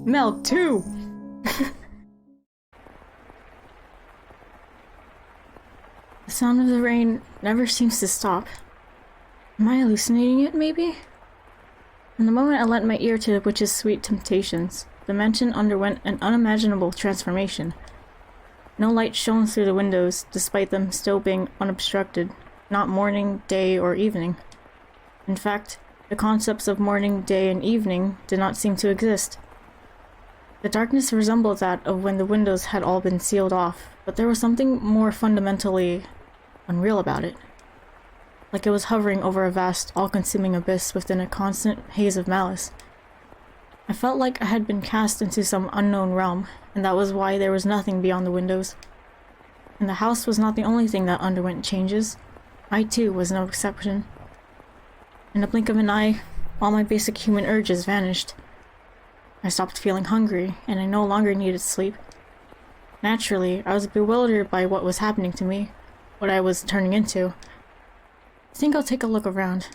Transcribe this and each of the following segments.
Milk too! The sound of the rain never seems to stop. Am I hallucinating it, maybe? In the moment I lent my ear to the witch's sweet temptations, the mansion underwent an unimaginable transformation. No light shone through the windows, despite them still being unobstructed, not morning, day, or evening. In fact, the concepts of morning, day, and evening did not seem to exist. The darkness resembled that of when the windows had all been sealed off, but there was something more fundamentally unreal about it. Like it was hovering over a vast, all-consuming abyss within a constant haze of malice. I felt like I had been cast into some unknown realm, and that was why there was nothing beyond the windows. And the house was not the only thing that underwent changes. I too was no exception. In the blink of an eye, all my basic human urges vanished. I stopped feeling hungry, and I no longer needed sleep. Naturally, I was bewildered by what was happening to me, what I was turning into. I think I'll take a look around.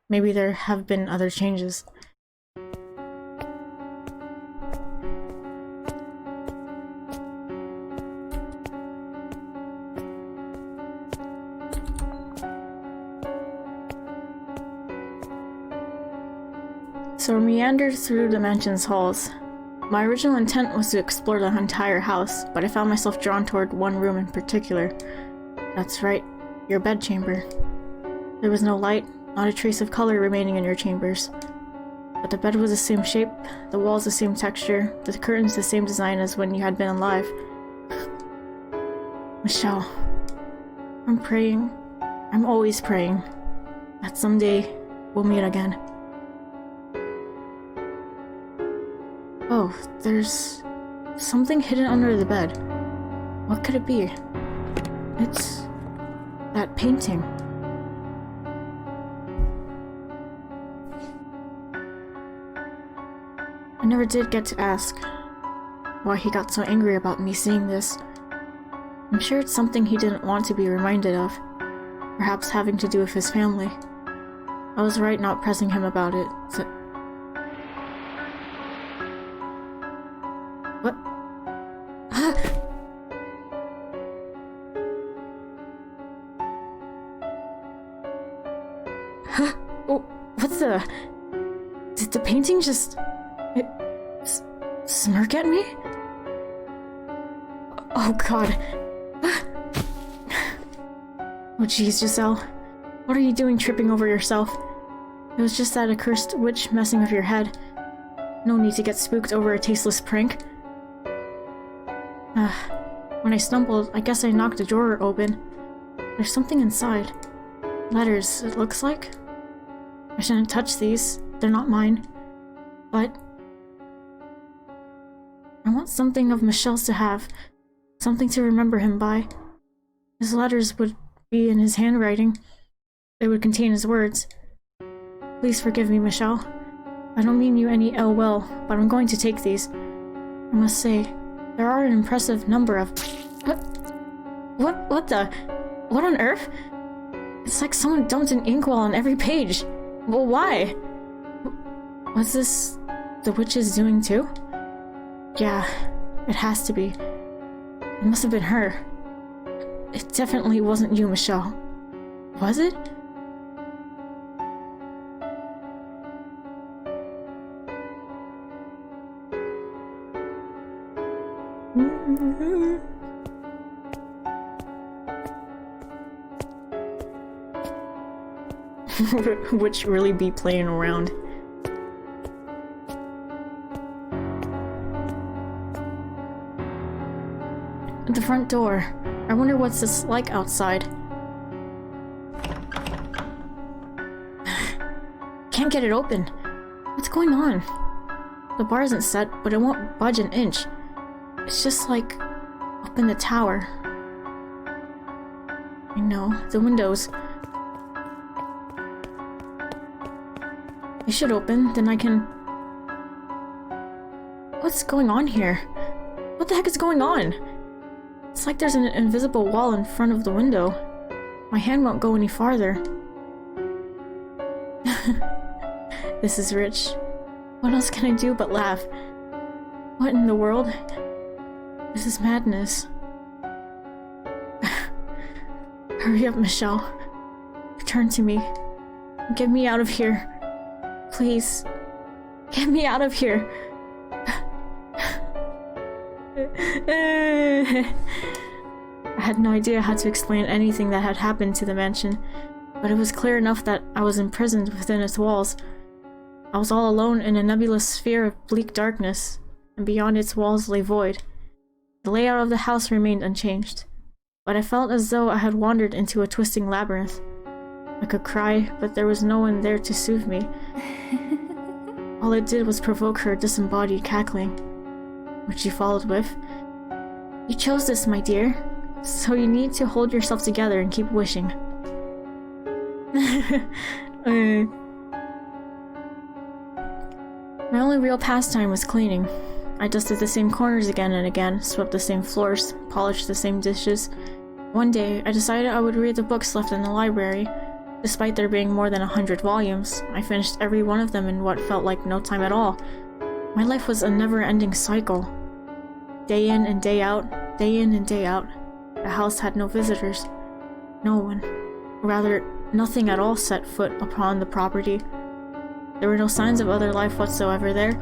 Maybe there have been other changes. So I meandered through the mansion's halls. My original intent was to explore the entire house, but I found myself drawn toward one room in particular. That's right, your bedchamber. There was no light, not a trace of color remaining in your chambers. But the bed was the same shape, the walls the same texture, the curtains the same design as when you had been alive. Michelle, I'm praying, I'm always praying, that someday we'll meet again. Oh, there's something hidden under the bed. What could it be? It's that painting. I never did get to ask why he got so angry about me seeing this. I'm sure it's something he didn't want to be reminded of, perhaps having to do with his family. I was right not pressing him about it, so... What? Oh, what the... Did the painting just... smirk at me? Oh god. Oh jeez, Giselle. What are you doing tripping over yourself? It was just that accursed witch messing with your head. No need to get spooked over a tasteless prank. When I stumbled, I guess I knocked the drawer open. There's something inside. Letters, it looks like. I shouldn't touch these. They're not mine. But... I want something of Michelle's to have. Something to remember him by. His letters would be in his handwriting. They would contain his words. Please forgive me, Michelle. I don't mean you any ill will, but I'm going to take these. I must say, there are an impressive number of... What the... What on earth? It's like someone dumped an inkwell on every page. Well, why? Was this the witch's doing too? Yeah, it has to be. It must have been her. It definitely wasn't you, Michelle. Was it? Which really be playing around. The front door. I wonder what's this like outside. Can't get it open. What's going on? The bar isn't set, but it won't budge an inch. It's just like up in the tower. I know, the windows. They should open, then I can... What's going on here? What the heck is going on? It's like there's an invisible wall in front of the window. My hand won't go any farther. This is rich. What else can I do but laugh? What in the world? This is madness. Hurry up, Michelle. Return to me. Get me out of here. Please. Get me out of here. I had no idea how to explain anything that had happened to the mansion, but it was clear enough that I was imprisoned within its walls. I was all alone in a nebulous sphere of bleak darkness, and beyond its walls lay void. The layout of the house remained unchanged, but I felt as though I had wandered into a twisting labyrinth. I could cry, but there was no one there to soothe me. All it did was provoke her disembodied cackling, which she followed with, "You chose this, my dear, so you need to hold yourself together and keep wishing." My only real pastime was cleaning. I dusted the same corners again and again, swept the same floors, polished the same dishes. One day, I decided I would read the books left in the library. Despite there being more than 100 volumes, I finished every one of them in what felt like no time at all. My life was a never-ending cycle. Day in and day out, day in and day out. The house had no visitors. No one. Rather, nothing at all set foot upon the property. There were no signs of other life whatsoever there.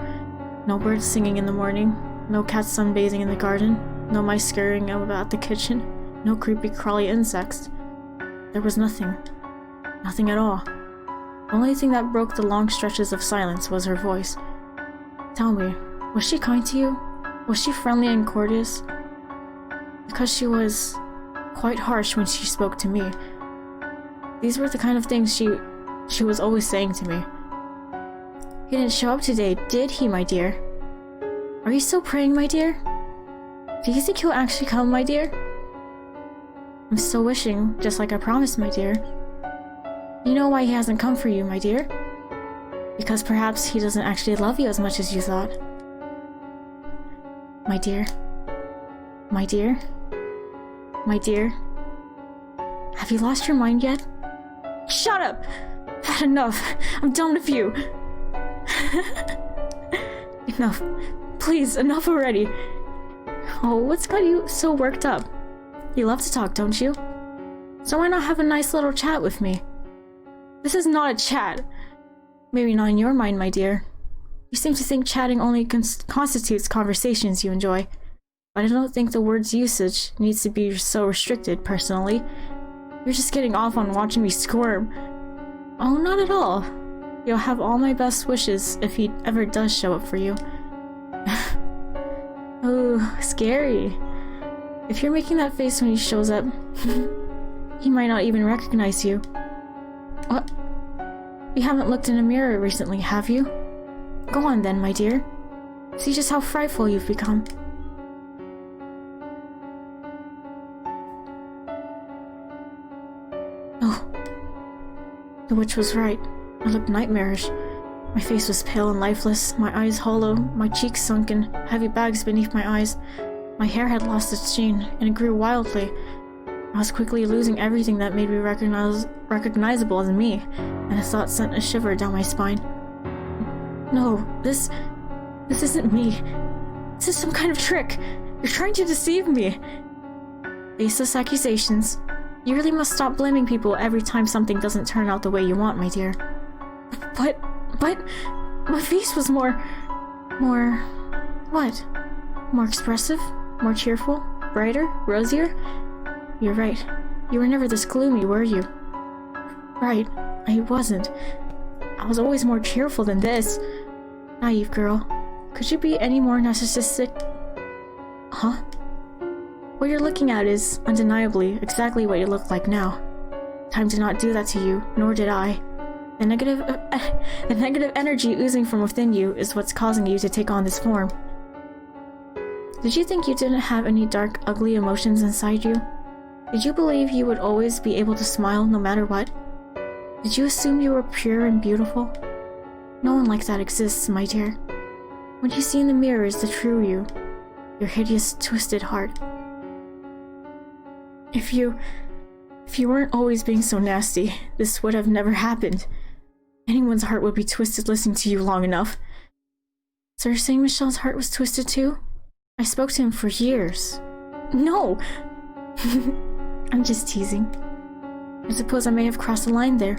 No birds singing in the morning, no cats sunbathing in the garden, no mice scurrying about the kitchen, no creepy crawly insects. There was nothing. Nothing at all. The only thing that broke the long stretches of silence was her voice. Tell me, was she kind to you? Was she friendly and courteous? Because she was quite harsh when she spoke to me. These were the kind of things she was always saying to me. He didn't show up today, did he, my dear? Are you still praying, my dear? Do you think he'll actually come, my dear? I'm still wishing, just like I promised, my dear. You know why he hasn't come for you, my dear? Because perhaps he doesn't actually love you as much as you thought. My dear. My dear. My dear. Have you lost your mind yet? Shut up! I've had enough. I'm done with you. Enough. Please, enough already. Oh, what's got you so worked up? You love to talk, don't you? So why not have a nice little chat with me? This is not a chat. Maybe not in your mind, my dear. You seem to think chatting only constitutes conversations you enjoy. But I don't think the word's usage needs to be so restricted, personally. You're just getting off on watching me squirm. Oh, not at all. You'll have all my best wishes if he ever does show up for you. Oh, scary. If you're making that face when he shows up, he might not even recognize you. What? You haven't looked in a mirror recently, have you? Go on then, my dear. See just how frightful you've become. Oh. The witch was right. I looked nightmarish. My face was pale and lifeless, my eyes hollow, my cheeks sunken, heavy bags beneath my eyes. My hair had lost its sheen, and it grew wildly. I was quickly losing everything that made me recognizable as me, and a thought sent a shiver down my spine. No, this isn't me. This is some kind of trick. You're trying to deceive me. Baseless accusations. You really must stop blaming people every time something doesn't turn out the way you want, my dear. But, my face was more, what? More expressive? More cheerful? Brighter? Rosier? You're right. You were never this gloomy, were you? Right, I wasn't. I was always more cheerful than this. Naive girl. Could you be any more narcissistic? Huh? What you're looking at is, undeniably, exactly what you look like now. Time did not do that to you, nor did I. The negative energy oozing from within you is what's causing you to take on this form. Did you think you didn't have any dark, ugly emotions inside you? Did you believe you would always be able to smile no matter what? Did you assume you were pure and beautiful? No one like that exists, my dear. What you see in the mirror is the true you, your hideous, twisted heart. If you weren't always being so nasty, this would have never happened. Anyone's heart would be twisted listening to you long enough. So you're saying Michelle's heart was twisted too? I spoke to him for years. No! I'm just teasing. I suppose I may have crossed the line there.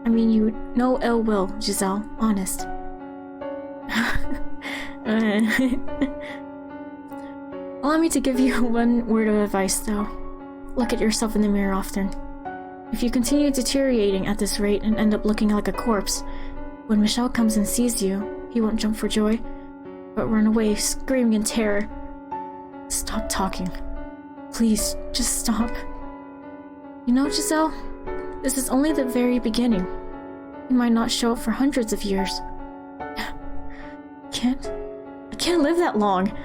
I mean, you no ill will, Giselle, honest. Allow me to give you one word of advice, though. Look at yourself in the mirror often. If you continue deteriorating at this rate and end up looking like a corpse, when Michelle comes and sees you, he won't jump for joy, but run away, screaming in terror. Stop talking. Please, just stop. You know, Giselle, this is only the very beginning. You might not show up for hundreds of years. I can't live that long.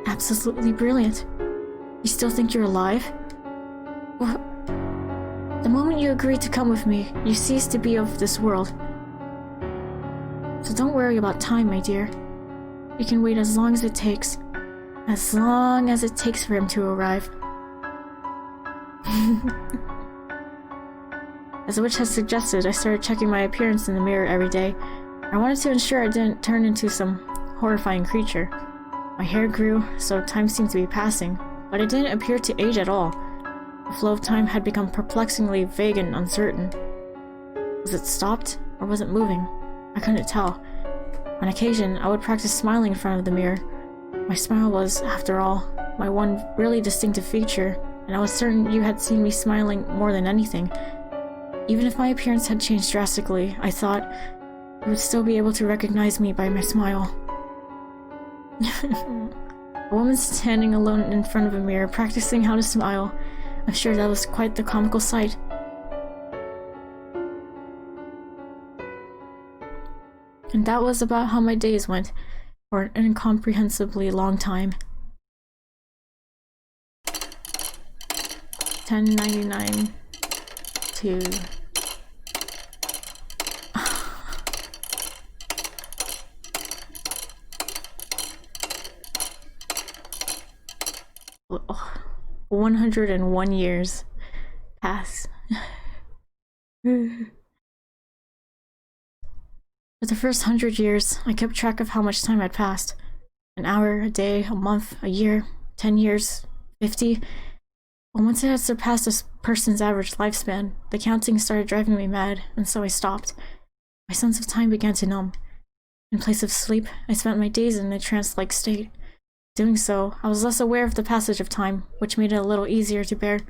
Absolutely brilliant. You still think you're alive? Well, the moment you agreed to come with me, you ceased to be of this world. So don't worry about time, my dear. You can wait as long as it takes. As long as it takes for him to arrive. As the witch had suggested, I started checking my appearance in the mirror every day. I wanted to ensure I didn't turn into some horrifying creature. My hair grew, so time seemed to be passing, but it didn't appear to age at all. The flow of time had become perplexingly vague and uncertain. Was it stopped, or was it moving? I couldn't tell. On occasion, I would practice smiling in front of the mirror. My smile was, after all, my one really distinctive feature, and I was certain you had seen me smiling more than anything. Even if my appearance had changed drastically, I thought you would still be able to recognize me by my smile. A woman standing alone in front of a mirror, practicing how to smile. I'm sure that was quite the comical sight. And that was about how my days went, for an incomprehensibly long time. 1099 to... Oh, 101 years pass. For the first 100 years, I kept track of how much time had passed. An hour, a day, a month, a year, 10 years, 50. But once it had surpassed a person's average lifespan, the counting started driving me mad, and so I stopped. My sense of time began to numb. In place of sleep, I spent my days in a trance-like state. Doing so, I was less aware of the passage of time, which made it a little easier to bear.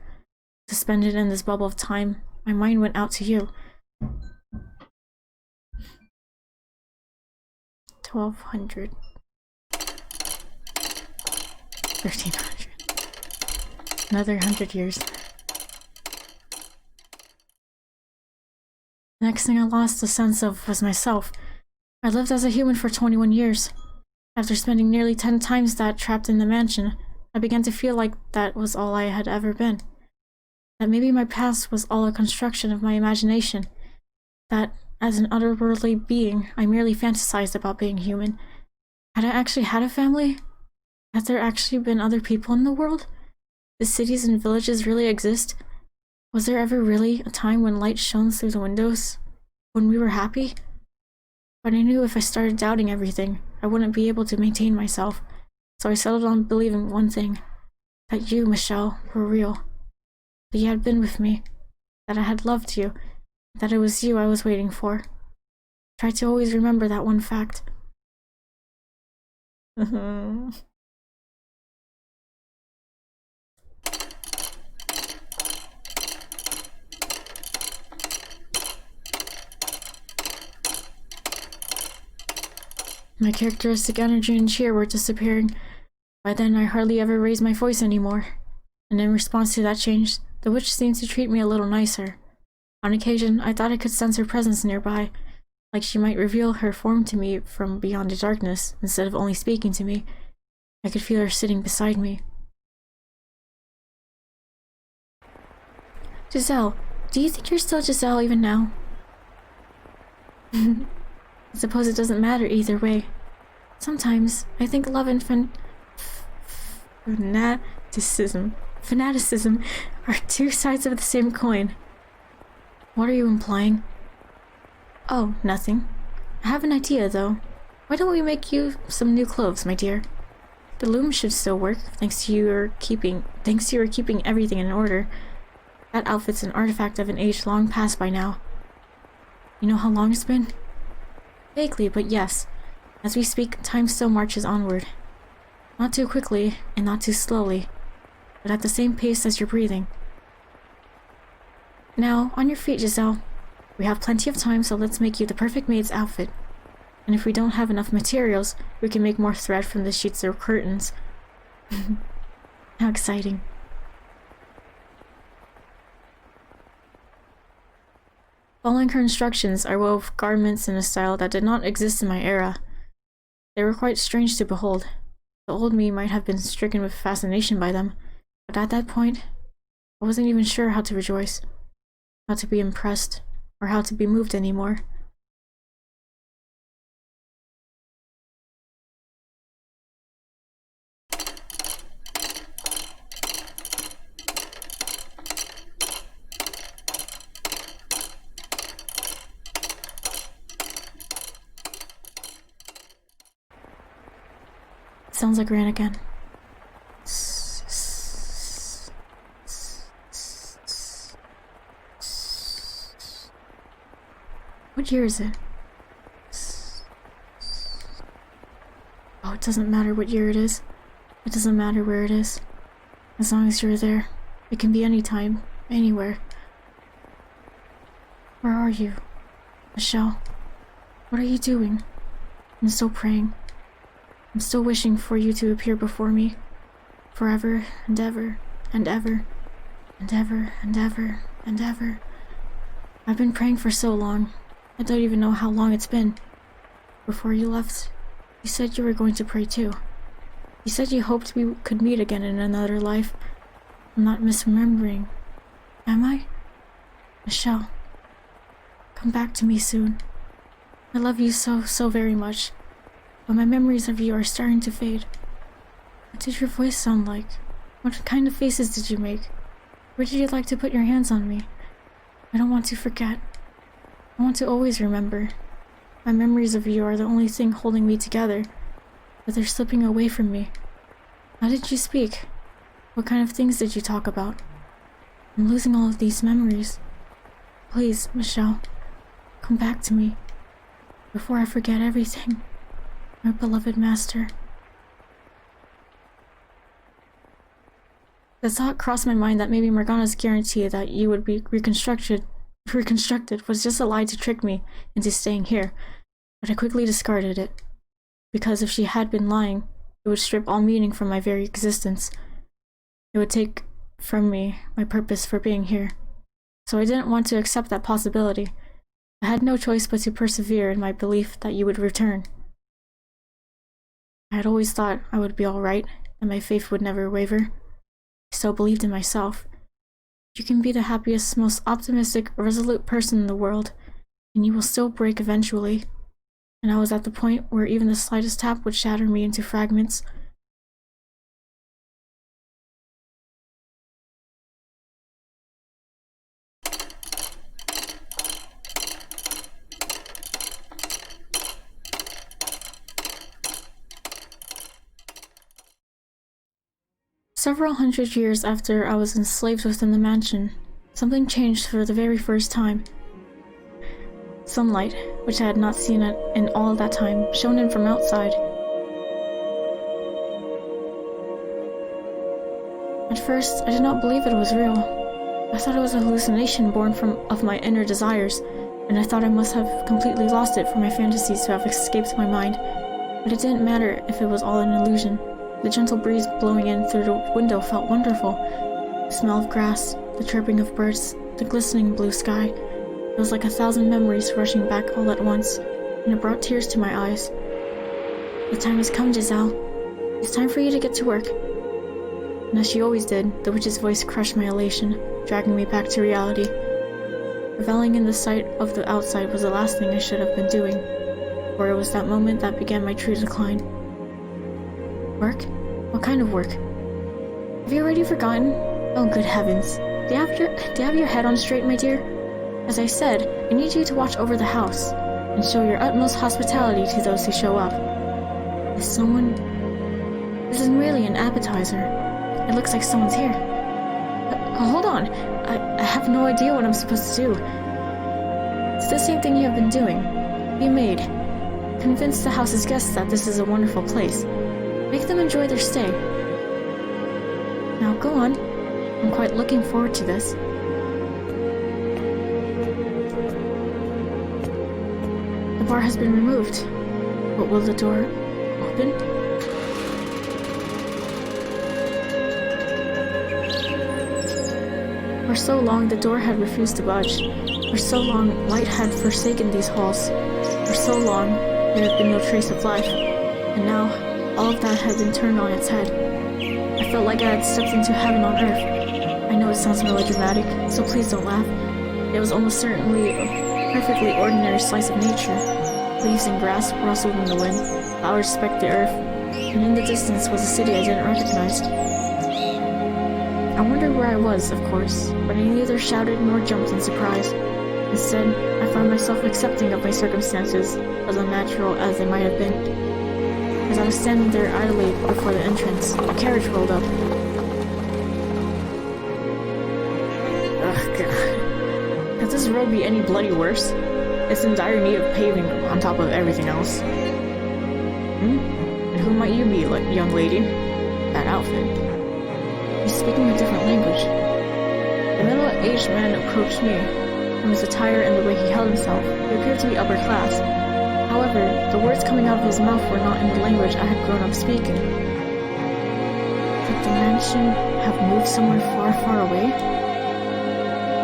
Suspended in this bubble of time, my mind went out to you. 1200. 1300. Another 100 years. The next thing I lost the sense of was myself. I lived as a human for 21 years. After spending nearly 10 times that trapped in the mansion, I began to feel like that was all I had ever been. That maybe my past was all a construction of my imagination. That, as an otherworldly being, I merely fantasized about being human. Had I actually had a family? Had there actually been other people in the world? Did cities and villages really exist? Was there ever really a time when light shone through the windows? When we were happy? But I knew if I started doubting everything, I wouldn't be able to maintain myself, so I settled on believing one thing, that you, Michelle, were real. That you had been with me, that I had loved you, that it was you I was waiting for. Try to always remember that one fact. My characteristic energy and cheer were disappearing. By then, I hardly ever raised my voice anymore, and in response to that change, the witch seemed to treat me a little nicer. On occasion, I thought I could sense her presence nearby, like she might reveal her form to me from beyond the darkness, instead of only speaking to me. I could feel her sitting beside me. Giselle, do you think you're still Giselle even now? I suppose it doesn't matter either way. Sometimes, I think love and fanaticism are two sides of the same coin. What are you implying? Oh, nothing. I have an idea, though. Why don't we make you some new clothes, my dear? The loom should still work, thanks to your keeping everything in order. That outfit's an artifact of an age long past by now. You know how long it's been? Vaguely, but yes. As we speak, time still marches onward. Not too quickly, and not too slowly, but at the same pace as you're breathing. Now, on your feet, Giselle. We have plenty of time, so let's make you the perfect maid's outfit. And if we don't have enough materials, we can make more thread from the sheets or curtains. How exciting. Following her instructions, I wove garments in a style that did not exist in my era. They were quite strange to behold. The old me might have been stricken with fascination by them, but at that point, I wasn't even sure how to rejoice, how to be impressed, or how to be moved anymore. Sounds like rain again. What year is it? Oh, it doesn't matter what year it is. It doesn't matter where it is. As long as you're there. It can be any time, anywhere. Where are you? Michelle? What are you doing? I'm still praying. I'm still wishing for you to appear before me. Forever and ever and ever and ever and ever and ever. I've been praying for so long. I don't even know how long it's been. Before you left, you said you were going to pray too. You said you hoped we could meet again in another life. I'm not misremembering. Am I? Michelle, come back to me soon. I love you so very much. But my memories of you are starting to fade. What did your voice sound like? What kind of faces did you make? Where did you like to put your hands on me? I don't want to forget. I want to always remember. My memories of you are the only thing holding me together, but they're slipping away from me. How did you speak? What kind of things did you talk about? I'm losing all of these memories. Please, Michelle, come back to me before I forget everything. My beloved master. The thought crossed my mind that maybe Morgana's guarantee that you would be reconstructed was just a lie to trick me into staying here, but I quickly discarded it. Because if she had been lying, it would strip all meaning from my very existence. It would take from me my purpose for being here. So I didn't want to accept that possibility. I had no choice but to persevere in my belief that you would return. I had always thought I would be alright, and my faith would never waver. I still believed in myself. You can be the happiest, most optimistic, resolute person in the world, and you will still break eventually. And I was at the point where even the slightest tap would shatter me into fragments. Several hundred years after I was enslaved within the mansion, something changed for the very first time. Sunlight, which I had not seen in all that time, shone in from outside. At first, I did not believe it was real. I thought it was a hallucination born of my inner desires, and I thought I must have completely lost it for my fantasies to have escaped my mind. But it didn't matter if it was all an illusion. The gentle breeze blowing in through the window felt wonderful. The smell of grass, the chirping of birds, the glistening blue sky. It was like 1,000 memories rushing back all at once, and it brought tears to my eyes. The time has come, Giselle. It's time for you to get to work. And as she always did, the witch's voice crushed my elation, dragging me back to reality. Reveling in the sight of the outside was the last thing I should have been doing, for it was that moment that began my true decline. Work? What kind of work? Have you already forgotten? Oh, good heavens. Do you have your head on straight, my dear? As I said, I need you to watch over the house. and show your utmost hospitality to those who show up. Is someone... This isn't really an appetizer. It looks like someone's here. Hold on. I have no idea what I'm supposed to do. It's the same thing you have been doing. Be a maid. Convince the house's guests that this is a wonderful place. Make them enjoy their stay. Now go on. I'm quite looking forward to this. The bar has been removed. But will the door open? For so long, the door had refused to budge. For so long, light had forsaken these halls. For so long, there had been no trace of life. And now, all of that had been turned on its head. I felt like I had stepped into heaven on earth. I know it sounds melodramatic, so please don't laugh. It was almost certainly a perfectly ordinary slice of nature. Leaves and grass rustled in the wind, flowers specked the earth, and in the distance was a city I didn't recognize. I wondered where I was, of course, but I neither shouted nor jumped in surprise. Instead, I found myself accepting of my circumstances, as unnatural as they might have been. As I was standing there idly before the entrance, a carriage rolled up. Ugh, God. Could this road be any bloody worse? It's in dire need of paving on top of everything else. And who might you be, young lady? That outfit. He's speaking a different language. The middle-aged man approached me. From his attire and the way he held himself, he appeared to be upper class. However, the words coming out of his mouth were not in the language I had grown up speaking. Could the mansion have moved somewhere far, far away?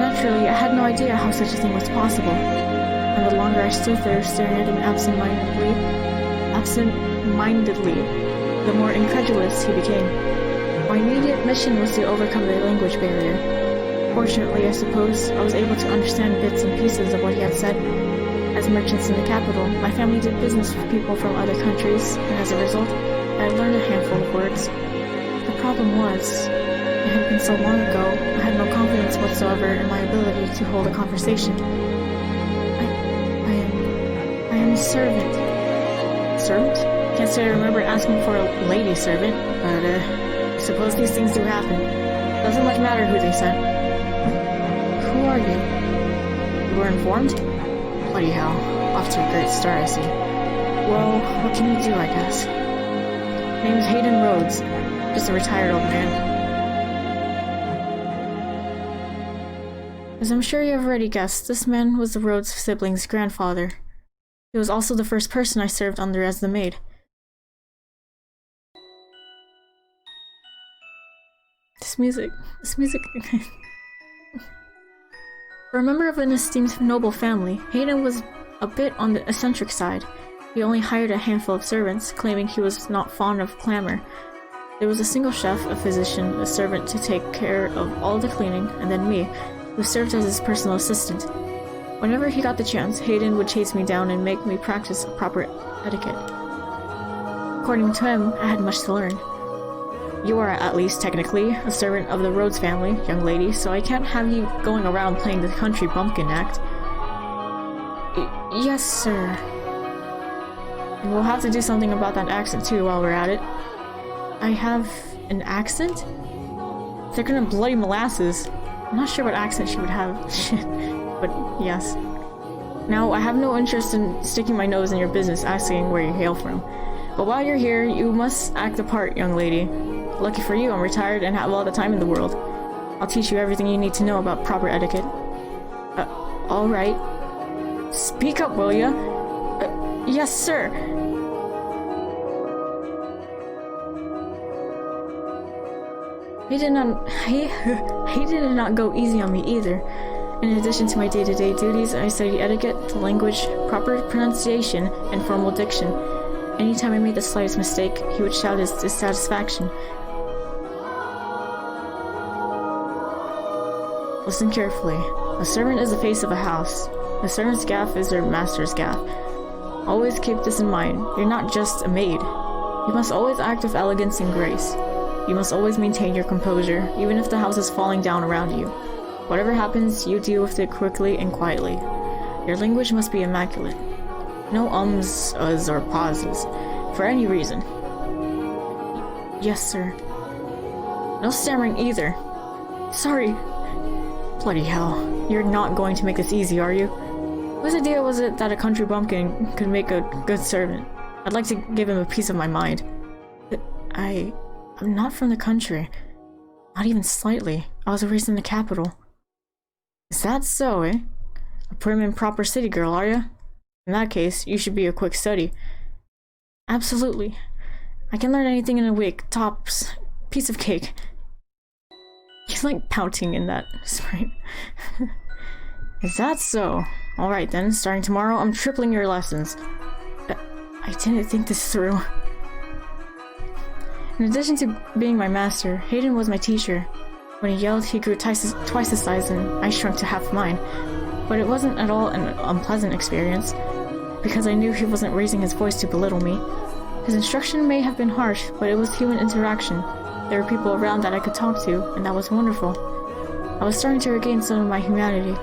Naturally, I had no idea how such a thing was possible. And the longer I stood there staring at him absent-mindedly, the more incredulous he became. My immediate mission was to overcome the language barrier. Fortunately, I suppose, I was able to understand bits and pieces of what he had said. As merchants in the capital, my family did business with people from other countries, and as a result, I had learned a handful of words. The problem was, it had been so long ago, I had no confidence whatsoever in my ability to hold a conversation. I am a servant. Servant? Can't say I remember asking for a lady servant, but I suppose these things do happen. Doesn't much matter who they sent. Who are you? You were informed? Bloody hell. Off to a great start, I see. Well, what can you do, I guess? Name's Hayden Rhodes. Just a retired old man. As I'm sure you have already guessed, this man was the Rhodes siblings' grandfather. He was also the first person I served under as the maid. This music. For a member of an esteemed noble family, Hayden was a bit on the eccentric side. He only hired a handful of servants, claiming he was not fond of clamor. There was a single chef, a physician, a servant to take care of all the cleaning, and then me, who served as his personal assistant. Whenever he got the chance, Hayden would chase me down and make me practice proper etiquette. According to him, I had much to learn. You are, at least technically, a servant of the Rhodes family, young lady, so I can't have you going around playing the country bumpkin act. Yes, sir. And we'll have to do something about that accent too while we're at it. I have an accent? They're gonna bloody molasses. I'm not sure what accent she would have. But yes. Now, I have no interest in sticking my nose in your business asking where you hail from. But while you're here, you must act the part, young lady. Lucky for you, I'm retired and have all the time in the world. I'll teach you everything you need to know about proper etiquette. Alright. Speak up, will ya? Yes, sir. He did not go easy on me either. In addition to my day-to-day duties, I studied etiquette, the language, proper pronunciation, and formal diction. Anytime I made the slightest mistake, he would shout his dissatisfaction. Listen carefully. A servant is the face of a house. The servant's gaff is their master's gaff. Always keep this in mind. You're not just a maid. You must always act with elegance and grace. You must always maintain your composure, even if the house is falling down around you. Whatever happens, you deal with it quickly and quietly. Your language must be immaculate. No ums, uhs, or pauses. For any reason. Yes, sir. No stammering either. Sorry. Bloody hell. You're not going to make this easy, are you? Whose idea was it that a country bumpkin could make a good servant? I'd like to give him a piece of my mind. I'm not from the country. Not even slightly. I was raised in the capital. Is that so, eh? A prim and proper city girl, are you? In that case, you should be a quick study. Absolutely. I can learn anything in a week. Tops. Piece of cake. He's like pouting in that sprite. Is that so? Alright then, starting tomorrow, I'm tripling your lessons. I didn't think this through. In addition to being my master, Hayden was my teacher. When he yelled, he grew twice the size and I shrunk to half mine. But it wasn't at all an unpleasant experience, because I knew he wasn't raising his voice to belittle me. His instruction may have been harsh, but it was human interaction. There were people around that I could talk to, and that was wonderful. I was starting to regain some of my humanity.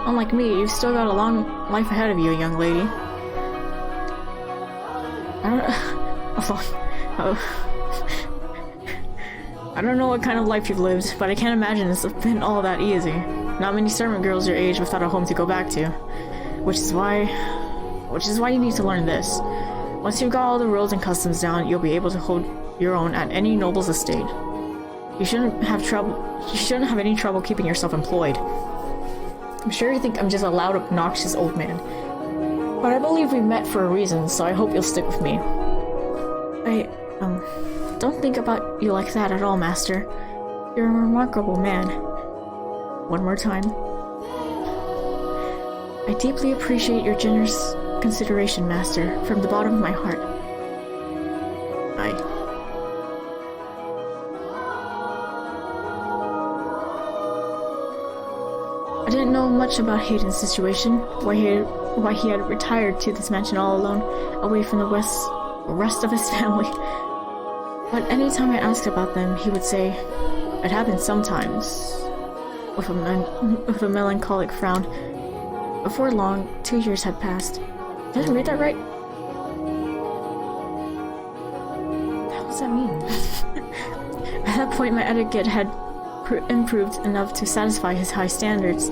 Unlike me, you've still got a long life ahead of you, young lady. I don't know what kind of life you've lived, but I can't imagine it's been all that easy. Not many servant girls your age without a home to go back to. Which is why you need to learn this. Once you've got all the rules and customs down, you'll be able to hold your own at any noble's estate. You shouldn't have any trouble keeping yourself employed. I'm sure you think I'm just a loud, obnoxious old man. But I believe we met for a reason, so I hope you'll stick with me. Don't think about you like that at all, Master. You're a remarkable man. One more time. I deeply appreciate your generous consideration, Master, from the bottom of my heart. I didn't know much about Hayden's situation, why he had retired to this mansion all alone, away from the rest of his family. But anytime I asked about them, he would say, "It happens sometimes," with a melancholic frown. Before long, 2 years had passed. Did I read that right? What does that mean? At that point, my etiquette had improved enough to satisfy his high standards.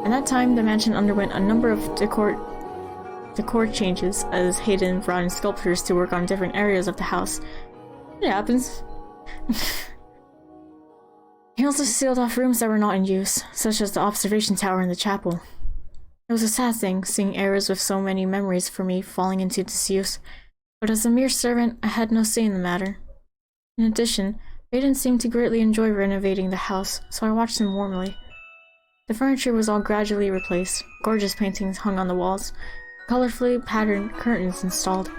At that time, the mansion underwent a number of decor changes as Hayden brought in sculptors to work on different areas of the house. It happens. He also sealed off rooms that were not in use, such as the observation tower and the chapel. It was a sad thing, seeing areas with so many memories for me falling into disuse, but as a mere servant, I had no say in the matter. In addition, Hayden seemed to greatly enjoy renovating the house, so I watched him warmly. The furniture was all gradually replaced, gorgeous paintings hung on the walls, colorfully patterned curtains installed,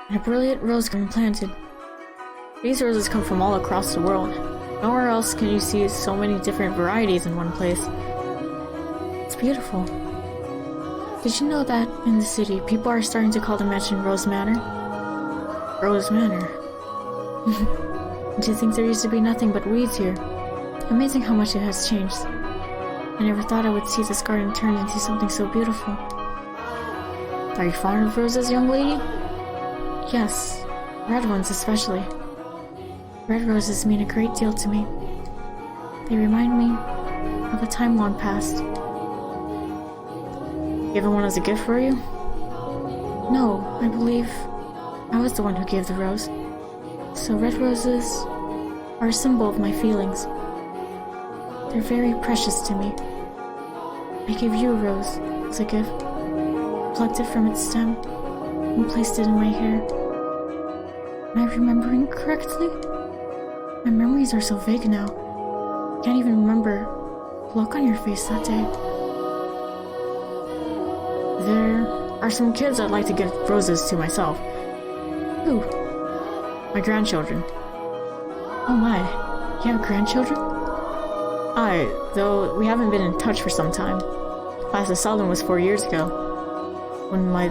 and a brilliant rose garden planted. These roses come from all across the world. Nowhere else can you see so many different varieties in one place. It's beautiful. Did you know that in the city, people are starting to call the mansion Rose Manor? Rose Manor. Did you think there used to be nothing but weeds here? Amazing how much it has changed. I never thought I would see this garden turned into something so beautiful. Are you fond of roses, young lady? Yes, red ones especially. Red roses mean a great deal to me. They remind me of a time long past. Given one as a gift for you? No, I believe I was the one who gave the rose. So red roses are a symbol of my feelings. They're very precious to me. I gave you a rose as a gift, plucked it from its stem, and placed it in my hair. Am I remembering correctly? My memories are so vague now. I can't even remember the look on your face that day. There are some kids I'd like to give roses to myself. Who? My grandchildren. Oh my, you have grandchildren? Aye, though we haven't been in touch for some time. Last I saw them was 4 years ago, when my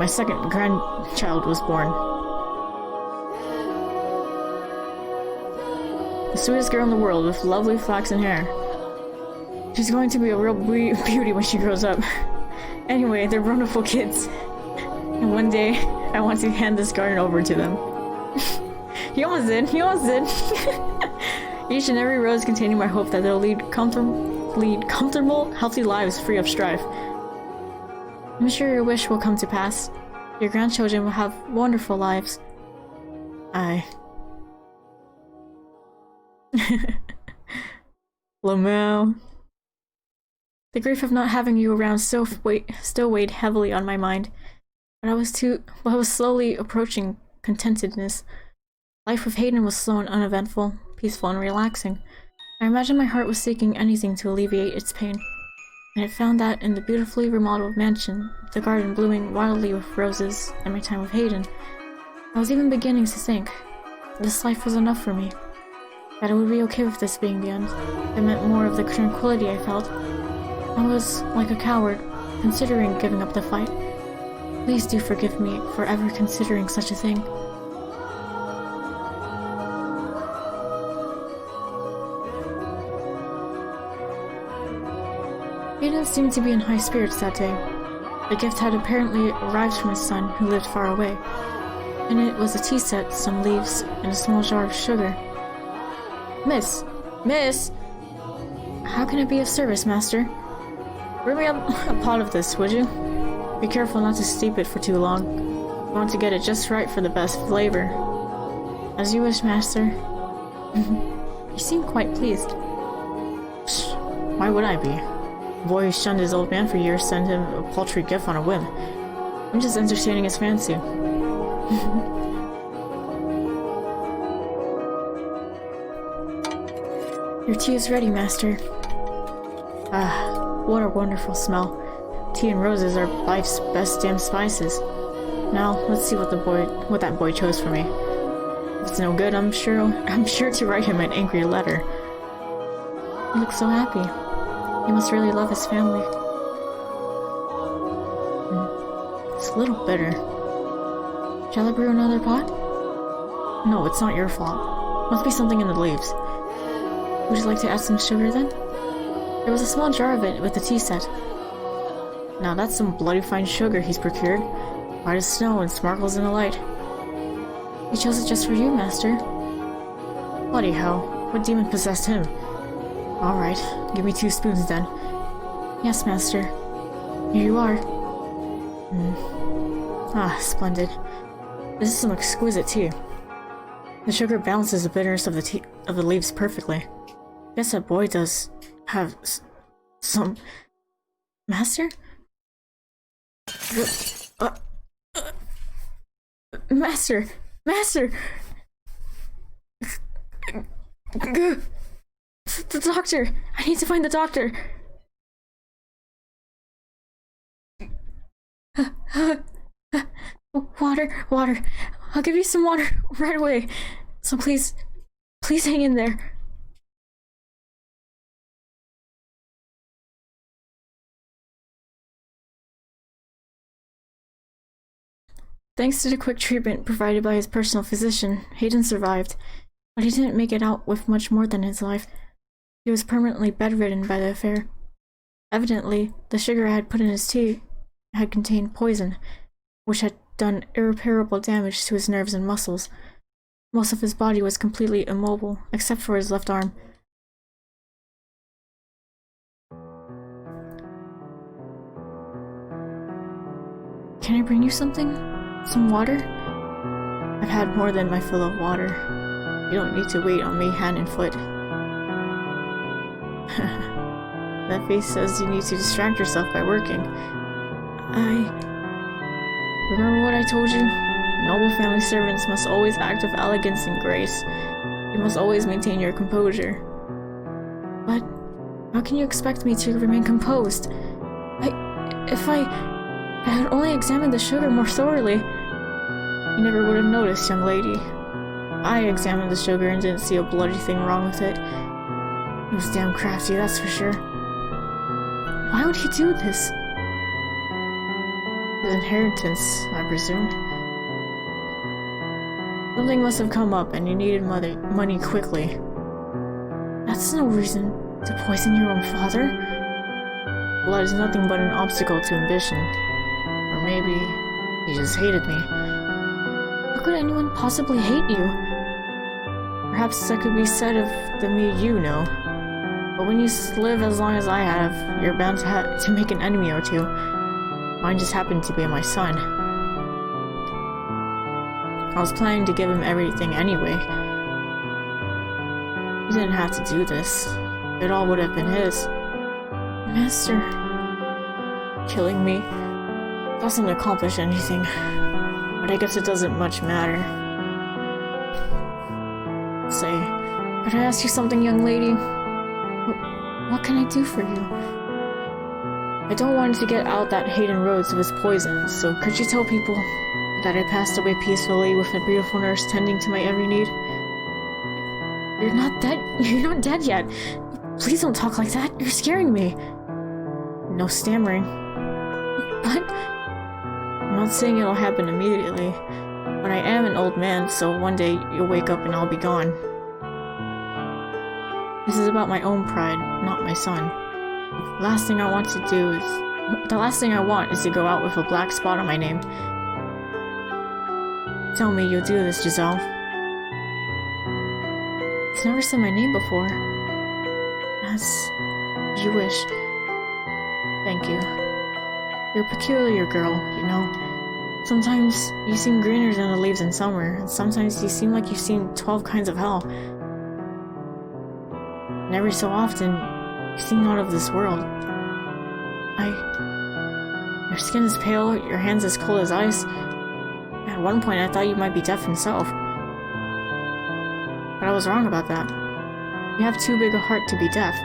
second grandchild was born. The sweetest girl in the world with lovely flaxen hair. She's going to be a real beauty when she grows up. Anyway, they're wonderful kids. And one day, I want to hand this garden over to them. He almost did. He almost did. Each and every rose containing my hope that they'll lead comfortable, healthy lives free of strife. I'm sure your wish will come to pass. Your grandchildren will have wonderful lives. Lamau. The grief of not having you around still weighed heavily on my mind, but I was slowly approaching contentedness. Life with Hayden was slow and uneventful, peaceful and relaxing. I imagined my heart was seeking anything to alleviate its pain, and it found that in the beautifully remodeled mansion, the garden blooming wildly with roses, and my time with Hayden. I was even beginning to think this life was enough for me, that I would be okay with this being the end. It meant more of the tranquility I felt. I was like a coward, considering giving up the fight. Please do forgive me for ever considering such a thing. Hayden seemed to be in high spirits that day. The gift had apparently arrived from his son, who lived far away. In it was a tea set, some leaves, and a small jar of sugar. Miss! How can it be of service, master? Bring me a pot of this, would you? Be careful not to steep it for too long. You want to get it just right for the best flavor. As you wish, master. You seem quite pleased. Why would I be? The boy who shunned his old man for years sent him a paltry gift on a whim. I'm just entertaining his fancy. Your tea is ready, master. Ah, what a wonderful smell. Tea and roses are life's best damn spices. Now, let's see what that boy chose for me. If it's no good, I'm sure to write him an angry letter. He looks so happy. He must really love his family. It's a little bitter. Shall I brew another pot? No, it's not your fault. Must be something in the leaves. Would you like to add some sugar then? There was a small jar of it with the tea set. Now that's some bloody fine sugar he's procured. White as snow and sparkles in the light. He chose it just for you, master. Bloody hell, what demon possessed him? Alright, give me 2 spoons then. Yes, master. Here you are. Ah, splendid. This is some exquisite tea. The sugar balances the bitterness of the leaves perfectly. Guess that boy does have some... Master? Master! Master! The doctor! I need to find the doctor! Water. I'll give you some water right away. So please hang in there. Thanks to the quick treatment provided by his personal physician, Hayden survived, but he didn't make it out with much more than his life. He was permanently bedridden by the affair. Evidently, the sugar I had put in his tea had contained poison, which had done irreparable damage to his nerves and muscles. Most of his body was completely immobile, except for his left arm. Can I bring you something? Some water? I've had more than my fill of water. You don't need to wait on me hand and foot. That face says you need to distract yourself by working. Remember what I told you? Noble family servants must always act with elegance and grace. You must always maintain your composure. But how can you expect me to remain composed? If I had only examined the sugar more thoroughly, you never would have noticed, young lady. I examined the sugar and didn't see a bloody thing wrong with it. He was damn crafty, that's for sure. Why would he do this? His inheritance, I presumed. Something must have come up and you needed money quickly. That's no reason to poison your own father. Blood is nothing but an obstacle to ambition. Or maybe he just hated me. How could anyone possibly hate you? Perhaps that could be said of the me you know. But when you live as long as I have, you're bound to make an enemy or two. Mine just happened to be my son. I was planning to give him everything anyway. You didn't have to do this. It all would have been his. Master... Killing me doesn't accomplish anything. But I guess it doesn't much matter. Say, could I ask you something, young lady? What can I do for you? I don't want to get out that Hayden Rhodes of his poison, so could you tell people that I passed away peacefully with a beautiful nurse tending to my every need? You're not dead. You're not dead yet. Please don't talk like that. You're scaring me. No stammering. But I'm not saying it'll happen immediately, but I am an old man, so one day you'll wake up and I'll be gone. This is about my own pride, not my son. The last thing I want is to go out with a black spot on my name. Tell me you'll do this, Giselle. He's never said my name before. As you wish. Thank you. You're a peculiar girl, you know. Sometimes you seem greener than the leaves in summer, and sometimes you seem like you've seen 12 kinds of hell. And every so often, you seem not of this world. Your skin is pale, your hands as cold as ice. At one point I thought you might be deaf himself. But I was wrong about that. You have too big a heart to be deaf.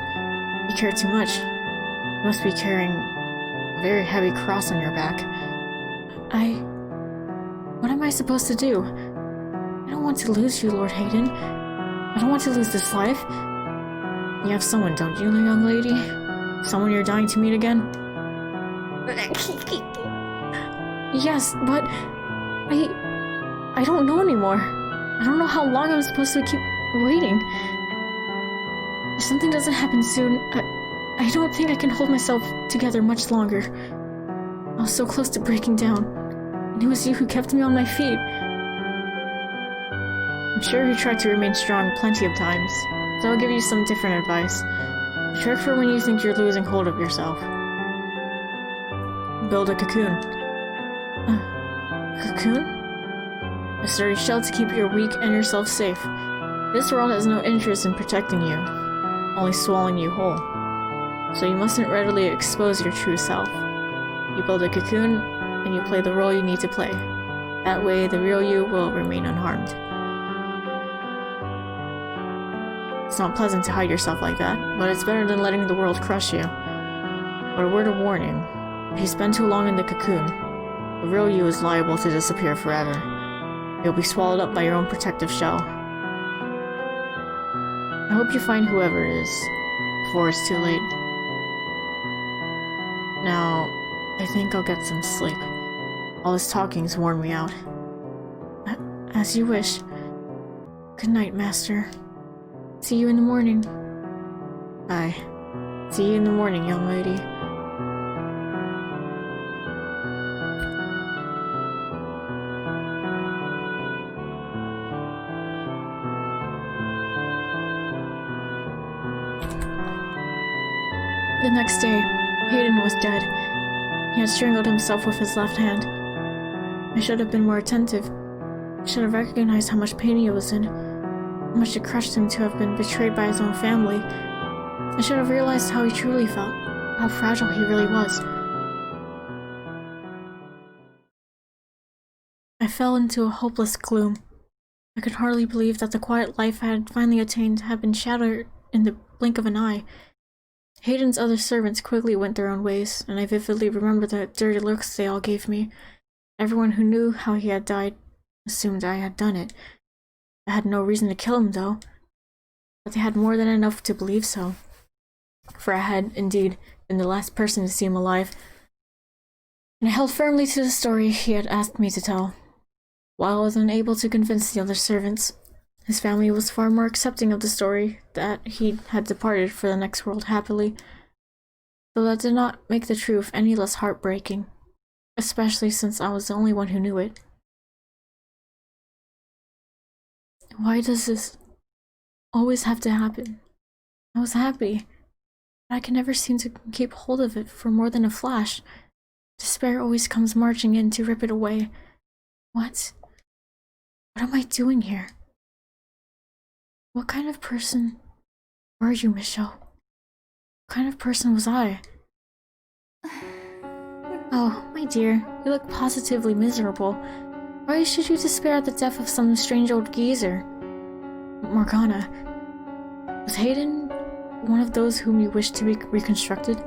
You care too much. You must be carrying a very heavy cross on your back. What am I supposed to do? I don't want to lose you, Lord Hayden. I don't want to lose this life. You have someone, don't you, young lady? Someone you're dying to meet again? Yes, but I don't know anymore. I don't know how long I'm supposed to keep waiting. If something doesn't happen soon, I don't think I can hold myself together much longer. I was so close to breaking down, and it was you who kept me on my feet. I'm sure you tried to remain strong plenty of times, so I'll give you some different advice. A trick for when you think you're losing hold of yourself. Build a cocoon. Cocoon? A sturdy shell to keep your weak and yourself safe. This world has no interest in protecting you, only swallowing you whole. So you mustn't readily expose your true self. You build a cocoon, and you play the role you need to play. That way, the real you will remain unharmed. It's not pleasant to hide yourself like that, but it's better than letting the world crush you. But a word of warning, if you spend too long in the cocoon, the real you is liable to disappear forever. You'll be swallowed up by your own protective shell. I hope you find whoever it is, before it's too late. Now, I think I'll get some sleep. All this talking's worn me out. As you wish. Good night, Master. See you in the morning. Aye. See you in the morning, young lady. The next day, Hayden was dead. He had strangled himself with his left hand. I should have been more attentive. I should have recognized how much pain he was in. How much it crushed him to have been betrayed by his own family. I should have realized how he truly felt, how fragile he really was. I fell into a hopeless gloom. I could hardly believe that the quiet life I had finally attained had been shattered in the blink of an eye. Hayden's other servants quickly went their own ways, and I vividly remember the dirty looks they all gave me. Everyone who knew how he had died assumed I had done it. I had no reason to kill him, though. But they had more than enough to believe so. For I had, indeed, been the last person to see him alive. And I held firmly to the story he had asked me to tell. While I was unable to convince the other servants, His family was far more accepting of the story that he had departed for the next world happily, though that did not make the truth any less heartbreaking, especially since I was the only one who knew it. Why does this always have to happen? I was happy, but I can never seem to keep hold of it for more than a flash. Despair always comes marching in to rip it away. What? What am I doing here? What kind of person were you, Michelle? What kind of person was I? Oh, my dear, you look positively miserable. Why should you despair at the death of some strange old geezer? Morgana, was Hayden one of those whom you wish to be reconstructed?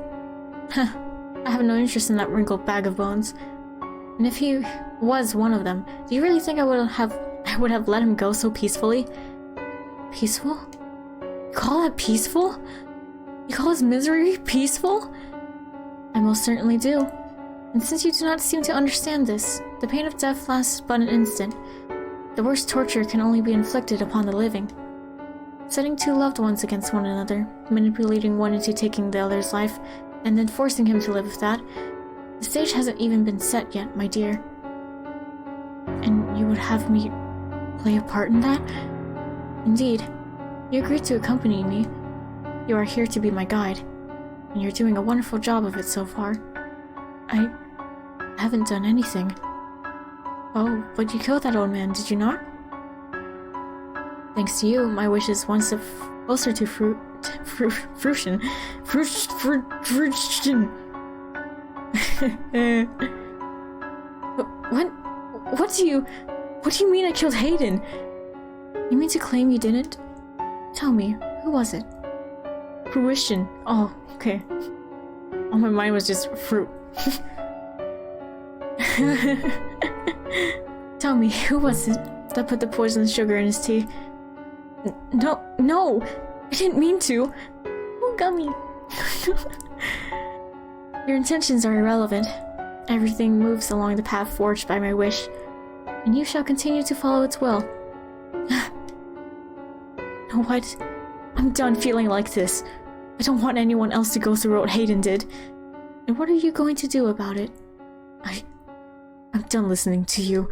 Huh, I have no interest in that wrinkled bag of bones. And if he was one of them, do you really think I would have let him go so peacefully? Peaceful? You call that peaceful? You call his misery peaceful? I most certainly do. And since you do not seem to understand this, the pain of death lasts but an instant. The worst torture can only be inflicted upon the living. Setting two loved ones against one another, manipulating one into taking the other's life, and then forcing him to live with that. The stage hasn't even been set yet, my dear. And you would have me play a part in that? Indeed. You agreed to accompany me. You are here to be my guide, and you're doing a wonderful job of it so far. I haven't done anything. Oh, but you killed that old man, did you not? Thanks to you, my wish is one step closer to fruition. Fruition. What do you mean I killed Hayden? You mean to claim you didn't? Tell me, who was it? Fruition. Oh, okay. All my mind was just fruit. Tell me, who was it that put the poisonous sugar in his tea? No! I didn't mean to! Oh, gummy! Your intentions are irrelevant. Everything moves along the path forged by my wish, and you shall continue to follow its will. What? I'm done feeling like this. I don't want anyone else to go through what Hayden did. And what are you going to do about it? I'm done listening to you.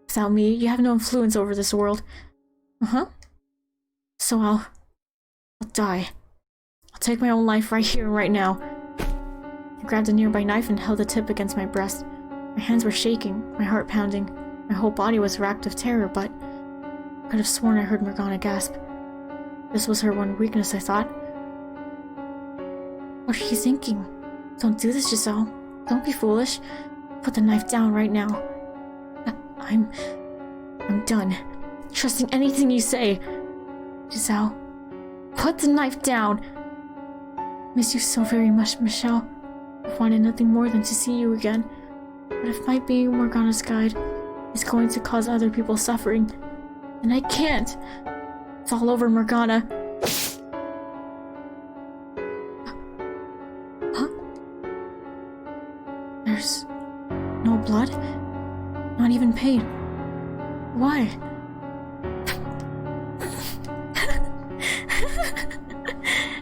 Without me, you have no influence over this world. Uh-huh. So I'll die. I'll take my own life right here and right now. I grabbed a nearby knife and held the tip against my breast. My hands were shaking, my heart pounding. My whole body was racked with terror, but I could have sworn I heard Morgana gasp. This was her one weakness, I thought. What are you thinking? Don't do this, Giselle. Don't be foolish. Put the knife down right now. I'm done. Trusting anything you say. Giselle, put the knife down. Miss you so very much, Michelle. I've wanted nothing more than to see you again. But if my being Morgana's guide is going to cause other people suffering, then I can't. It's all over, Morgana. Huh? There's no blood? Not even pain. Why?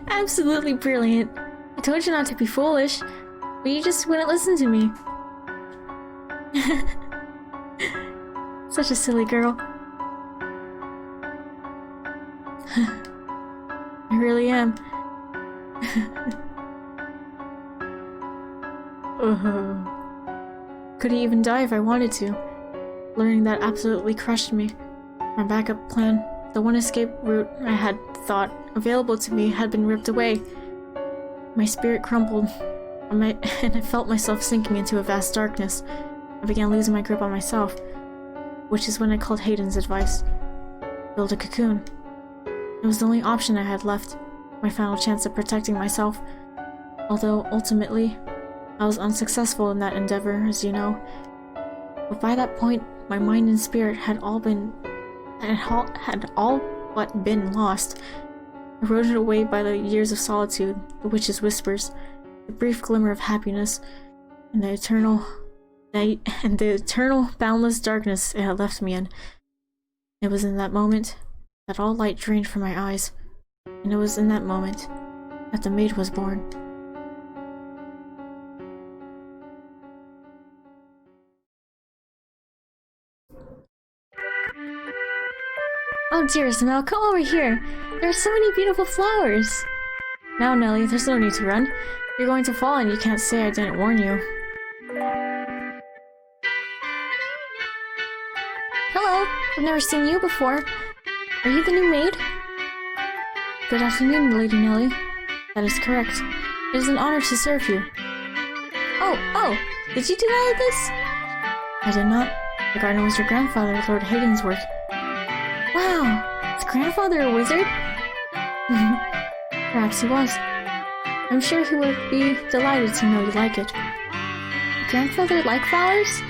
Absolutely brilliant. I told you not to be foolish, but you just wouldn't listen to me. Such a silly girl. I really am. Could he even die if I wanted to? Learning that absolutely crushed me. My backup plan, the one escape route I had thought available to me, had been ripped away. My spirit crumbled, and I felt myself sinking into a vast darkness. I began losing my grip on myself, which is when I called Hayden's advice. Build a cocoon. It was the only option I had left, my final chance of protecting myself. Although, ultimately, I was unsuccessful in that endeavor, as you know. But by that point, my mind and spirit had all but been lost, eroded away by the years of solitude, the witch's whispers, the brief glimmer of happiness, and the eternal boundless darkness it had left me in. It was in that moment that all light drained from my eyes, and it was in that moment that the maid was born. Oh dearest Mel, come over here! There are so many beautiful flowers! Now, Nellie, there's no need to run. You're going to fall and you can't say I didn't warn you. Hello! I've never seen you before. Are you the new maid? Good afternoon, Lady Nellie. That is correct. It is an honor to serve you. Oh! Did you do all of this? I did not. The garden was your grandfather, Lord Haydensworth. Wow! Is grandfather a wizard? Perhaps he was. I'm sure he would be delighted to know you like it. Your grandfather liked flowers?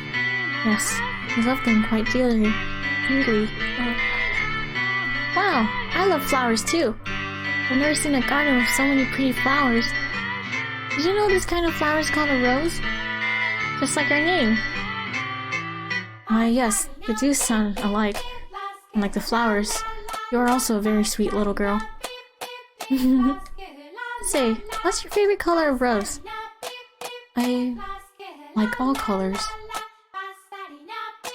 Yes, he loved them quite dearly. Wow, I love flowers too. I've never seen a garden with so many pretty flowers. Did you know this kind of flower is called a rose? Just like our name. Why, yes, they do sound alike. And like the flowers, you are also a very sweet little girl. Say, what's your favorite color of rose? I like all colors.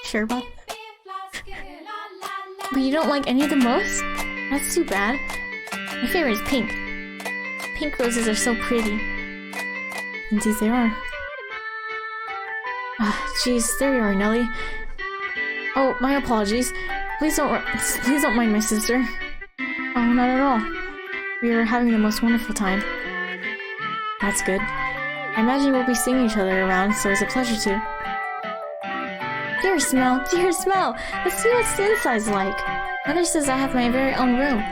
Sure about that? But you don't like any of them most? That's too bad. My favorite is pink. Pink roses are so pretty. Indeed they are. Jeez, there you are, Nellie. Oh, my apologies. Please don't mind my sister. Oh, not at all. We are having the most wonderful time. That's good. I imagine we'll be seeing each other around, so it's a pleasure to. Dear Smell! Let's see what the inside's like. Mother says I have my very own room.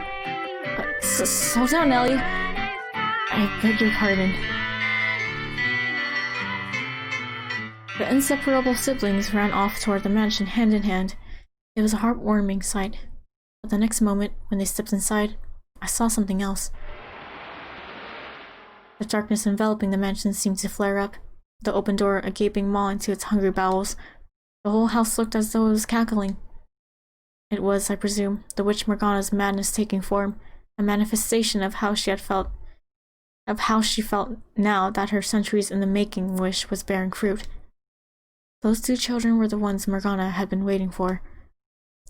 Slow down, Nellie. I beg your pardon. The inseparable siblings ran off toward the mansion hand in hand. It was a heartwarming sight. But the next moment, when they stepped inside, I saw something else. The darkness enveloping the mansion seemed to flare up, the open door a gaping maw into its hungry bowels. The whole house looked as though it was cackling. It was, I presume, the witch Morgana's madness taking form, a manifestation of how she felt now that her centuries in the making wish was bearing fruit. Those two children were the ones Morgana had been waiting for.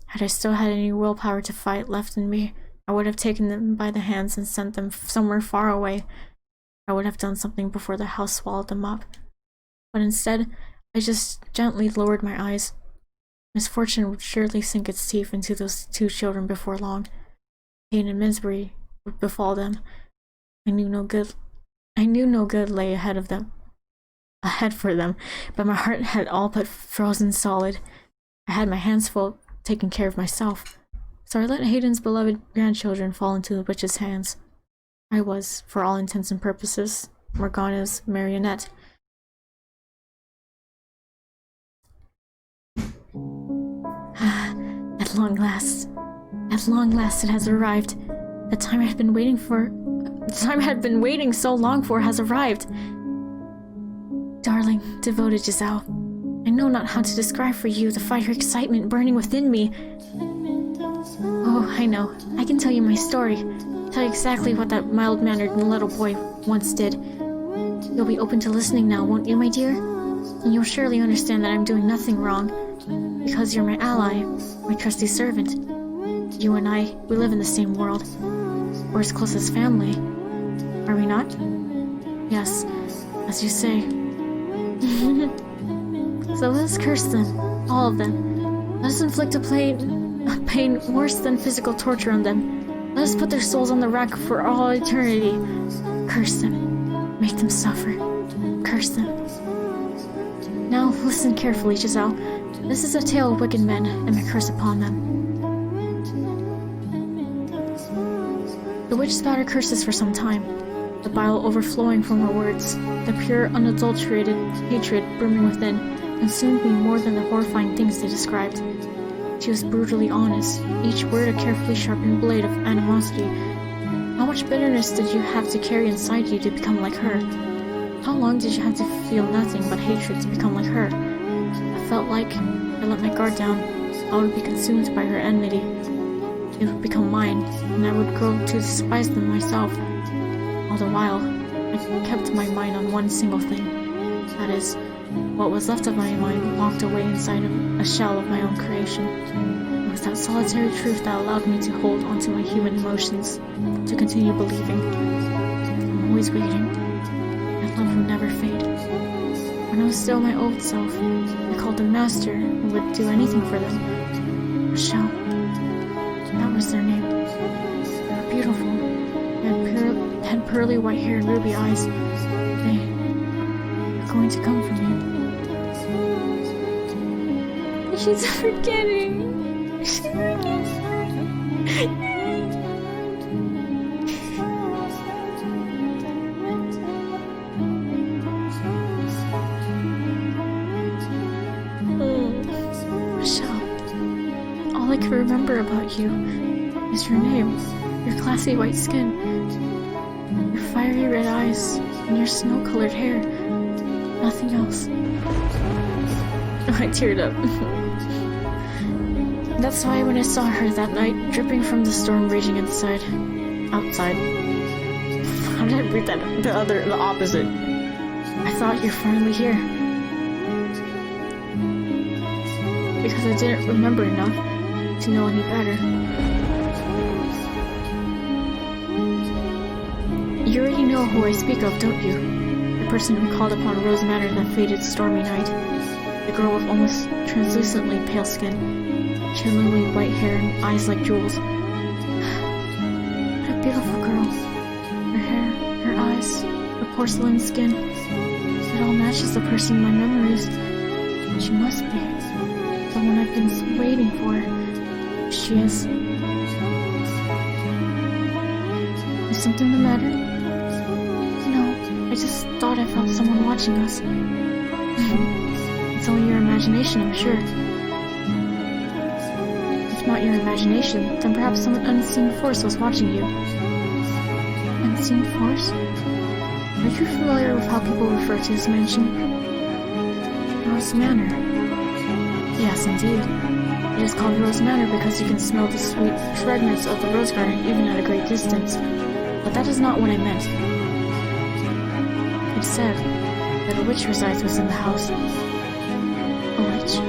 Had I still had any willpower to fight left in me, I would have taken them by the hands and sent them somewhere far away. I would have done something before the house swallowed them up. But instead, I just gently lowered my eyes. Misfortune would surely sink its teeth into those two children before long. Pain and misery would befall them. I knew no good lay ahead for them, but my heart had all but frozen solid. I had my hands full taking care of myself, so I let Hayden's beloved grandchildren fall into the witch's hands. I was, for all intents and purposes, Morgana's marionette. At long last it has arrived. The time I had been waiting so long for has arrived. Darling, devoted Giselle, I know not how to describe for you the fire excitement burning within me. Oh, I know. I can tell you my story. Tell you exactly what that mild-mannered little boy once did. You'll be open to listening now, won't you, my dear? And you'll surely understand that I'm doing nothing wrong. Because you're my ally, my trusty servant. You and I, we live in the same world. We're as close as family. Are we not? Yes, as you say. So let us curse them, all of them. Let us inflict a pain worse than physical torture on them. Let us put their souls on the rack for all eternity. Curse them. Make them suffer. Curse them. Now listen carefully, Giselle. This is a tale of wicked men, and my curse upon them. The witch spouted curses for some time, the bile overflowing from her words, the pure, unadulterated hatred brimming within, consumed me more than the horrifying things they described. She was brutally honest, each word a carefully sharpened blade of animosity. How much bitterness did you have to carry inside you to become like her? How long did you have to feel nothing but hatred to become like her? I felt like, if I let my guard down, I would be consumed by her enmity. they would become mine, and I would grow to despise them myself. All the while, I kept my mind on one single thing. That is, what was left of my mind locked away inside of a shell of my own creation. It was that solitary truth that allowed me to hold onto my human emotions, to continue believing. I'm always waiting. That love would never fade. When I was still my old self, I called them master and would do anything for them. Michelle. That was their name. They were beautiful. They had pearly white hair and ruby eyes. They were going to come for me. She's forgetting. She's forgetting. All I can remember about you is your name, your classy white skin, your fiery red eyes, and your snow-colored hair. Nothing else. I teared up. That's why when I saw her that night, dripping from the storm raging outside. How did I read that? The opposite. I thought you're finally here. Because I didn't remember enough to know any better. You already know who I speak of, don't you? The person who called upon Rose Manor that faded stormy night. The girl with almost translucently pale skin, chillingly white hair and eyes like jewels. What a beautiful girl. Her hair, her eyes, her porcelain skin. It all matches the person in my memories. She must be the one I've been waiting for. She is. Is something the matter? No, I just thought I felt someone watching us. It's only your imagination, I'm sure. If not your imagination, then perhaps some unseen force was watching you. Unseen force? Are you familiar with how people refer to this mansion? Rose Manor. Yes, indeed. It is called Rose Manor because you can smell the sweet fragrance of the rose garden even at a great distance. But that is not what I meant. It said that a witch resides within the house. A witch? I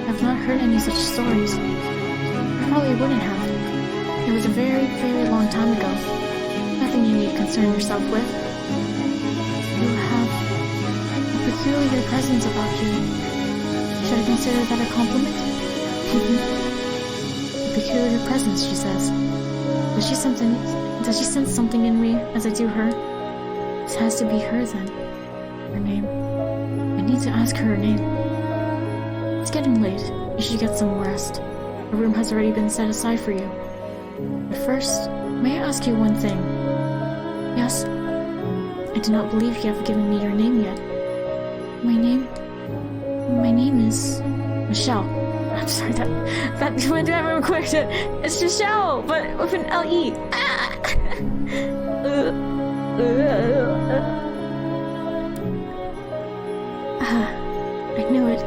have not heard any such stories. I probably wouldn't have. It was a very, very long time ago. Nothing you need concern yourself with. You have a peculiar presence about you. Should I consider that a compliment? A peculiar presence, she says. Does she sense something in me as I do her? This has to be her then. Her name. I need to ask her name. It's getting late. You should get some rest. A room has already been set aside for you. But first, may I ask you one thing? Yes? I do not believe you have given me your name yet. My name is Michelle. I'm sorry, that went down real quick. It's Michelle, but with an L-E. I knew it.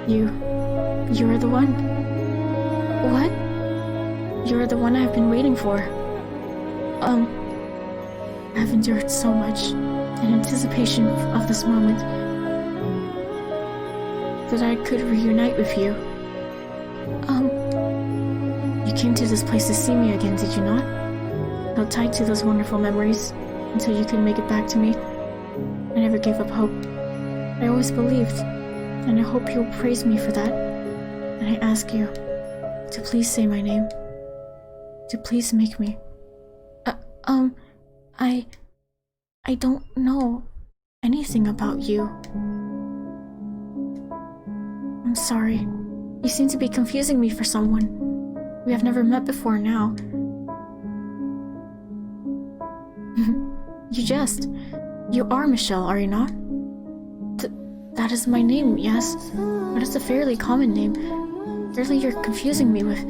You're the one. What? You're the one I've been waiting for. I've endured so much in anticipation of this moment that I could reunite with you. You came to this place to see me again, did you not? Held tight to those wonderful memories until you could make it back to me. I never gave up hope. I always believed, and I hope you'll praise me for that. And I ask you to please say my name. To please make me. I don't know anything about you. I'm sorry. You seem to be confusing me for someone. We have never met before now. You jest. You are Michelle, are you not? That is my name, yes. But it's a fairly common name. Surely you're confusing me with...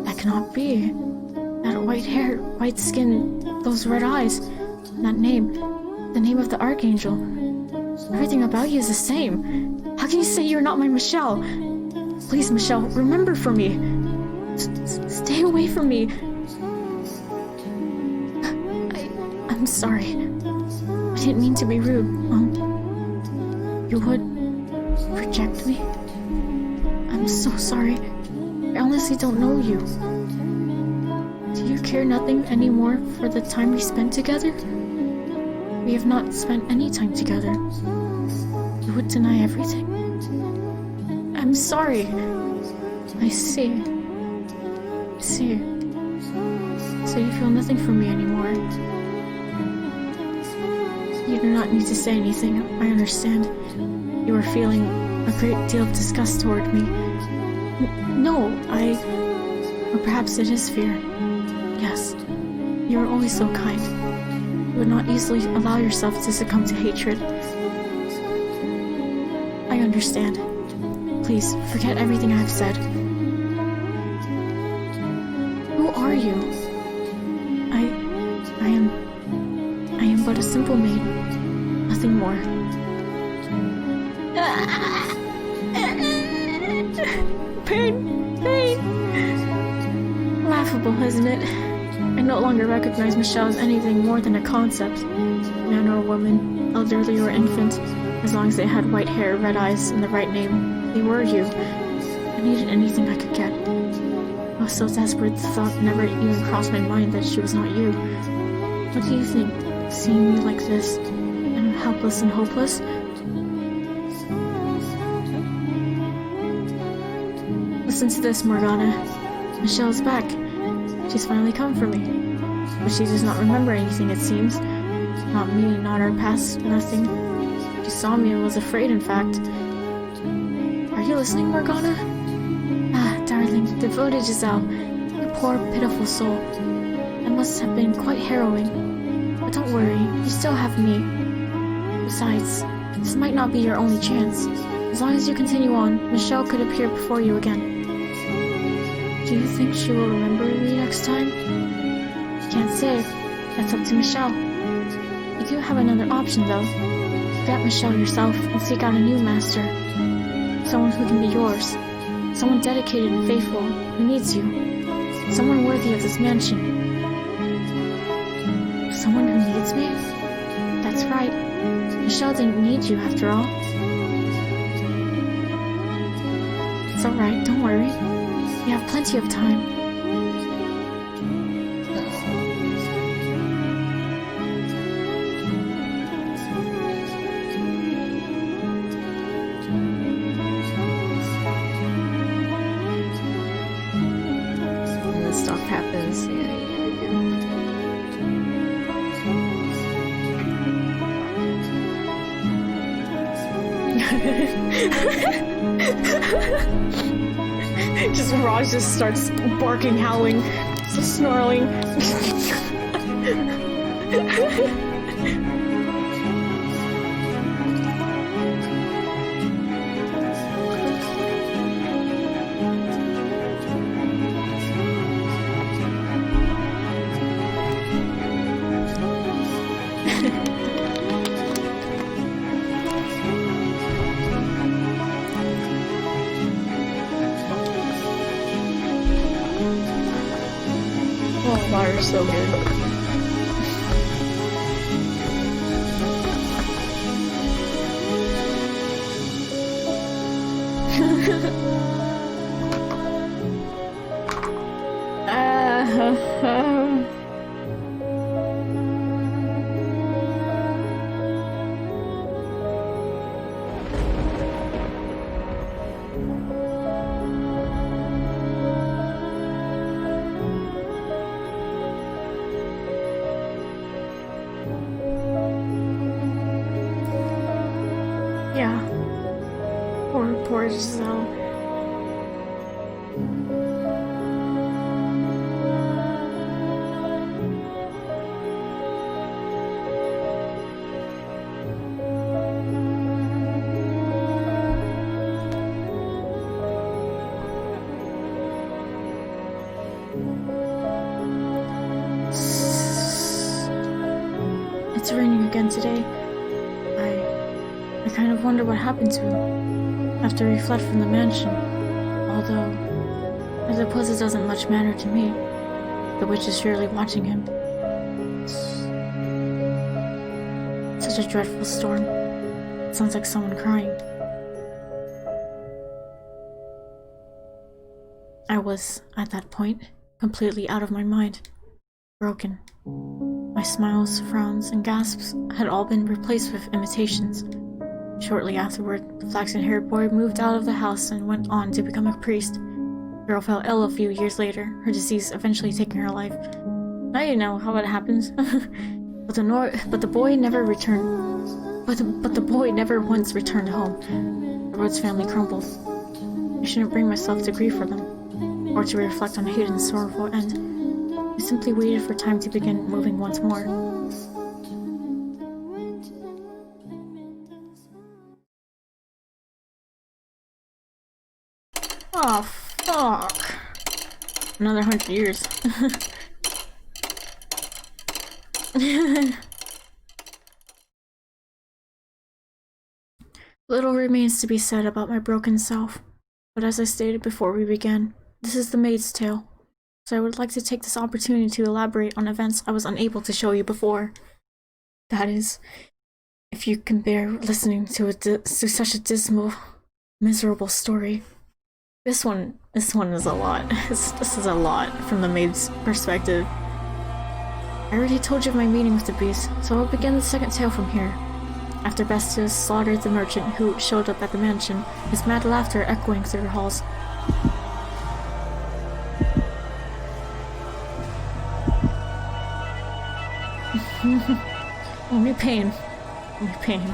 That cannot be. That white hair, white skin, those red eyes. That name. The name of the Archangel. Everything about you is the same. How can you say you're not my Michelle? Please, Michelle, remember for me. Stay away from me. I'm sorry. I didn't mean to be rude. You would reject me? I'm so sorry. I honestly don't know you. Do you care nothing anymore for the time we spent together? We have not spent any time together. You would deny everything? I'm sorry. I see. So you feel nothing for me anymore. You do not need to say anything. I understand. You are feeling a great deal of disgust toward me. No, or perhaps it is fear. Yes, you are always so kind. You would not easily allow yourself to succumb to hatred. I understand. Please, forget everything I have said. Who are you? I am but a simple maid. Nothing more. Pain! Laughable, isn't it? I no longer recognize Michelle as anything more than a concept. Man or woman, elderly or infant, as long as they had white hair, red eyes, and the right name, they were you. I needed anything I could get. I was so desperate the thought never even crossed my mind that she was not you. What do you think, seeing me like this, and helpless and hopeless? Listen to this, Morgana. Michelle's back. She's finally come for me. But she does not remember anything, it seems. Not me, not our past, nothing. She saw me and was afraid, in fact. Are you listening, Morgana? Ah, darling, devoted Giselle. You poor, pitiful soul. It must have been quite harrowing. But don't worry, you still have me. Besides, this might not be your only chance. As long as you continue on, Michelle could appear before you again. Do you think she will remember me next time? Can't say. That's up to Michelle. You do have another option, though. Forget Michelle yourself and seek out a new master. Someone who can be yours. Someone dedicated and faithful, who needs you. Someone worthy of this mansion. Someone who needs me? That's right. Michelle didn't need you, after all. It's alright, don't worry. We have plenty of time. When this stuff happens, Just Raj just starts barking, howling, snarling. Oh, water's so good. Yeah. Poor Giselle. It's raining again today. I kind of wonder what happened to him after he fled from the mansion. Although, I I suppose it doesn't much matter to me. The witch is surely watching him. Such a dreadful storm. It sounds like someone crying. I was, at that point, completely out of my mind. Broken. My smiles, frowns, and gasps had all been replaced with imitations. Shortly afterward, the flaxen-haired boy moved out of the house and went on to become a priest. The girl fell ill a few years later, her disease eventually taking her life. Now you know how it happens. but the boy never returned. But the boy never once returned home. The Rhodes family crumbled. I shouldn't bring myself to grieve for them, or to reflect on Hayden's sorrowful end. I simply waited for time to begin moving once more. Oh, fuck. Another 100 years. Little remains to be said about my broken self, but as I stated before we began, this is the maid's tale, so I would like to take this opportunity to elaborate on events I was unable to show you before. That is, if you can bear listening to such a dismal, miserable story. This one is a lot. This is a lot from the maid's perspective. I already told you of my meeting with the beast, so I'll begin the second tale from here. After Bestius slaughtered the merchant who showed up at the mansion, his mad laughter echoing through the halls. Only pain. Only pain.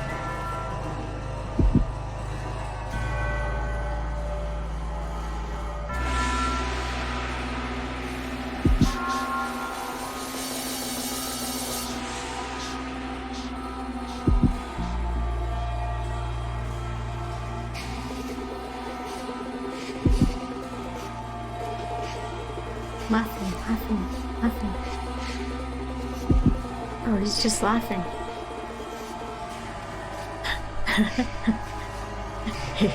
Laughing. Oh, he's just laughing. Hey,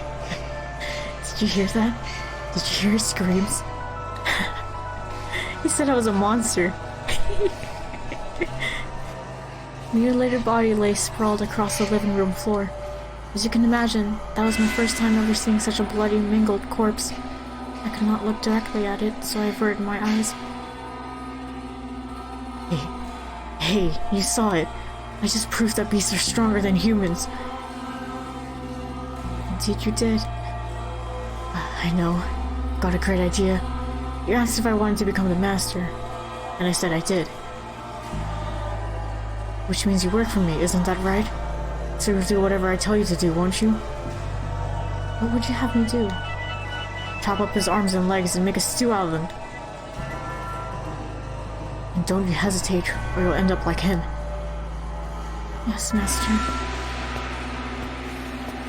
did you hear that? Did you hear his screams? He said I was a monster. The mutilated body lay sprawled across the living room floor. As you can imagine, that was my first time ever seeing such a bloody, mangled corpse. I could not look directly at it, so I averted my eyes. Hey, you saw it. I just proved that beasts are stronger than humans. Indeed you did. I know. Got a great idea. You asked if I wanted to become the master, and I said I did. Which means you work for me, isn't that right? So you'll do whatever I tell you to do, won't you? What would you have me do? Chop up his arms and legs and make a stew out of them. And don't you hesitate, or you'll end up like him. Yes, master.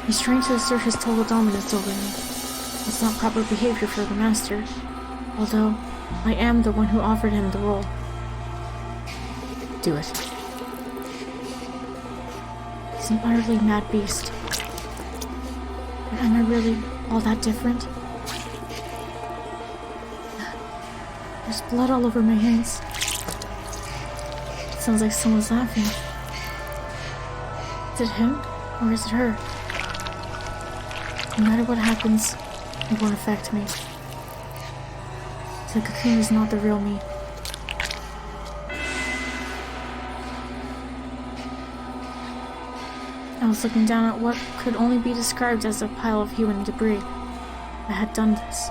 He's trying to assert his total dominance over me. It's not proper behavior for the master, although I am the one who offered him the role. Do it. He's an utterly mad beast. But am I really all that different? There's blood all over my hands. It sounds like someone's laughing. Is it him, or is it her? No matter what happens, it won't affect me. The cocoon is not the real me. I was looking down at what could only be described as a pile of human debris. I had done this,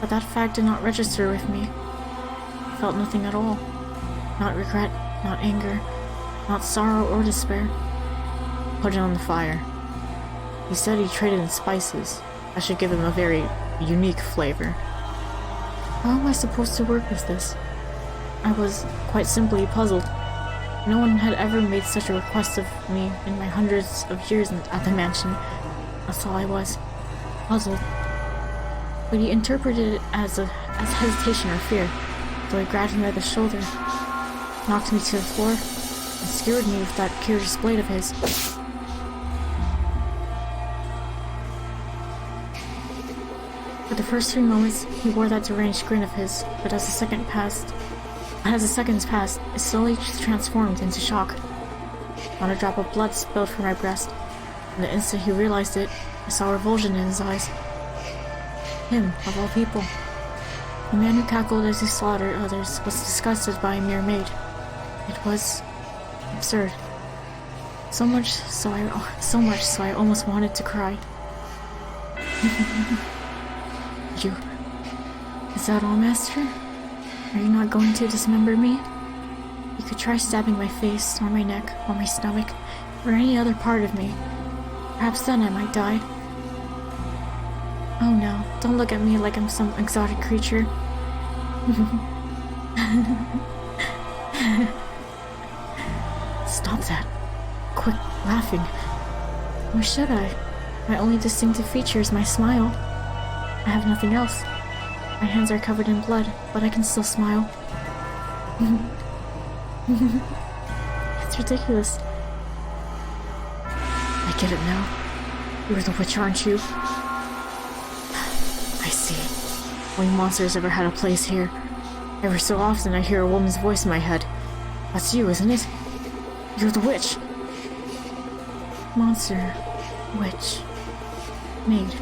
but that fact did not register with me. I felt nothing at all. Not regret, not anger, not sorrow or despair. Put it on the fire. He said he traded in spices. I should give him a very unique flavor. How am I supposed to work with this? I was, quite simply, puzzled. No one had ever made such a request of me in my hundreds of years at the mansion. That's all I was. Puzzled. But he interpreted it as hesitation or fear, so he grabbed me by the shoulder, knocked me to the floor, and skewered me with that curious blade of his. the first 3 moments, he wore that deranged grin of his, but as the seconds passed, it slowly transformed into shock. Not a drop of blood spilled from my breast, and the instant he realized it, I saw revulsion in his eyes. Him, of all people. The man who cackled as he slaughtered others was disgusted by a mere maid. It was absurd. So much so I almost wanted to cry. You. Is that all, Master? Are you not going to dismember me? You could try stabbing my face, or my neck, or my stomach, or any other part of me. Perhaps then I might die. Oh no, don't look at me like I'm some exotic creature. Stop that. Quit laughing. Or should I? My only distinctive feature is my smile. I have nothing else. My hands are covered in blood, but I can still smile. It's ridiculous. I get it now. You're the witch, aren't you? I see. Only monsters ever had a place here. Ever so often I hear a woman's voice in my head. That's you, isn't it? You're the witch. Monster. Witch. Maid.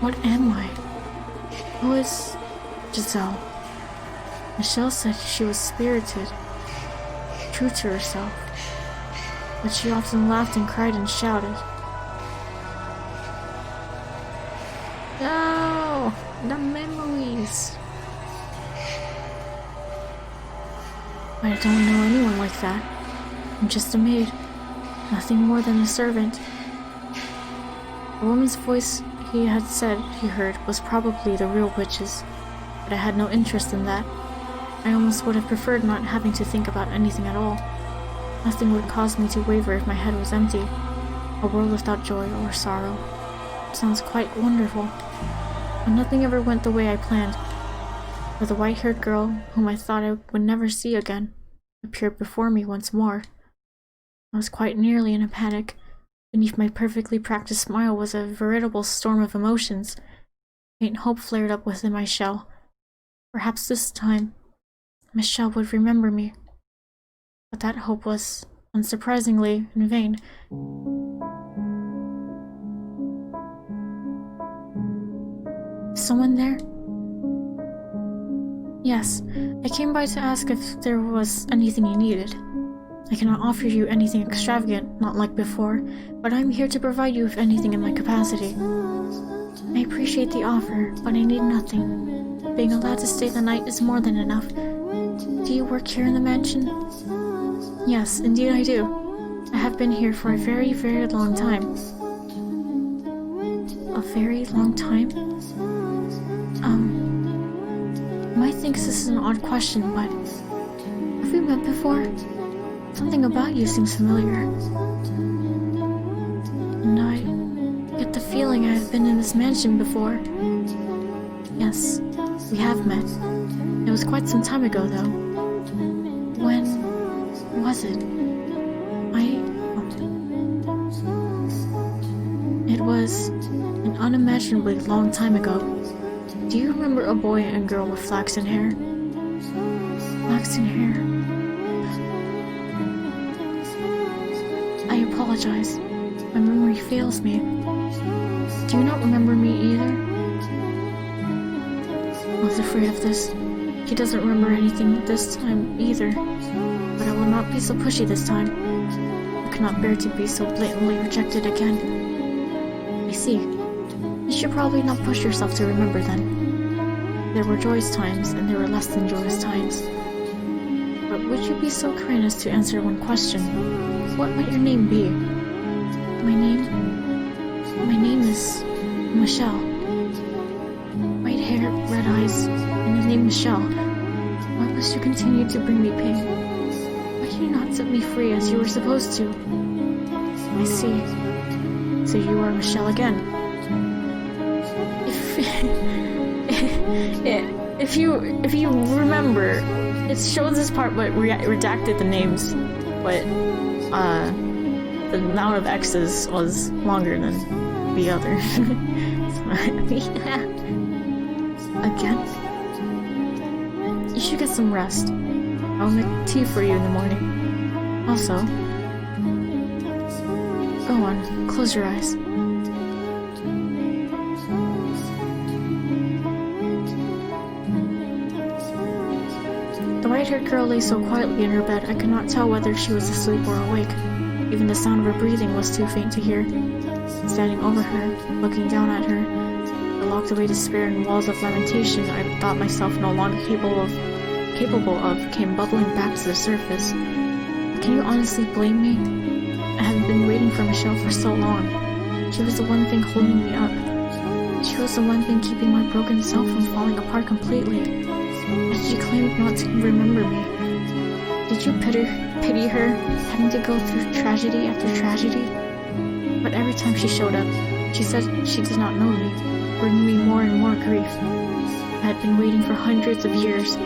What am I? Who is Giselle? Michelle said she was spirited, true to herself, but she often laughed and cried and shouted. No! The memories! But I don't know anyone like that. I'm just a maid, nothing more than a servant. The woman's voice he had said he heard was probably the real witch's, but I had no interest in that. I almost would have preferred not having to think about anything at all. Nothing would cause me to waver if my head was empty. A world without joy or sorrow. Sounds quite wonderful. But nothing ever went the way I planned. For the white-haired girl, whom I thought I would never see again, appeared before me once more. I was quite nearly in a panic. Beneath my perfectly practiced smile was a veritable storm of emotions. Faint hope flared up within my shell. Perhaps this time, Michelle would remember me. But that hope was, unsurprisingly, in vain. Someone there? Yes, I came by to ask if there was anything you needed. I cannot offer you anything extravagant, not like before, but I'm here to provide you with anything in my capacity. I appreciate the offer, but I need nothing. Being allowed to stay the night is more than enough. Do you work here in the mansion? Yes, indeed I do. I have been here for a very, very long time. A very long time? You might think this is an odd question, but have we met before? Something about you seems familiar. And I get the feeling I have been in this mansion before. Yes, we have met. It was quite some time ago, though. When was it? It was an unimaginably long time ago. Do you remember a boy and girl with flaxen hair? Flaxen hair. I apologize. My memory fails me. Do you not remember me either? I was afraid of this. He doesn't remember anything this time either. But I will not be so pushy this time. I could not bear to be so blatantly rejected again. I see. You should probably not push yourself to remember then. There were joyous times, and there were less than joyous times. But would you be so kind as to answer one question? What might your name be? My name is Michelle. White hair, red eyes, and the name Michelle. Why must you continue to bring me pain? Why can you not set me free as you were supposed to? I see. So you are Michelle again. If you remember, it shows this part but redacted the names, but the amount of X's was longer than the other. Again? You should get some rest. I'll make tea for you in the morning. Also, go on, close your eyes. The white-haired girl lay so quietly in her bed I could not tell whether she was asleep or awake. Even the sound of her breathing was too faint to hear. Standing over her, looking down at her, the locked-away despair and walls of lamentation I thought myself no longer capable of came bubbling back to the surface. But can you honestly blame me? I have been waiting for Michelle for so long. She was the one thing holding me up. She was the one thing keeping my broken self from falling apart completely. Yet she claimed not to remember me. Did you pity her, having to go through tragedy after tragedy? But every time she showed up, she said she did not know me, bringing me more and more grief. I had been waiting for hundreds of years,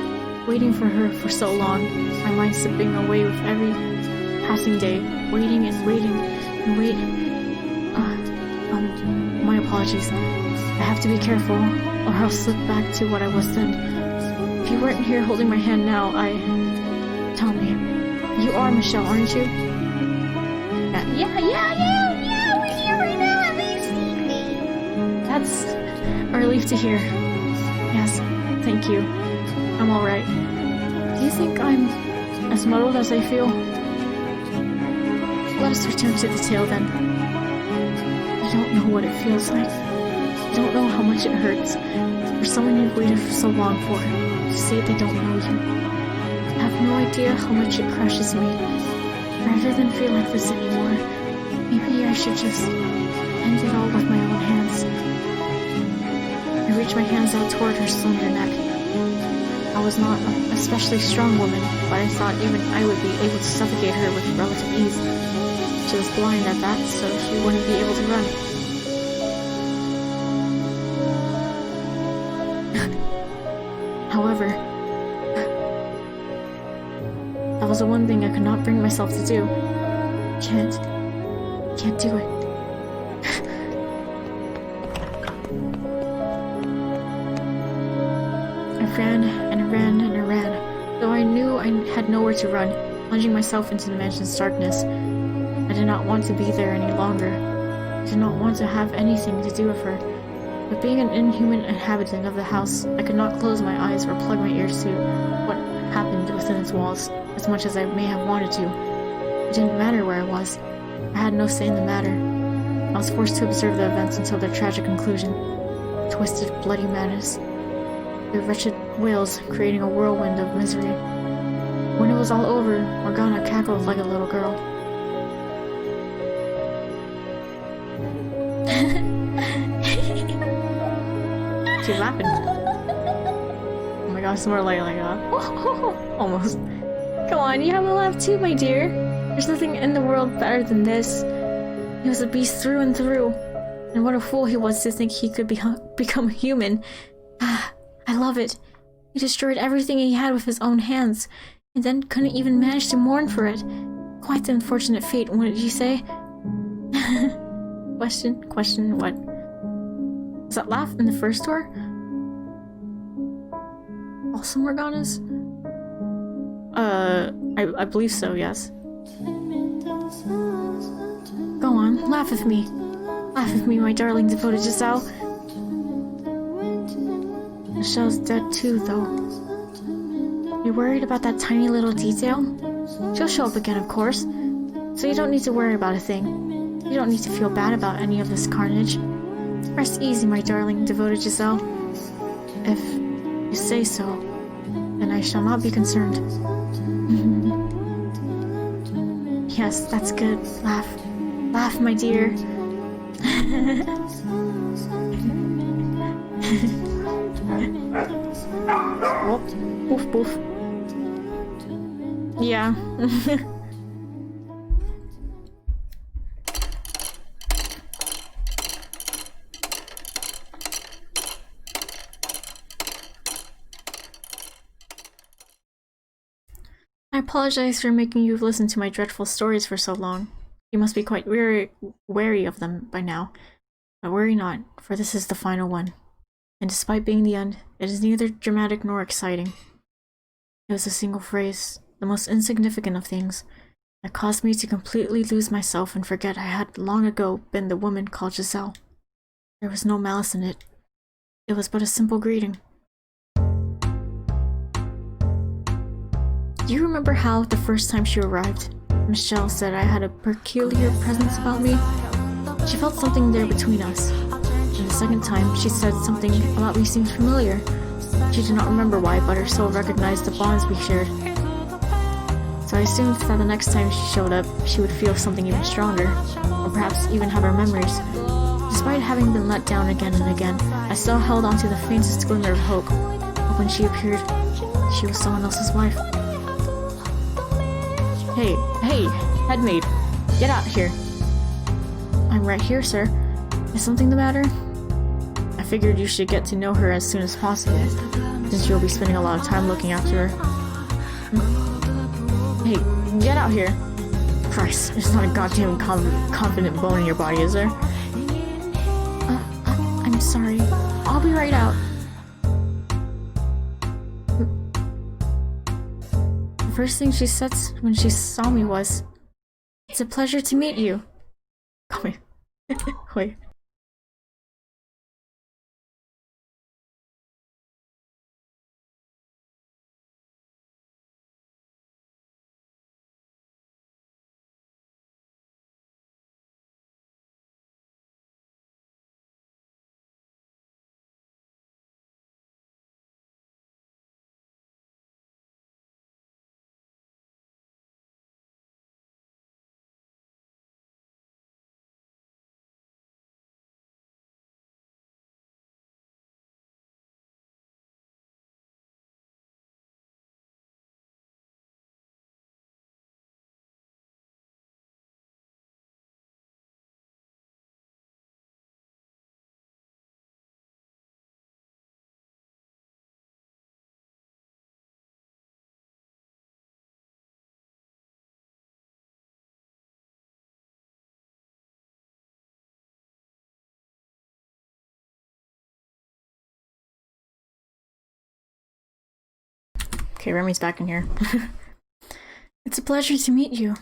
waiting for her for so long, my mind slipping away with every passing day, waiting and waiting and waiting. My apologies. I have to be careful, or I'll slip back to what I was then. If you weren't here holding my hand now, Tell me, you are Michelle, aren't you? Yeah, we're here right now, at least see me. That's a relief to hear. Yes, thank you. I'm alright. Do you think I'm as muddled as I feel? Let us return to the tale then. You don't know what it feels like. You don't know how much it hurts for someone you've waited for so long for to say they don't know you. I have no idea how much it crushes me. Rather than feel like this anymore, maybe I should just end it all with my own hands. I reached my hands out toward her slender neck. I was not an especially strong woman, but I thought even I would be able to suffocate her with relative ease. She was blind at that, so she wouldn't be able to run. However, that was the one thing I could not bring myself to do. Can't do it. I ran and I ran and I ran, though I knew I had nowhere to run, plunging myself into the mansion's darkness. I did not want to be there any longer. I did not want to have anything to do with her. But being an inhuman inhabitant of the house, I could not close my eyes or plug my ears to what happened within its walls, as much as I may have wanted to. It didn't matter where I was. I had no say in the matter. I was forced to observe the events until their tragic conclusion. Twisted, bloody madness. Their wretched wails creating a whirlwind of misery. When it was all over, Morgana cackled like a little girl. She's laughing. Oh my gosh, more like almost. Come on, you have a laugh too, my dear. There's nothing in the world better than this. He was a beast through and through. And what a fool he was to think he could become human. I love it. He destroyed everything he had with his own hands, and then couldn't even manage to mourn for it. Quite the unfortunate fate, wouldn't you say? Question, what? Was that laugh in the first door? Also Morgana's? I believe so, yes. Go on, laugh with me. Laugh with me, my darling devoted Giselle. Michelle's dead too, though. You're worried about that tiny little detail? She'll show up again, of course. So you don't need to worry about a thing. You don't need to feel bad about any of this carnage. Rest easy, my darling devoted Giselle. If you say so, then I shall not be concerned. Yes, that's good. Laugh. Laugh, my dear. Boof, boof. Yeah. I apologize for making you listen to my dreadful stories for so long. You must be quite wary of them by now. But worry not, for this is the final one. And despite being the end, it is neither dramatic nor exciting. It was a single phrase, the most insignificant of things, that caused me to completely lose myself and forget I had long ago been the woman called Giselle. There was no malice in it. It was but a simple greeting. Do you remember how, the first time she arrived, Michelle said I had a peculiar presence about me? She felt something there between us. And the second time, she said something about me seemed familiar. She did not remember why, but her soul recognized the bonds we shared. So I assumed that the next time she showed up, she would feel something even stronger, or perhaps even have our memories. Despite having been let down again and again, I still held on to the faintest glimmer of hope. But when she appeared, she was someone else's wife. Hey, headmaid, get out here. I'm right here, sir. Is something the matter? I figured you should get to know her as soon as possible, since you'll be spending a lot of time looking after her. Hey, get out here. Christ, there's not a goddamn confident bone in your body, is there? I'm sorry. I'll be right out. The first thing she said when she saw me was, "It's a pleasure to meet you." Come here. Wait. Okay, Remy's back in here. It's a pleasure to meet you.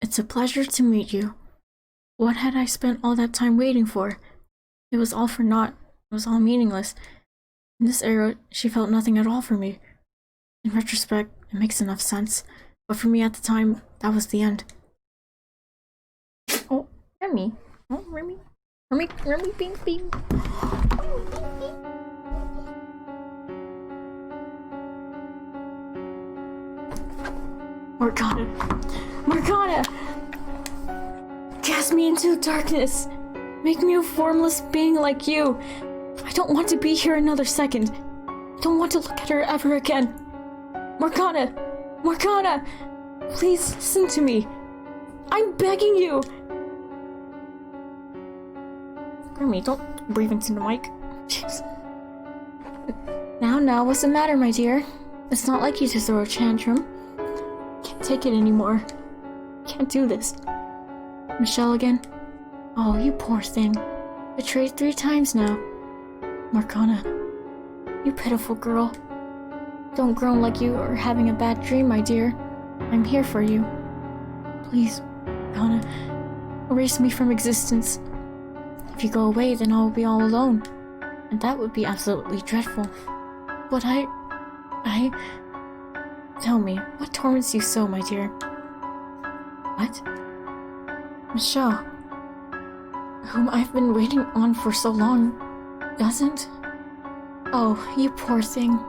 It's a pleasure to meet you. What had I spent all that time waiting for? It was all for naught. It was all meaningless. In this era, she felt nothing at all for me. In retrospect, it makes enough sense. But for me at the time, that was the end. Oh, Remy. Oh, Remy. Remy, bing. Morgana! Cast me into darkness! Make me a formless being like you! I don't want to be here another second. I don't want to look at her ever again. Morgana! Please listen to me. I'm begging you! Remy, don't breathe into the mic. Jeez. Now, what's the matter, my dear? It's not like you to throw a tantrum. Can't take it anymore. Can't do this. Michelle again? Oh, you poor thing. Betrayed 3 times now. Morgana, you pitiful girl. Don't groan like you are having a bad dream, my dear. I'm here for you. Please, Morgana, erase me from existence. If you go away, then I'll be all alone. And that would be absolutely dreadful. But Tell me, what torments you so, my dear? What? Michelle, whom I've been waiting on for so long, doesn't? Oh, you poor thing.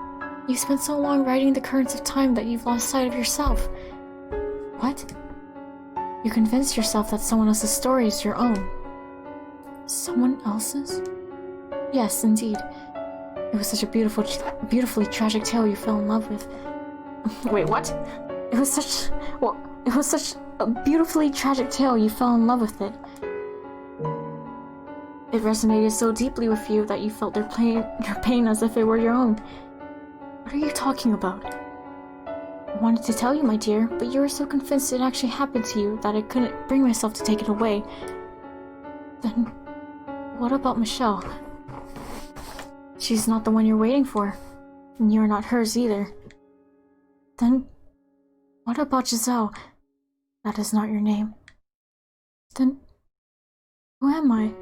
You spent so long riding the currents of time that you've lost sight of yourself. What? You convinced yourself that someone else's story is your own. Someone else's? Yes, indeed. It was such a beautifully tragic tale you fell in love with. Wait, what? It was such a beautifully tragic tale you fell in love with it. It resonated so deeply with you that you felt their pain as if it were your own. What are you talking about? I wanted to tell you, my dear, but you were so convinced it actually happened to you that I couldn't bring myself to take it away. Then what about Michelle? She's not the one you're waiting for, and you're not hers either. Then what about Giselle? That is not your name. Then who am I?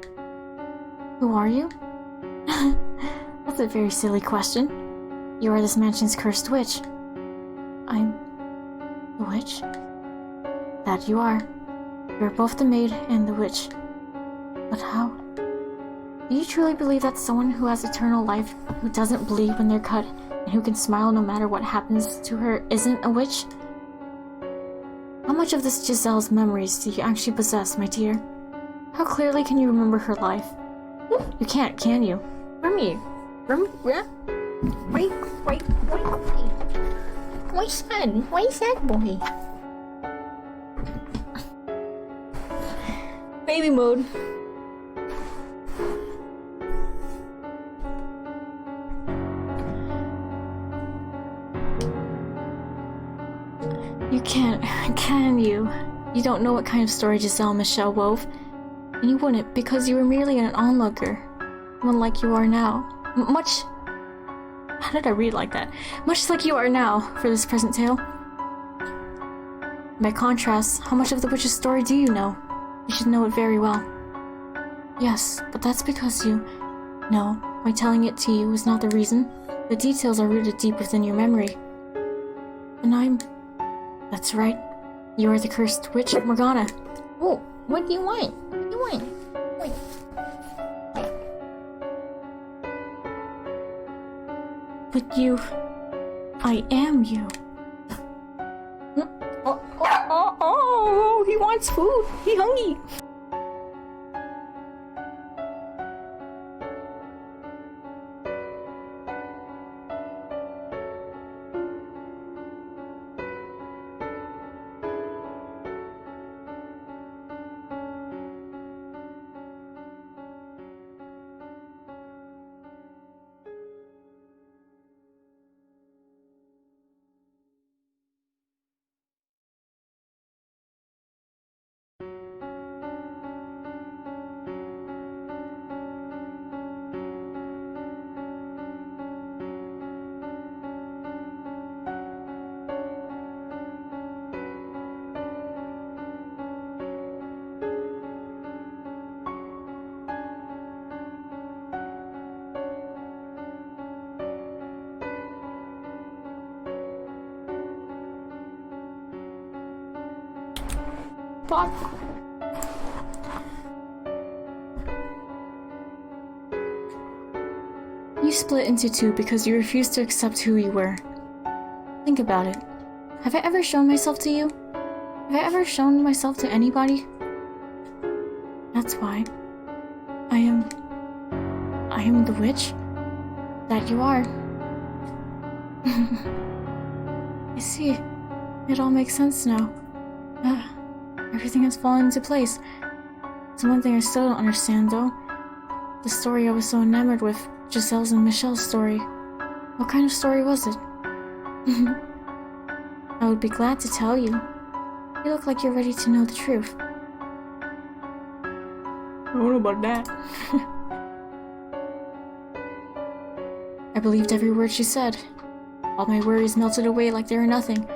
Who are you? That's a very silly question. You are this mansion's cursed witch. I'm the witch? That you are. You're both the maid and the witch. But how? Do you truly believe that someone who has eternal life, who doesn't bleed when they're cut, and who can smile no matter what happens to her, isn't a witch? How much of this Giselle's memories do you actually possess, my dear? How clearly can you remember her life? You can't, can you? Why, son? Why sad boy? Baby mode. You can't, can you? You don't know what kind of story Giselle and Michelle wove. And you wouldn't, because you were merely an onlooker. One like you are now. Much... How did I read like that? Much like you are now, for this present tale. By contrast, how much of the witch's story do you know? You should know it very well. Yes, but that's because you... No, my telling it to you is not the reason. The details are rooted deep within your memory. And I'm... That's right. You are the cursed witch, Morgana. Oh, what do you want? What do you want? Wait. But you... I am you. Oh, he wants food. He hungry. Fuck. You split into two because you refused to accept who you were. Think about it. Have I ever shown myself to you? Have I ever shown myself to anybody? That's why. I am the witch that you are. I see. It all makes sense now. Everything has fallen into place. It's one thing I still don't understand, though. The story I was so enamored with, Giselle's and Michelle's story. What kind of story was it? I would be glad to tell you. You look like you're ready to know the truth. I don't know about that. I believed every word she said. All my worries melted away like they were nothing.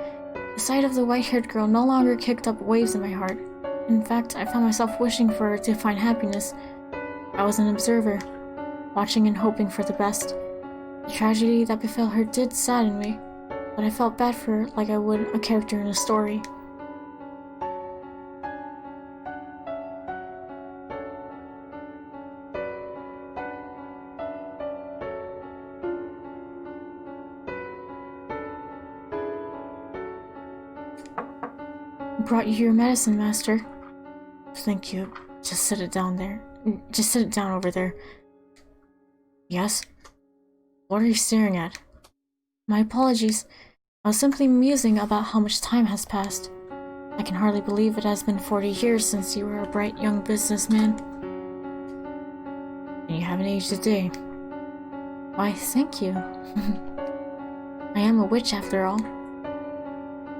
The sight of the white-haired girl no longer kicked up waves in my heart. In fact, I found myself wishing for her to find happiness. I was an observer, watching and hoping for the best. The tragedy that befell her did sadden me, but I felt bad for her like I would a character in a story. Brought you your medicine, Master. Thank you. Just sit it down there. Just sit it down over there. Yes? What are you staring at? My apologies. I was simply musing about how much time has passed. I can hardly believe it has been 40 years since you were a bright young businessman. And you haven't aged a day. Why, thank you. I am a witch after all.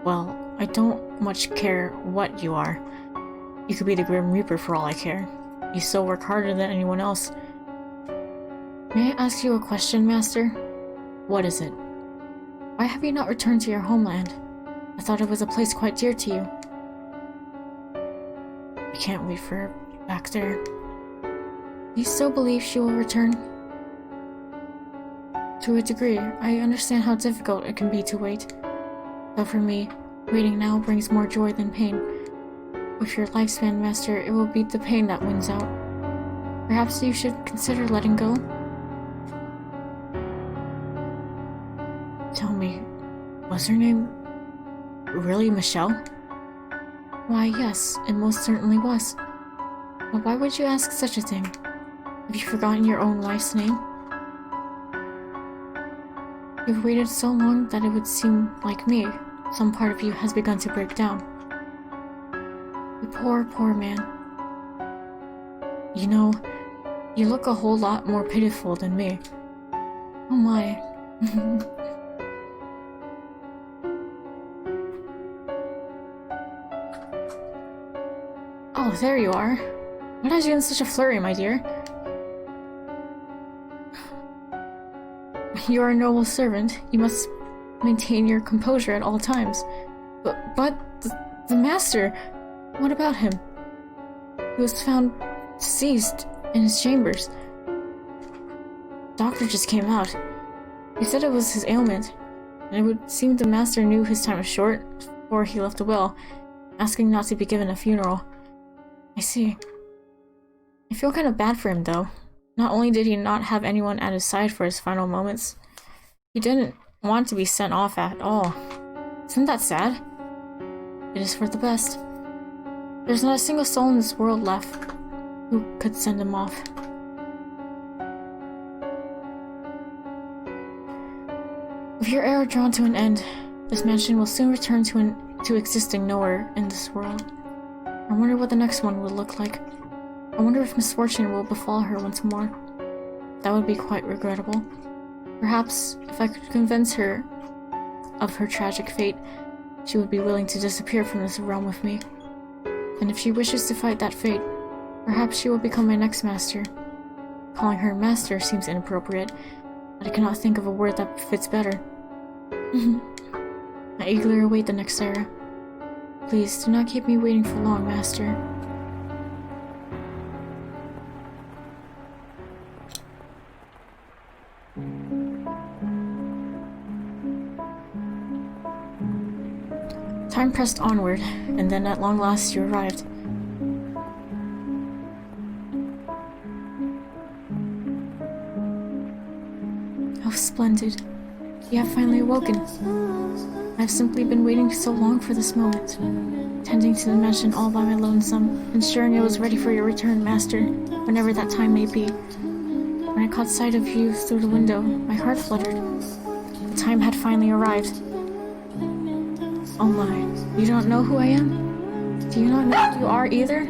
Well, I don't much care what you are. You could be the Grim Reaper for all I care. You still work harder than anyone else. May I ask you a question, Master? What is it? Why have you not returned to your homeland? I thought it was a place quite dear to you. I can't wait for her back there. Do you still believe she will return? To a degree, I understand how difficult it can be to wait. Though for me, waiting now brings more joy than pain. With your lifespan, Master, it will be the pain that wins out. Perhaps you should consider letting go? Tell me, was her name really Michelle? Why, yes, it most certainly was. But why would you ask such a thing? Have you forgotten your own wife's name? You've waited so long that it would seem like me. Some part of you has begun to break down. You poor, poor man. You know, you look a whole lot more pitiful than me. Oh my. Oh, there you are. What has you in such a flurry, my dear? You are a noble servant. You must maintain your composure at all times. But the master, what about him? He was found deceased in his chambers. Doctor just came out. He said it was his ailment, and it would seem the master knew his time was short before he left a will, asking not to be given a funeral. I see. I feel kind of bad for him, though. Not only did he not have anyone at his side for his final moments, he didn't want to be sent off at all. Isn't that sad? It is for the best. There's not a single soul in this world left who could send him off. With your era drawn to an end, this mansion will soon return to existing nowhere in this world. I wonder what the next one will look like. I wonder if misfortune will befall her once more. That would be quite regrettable. Perhaps, if I could convince her of her tragic fate, she would be willing to disappear from this realm with me. And if she wishes to fight that fate, perhaps she will become my next master. Calling her master seems inappropriate, but I cannot think of a word that fits better. I eagerly await the next era. Please, do not keep me waiting for long, Master. Time pressed onward, and then at long last you arrived. How splendid. You have finally awoken. I have simply been waiting so long for this moment, tending to the mansion all by my lonesome, ensuring I was ready for your return, Master, whenever that time may be. When I caught sight of you through the window, my heart fluttered. The time had finally arrived. Oh my, you don't know who I am? Do you not know who you are either?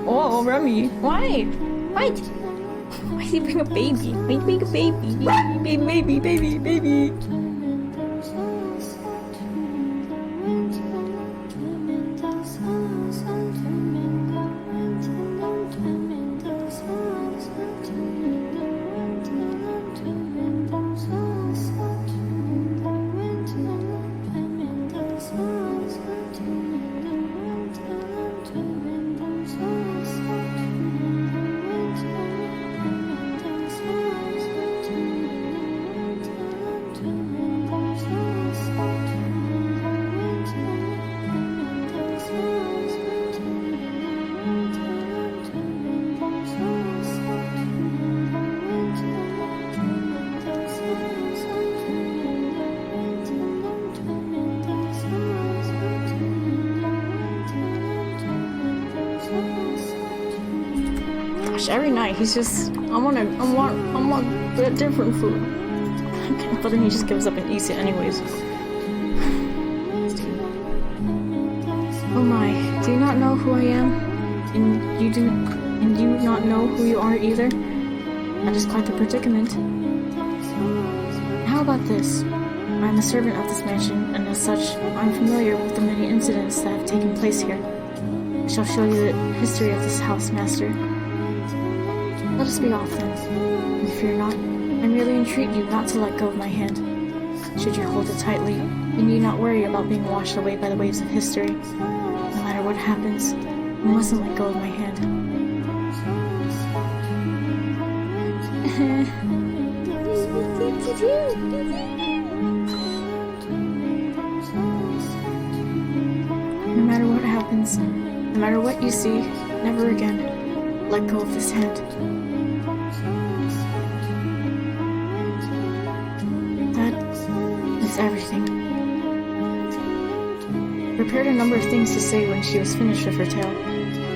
Oh, Remy, why? Why do you bring a baby? Why do you bring a baby? Baby. Every night he's just, I want different food. But then he just gives up and eats it anyways. Oh my, do you not know who I am? And you not know who you are either? That is quite the predicament. How about this? I am a servant of this mansion, and as such, I am familiar with the many incidents that have taken place here. I shall show you the history of this house, Master. Let us be off then. And fear not, I merely entreat you not to let go of my hand. Should you hold it tightly, you need not worry about being washed away by the waves of history. No matter what happens, you mustn't let go of my hand. No matter what happens, no matter what you see, never again let go of this hand. That is everything. I prepared a number of things to say when she was finished with her tale,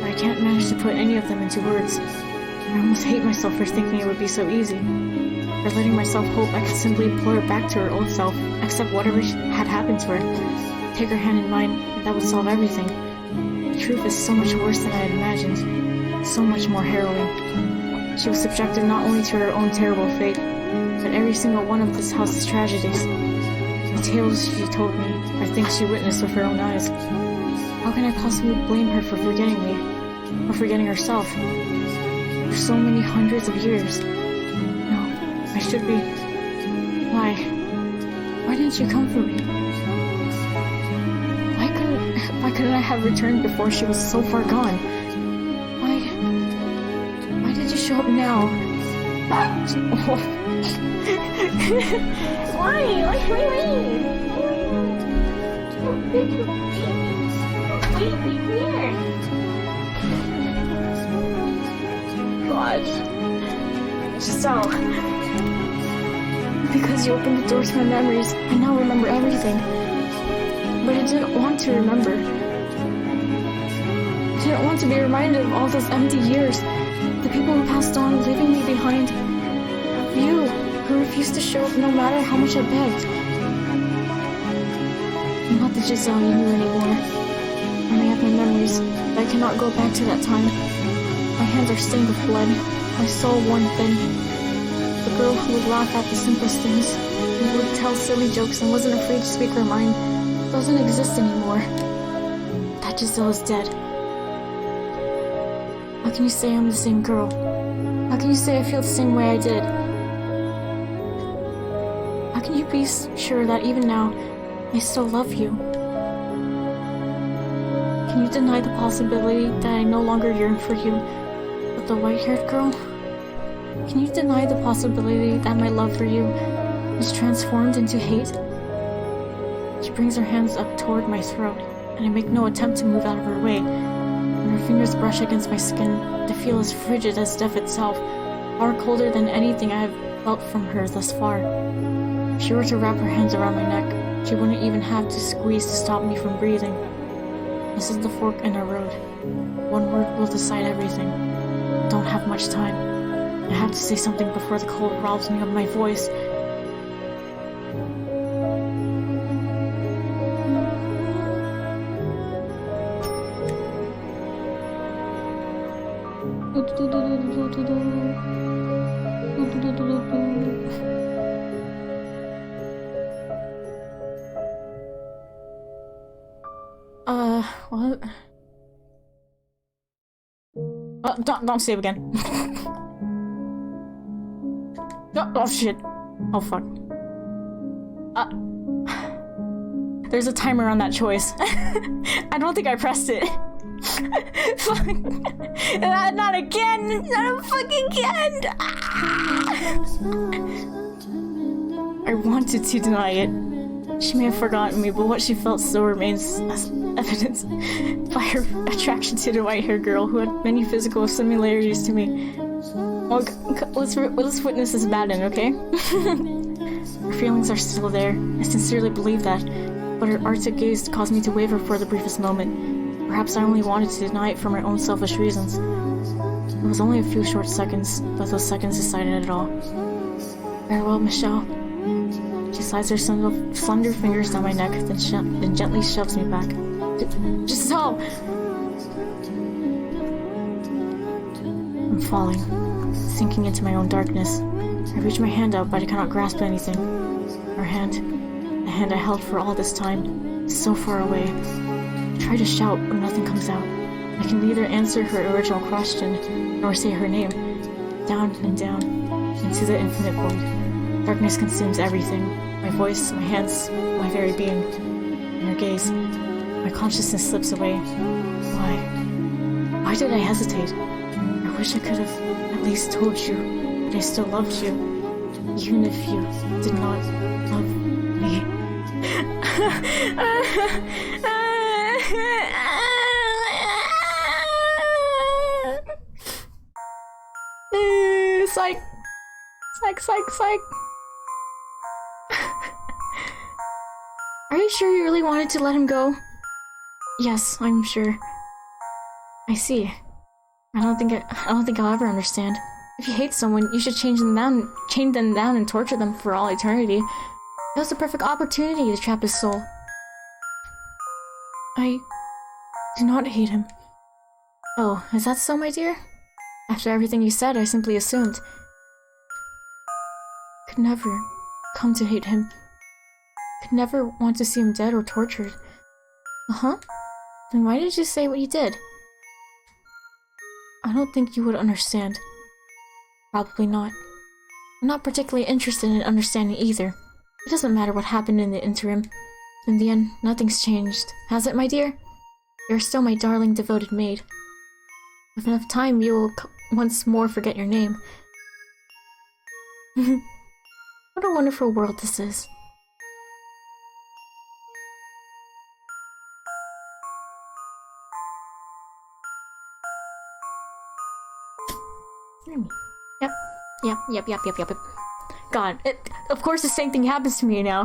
but I can't manage to put any of them into words. I almost hate myself for thinking it would be so easy. For letting myself hope I could simply pull her back to her old self, accept whatever had happened to her, take her hand in mine, and that would solve everything. The truth is so much worse than I had imagined, so much more harrowing. She was subjected not only to her own terrible fate, but every single one of this house's tragedies. The tales she told me are things she witnessed with her own eyes. How can I possibly blame her for forgetting me, or forgetting herself? For so many hundreds of years. No, I should be... Why? Why didn't you come for me? Why couldn't I have returned before she was so far gone? Why did you show up now? Why? God. Giselle. Because you opened the door to my memories, I now remember everything. But I didn't want to remember. I didn't want to be reminded of all those empty years. The people who passed on, leaving me behind. You, who refused to show up no matter how much I begged. I'm not the Giselle you knew anymore. I may have my memories, but I cannot go back to that time. My hands are stained with blood, my soul worn thin. The girl who would laugh at the simplest things, who would tell silly jokes and wasn't afraid to speak her mind, doesn't exist anymore. That Giselle is dead. How can you say I'm the same girl? How can you say I feel the same way I did? How can you be sure that even now, I still love you? Can you deny the possibility that I no longer yearn for you, but the white-haired girl? Can you deny the possibility that my love for you is transformed into hate? She brings her hands up toward my throat, and I make no attempt to move out of her way. When her fingers brush against my skin, I feel as frigid as death itself, far colder than anything I have felt from her thus far. If she were to wrap her hands around my neck, she wouldn't even have to squeeze to stop me from breathing. This is the fork in our road. One word will decide everything. I don't have much time. I have to say something before the cold robs me of my voice. What? Don't save again. Oh shit. Oh fuck. There's a timer on that choice. I don't think I pressed it. Fuck. Not again! Not fucking again! I wanted to deny it. She may have forgotten me, but what she felt still remains as evidence by her attraction to the white-haired girl who had many physical similarities to me. Well, let's witness this bad end, okay? Her feelings are still there. I sincerely believe that, but her arctic gaze caused me to waver for the briefest moment. Perhaps I only wanted to deny it for my own selfish reasons. It was only a few short seconds, but those seconds decided it all. Farewell, Michelle. She slides her slender fingers down my neck, then gently shoves me back. Giselle! I'm falling, sinking into my own darkness. I reach my hand out, but I cannot grasp anything. Her hand, the hand I held for all this time, is so far away. I try to shout, but nothing comes out. I can neither answer her original question, nor say her name. down and down, into the infinite void. Darkness consumes everything. My voice, my hands, my very being. In her gaze, my consciousness slips away. Why? Why did I hesitate? I wish I could have at least told you that I still loved you, even if you did not love me. Psych! Psych, psych, psych! Are you sure you really wanted to let him go? Yes, I'm sure. I see. I don't think I'll ever understand. If you hate someone, you should chain them down and torture them for all eternity. It was the perfect opportunity to trap his soul. I do not hate him. Oh, is that so, my dear? After everything you said, I simply assumed. Could never come to hate him. Could never want to see him dead or tortured. Uh-huh? Then why did you say what you did? I don't think you would understand. Probably not. I'm not particularly interested in understanding either. It doesn't matter what happened in the interim. In the end, nothing's changed. Has it, my dear? You're still my darling, devoted maid. With enough time, you will once more forget your name. What a wonderful world this is. Yep. God, of course the same thing happens to me now.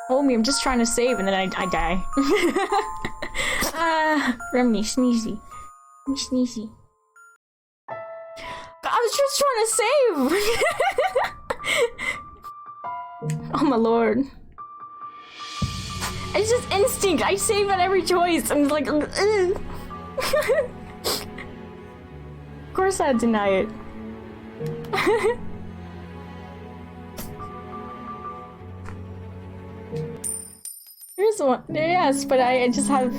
Homie, I'm just trying to save and then I die. Remedy, sneezy. Sneezy. I was just trying to save! Oh my lord. It's just instinct. I save at every choice. I'm like, Of course I'd deny it. Here's one. Yes, but I just have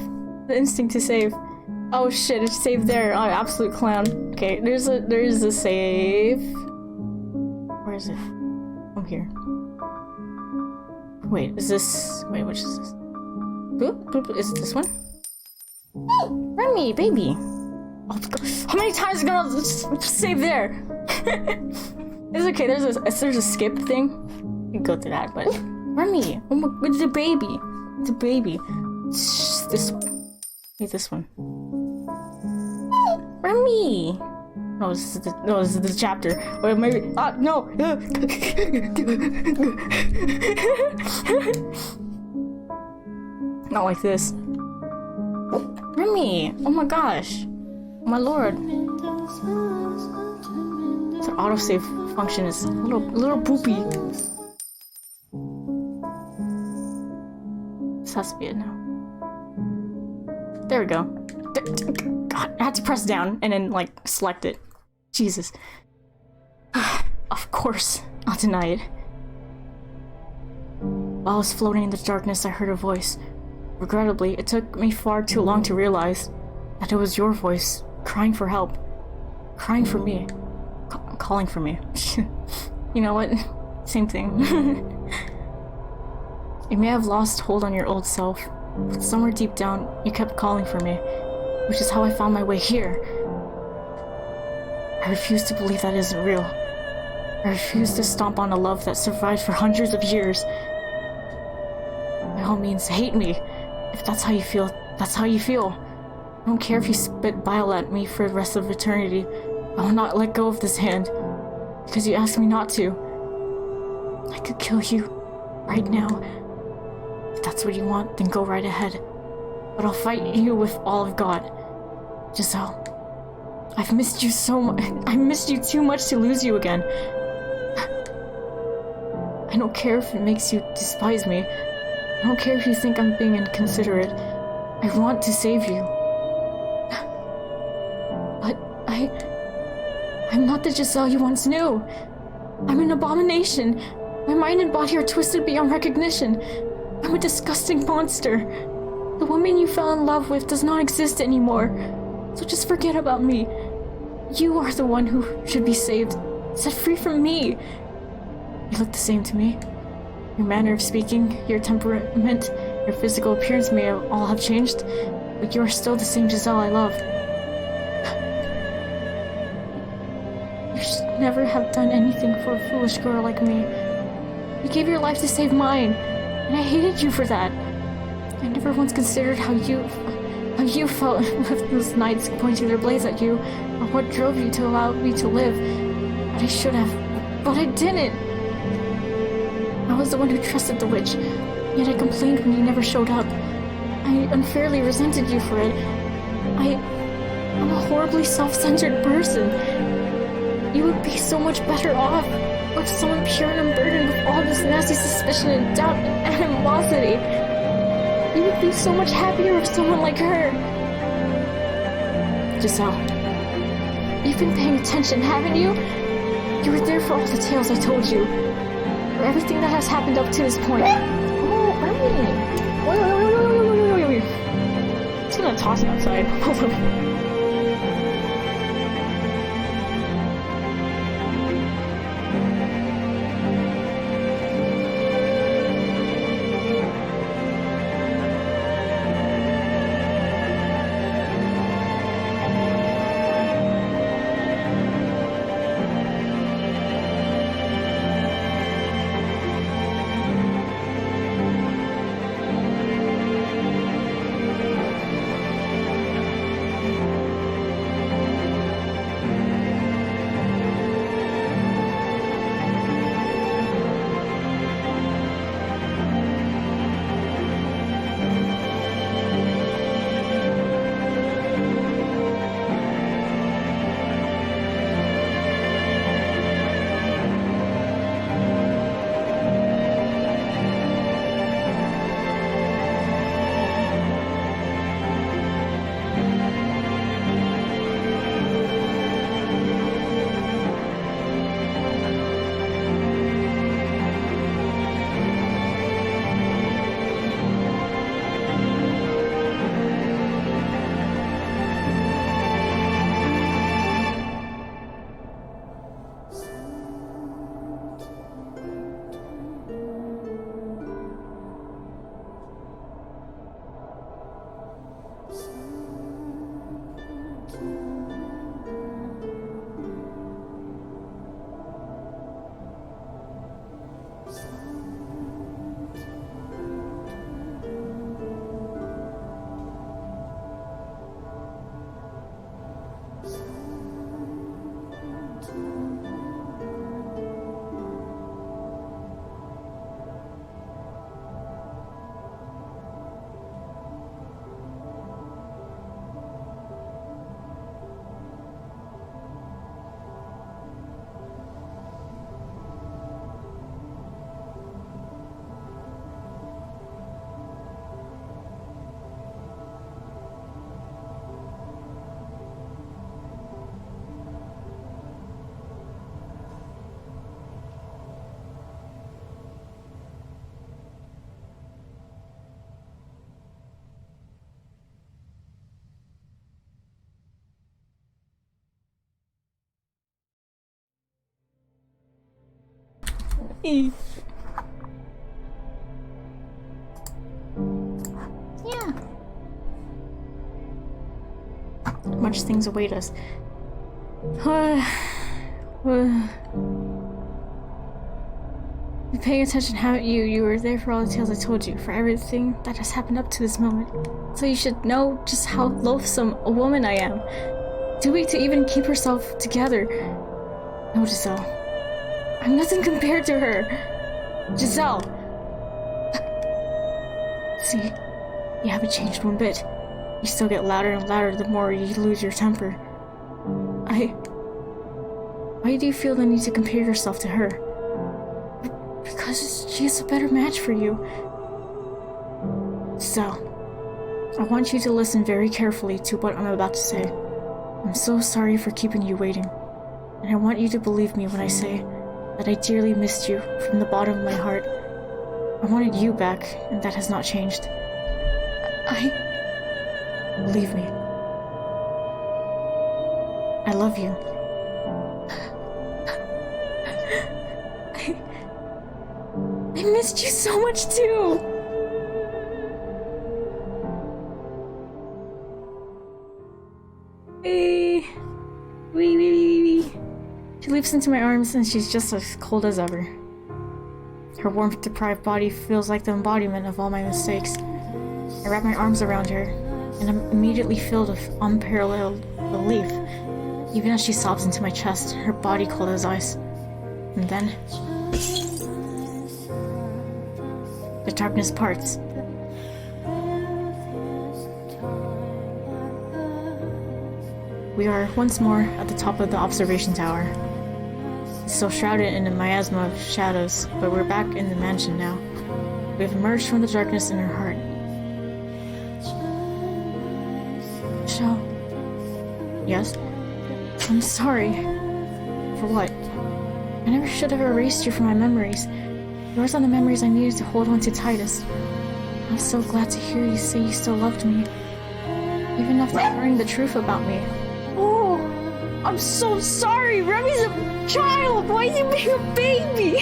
the instinct to save. Oh shit, it's saved there. Oh, absolute clown. Okay, there's a save. Where is it? Oh, here. Wait, is this... Wait, which is this? Boop, boop, is it this one? Hey, run me, baby! Oh, how many times am I gonna just save there? It's okay, there's a skip thing. You can go through that, but... Run me! Oh my, it's a baby! It's a baby. Shh, this one. Wait, this one. Remy! No, this is the chapter. Or maybe. No! Not like this. Remy! Oh my gosh! Oh my lord! The autosave function is a little poopy. This has to be it now. There we go. God, I had to press down and then, like, select it. Jesus. Of course, I'll deny it. While I was floating in the darkness, I heard a voice. Regrettably, it took me far too long to realize that it was your voice, crying for help. Crying for me. Calling for me. You know what? Same thing. You may have lost hold on your old self, but somewhere deep down, you kept calling for me. Which is how I found my way here. I refuse to believe that isn't real. I refuse to stomp on a love that survived for hundreds of years. By all means, hate me. If that's how you feel, that's how you feel. I don't care if you spit bile at me for the rest of eternity. I will not let go of this hand. Because you asked me not to. I could kill you. Right now. If that's what you want, then go right ahead. But I'll fight you with all I've got. Giselle, I've missed you so much. I missed you too much to lose you again. I don't care if it makes you despise me. I don't care if you think I'm being inconsiderate. I want to save you. But I'm not the Giselle you once knew. I'm an abomination. My mind and body are twisted beyond recognition. I'm a disgusting monster. The woman you fell in love with does not exist anymore. So just forget about me. You are the one who should be saved, set free from me. You look the same to me. Your manner of speaking, your temperament, your physical appearance may all have changed, but you are still the same Giselle I love. You should never have done anything for a foolish girl like me. You gave your life to save mine, and I hated you for that. I never once considered how you felt with those knights pointing their blades at you, or what drove you to allow me to live. But I should have, but I didn't. I was the one who trusted the witch, yet I complained when you never showed up. I unfairly resented you for it. I'm a horribly self-centered person. You would be so much better off with someone pure and unburdened with all this nasty suspicion and doubt and animosity. You would be so much happier with someone like her. Giselle, you've been paying attention, haven't you? You were there for all the tales I told you. For everything that has happened up to this point. Oh, wait. I'm just gonna toss it outside. Yeah. Much things await us. You paying attention, haven't you? You were there for all the tales I told you, for everything that has happened up to this moment. So you should know just how loathsome a woman I am. Too weak to even keep herself together. No, Giselle. I'm nothing compared to her. Giselle! See, you haven't changed one bit. You still get louder and louder the more you lose your temper. Why do you feel the need to compare yourself to her? Because she is a better match for you. Giselle, I want you to listen very carefully to what I'm about to say. I'm so sorry for keeping you waiting, and I want you to believe me when I say that I dearly missed you from the bottom of my heart. I wanted you back, and that has not changed. Believe me. I love you. I missed you so much too! Wee. Wee, wee, wee, wee. She leaps into my arms and she's just as cold as ever. Her warmth-deprived body feels like the embodiment of all my mistakes. I wrap my arms around her, and I'm immediately filled with unparalleled relief. Even as she sobs into my chest, her body cold as ice. And then... the darkness parts. We are once more at the top of the observation tower. It's still shrouded in a miasma of shadows, but we're back in the mansion now. We have emerged from the darkness in her heart. Michelle? Yes? I'm sorry. For what? I never should have erased you from my memories. Yours are the memories I needed to hold on to tightest. I'm so glad to hear you say you still loved me. Even after learning the truth about me. Oh, I'm so sorry! Remy's a child! Why are you being a baby?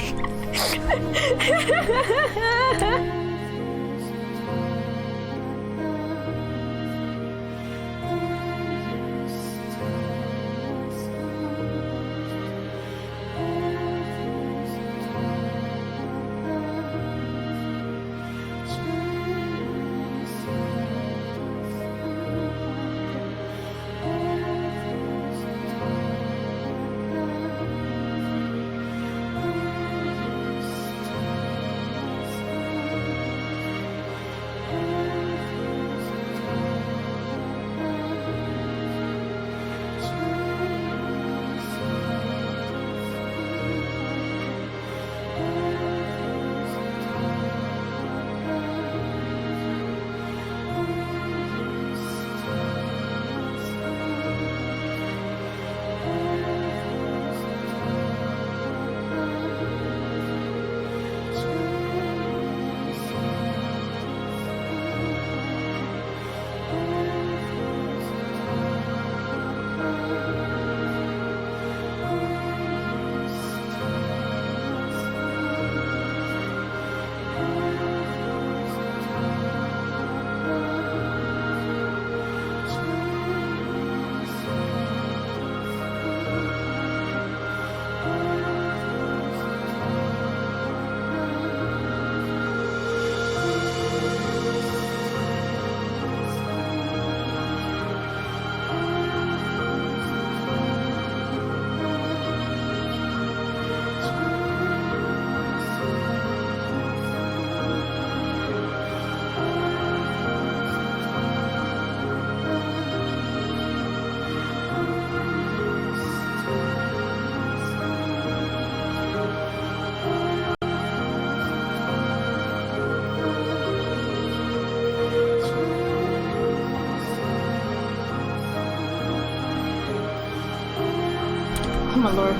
Oh my lord.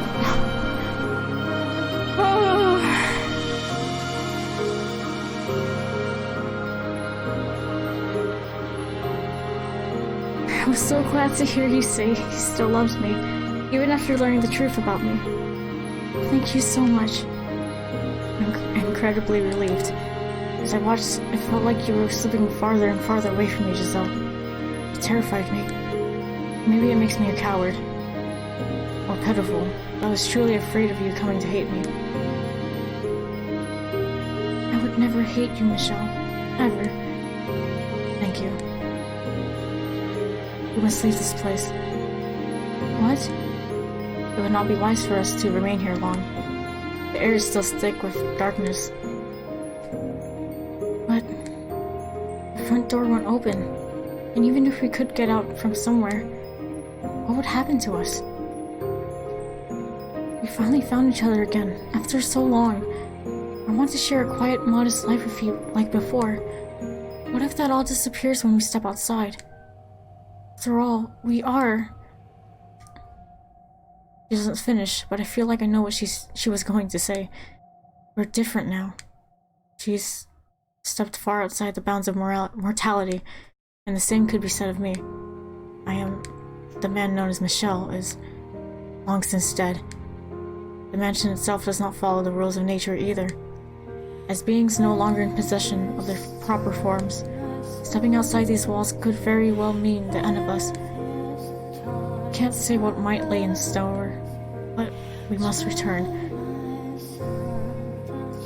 Oh. I was so glad to hear you say he still loves me, even after learning the truth about me. Thank you so much. I'm incredibly relieved. As I watched, it felt like you were slipping farther and farther away from me, Giselle. It terrified me. Maybe it makes me a coward. Or pitiful. I was truly afraid of you coming to hate me. I would never hate you, Michelle. Ever. Thank you. We must leave this place. What? It would not be wise for us to remain here long. The air is still thick with darkness. But the front door won't open. And even if we could get out from somewhere, what would happen to us? We finally found each other again, after so long. I want to share a quiet, modest life with you, like before. What if that all disappears when we step outside? After all, we are... She doesn't finish, but I feel like I know what she was going to say. We're different now. She's stepped far outside the bounds of mortality, and the same could be said of me. I am the man known as Michelle is long since dead. The mansion itself does not follow the rules of nature either. As beings no longer in possession of their proper forms, stepping outside these walls could very well mean the end of us. Can't say what might lay in store, but we must return.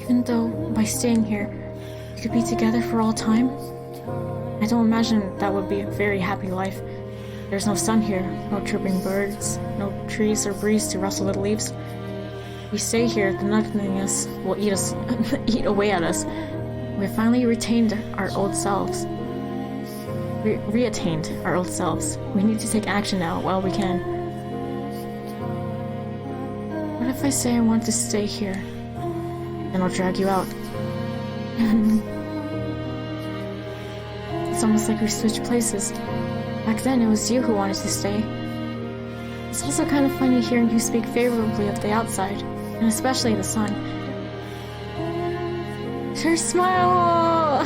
Even though, by staying here, we could be together for all time, I don't imagine that would be a very happy life. There's no sun here, no chirping birds, no trees or breeze to rustle the leaves. If we stay here, the nothingness will eat away at us. We have finally retained our old selves. Reattained our old selves. We need to take action now while we can. What if I say I want to stay here? Then I'll drag you out. It's almost like we switched places. Back then, it was you who wanted to stay. It's also kind of funny hearing you speak favorably of the outside, and especially the sun. Her smile!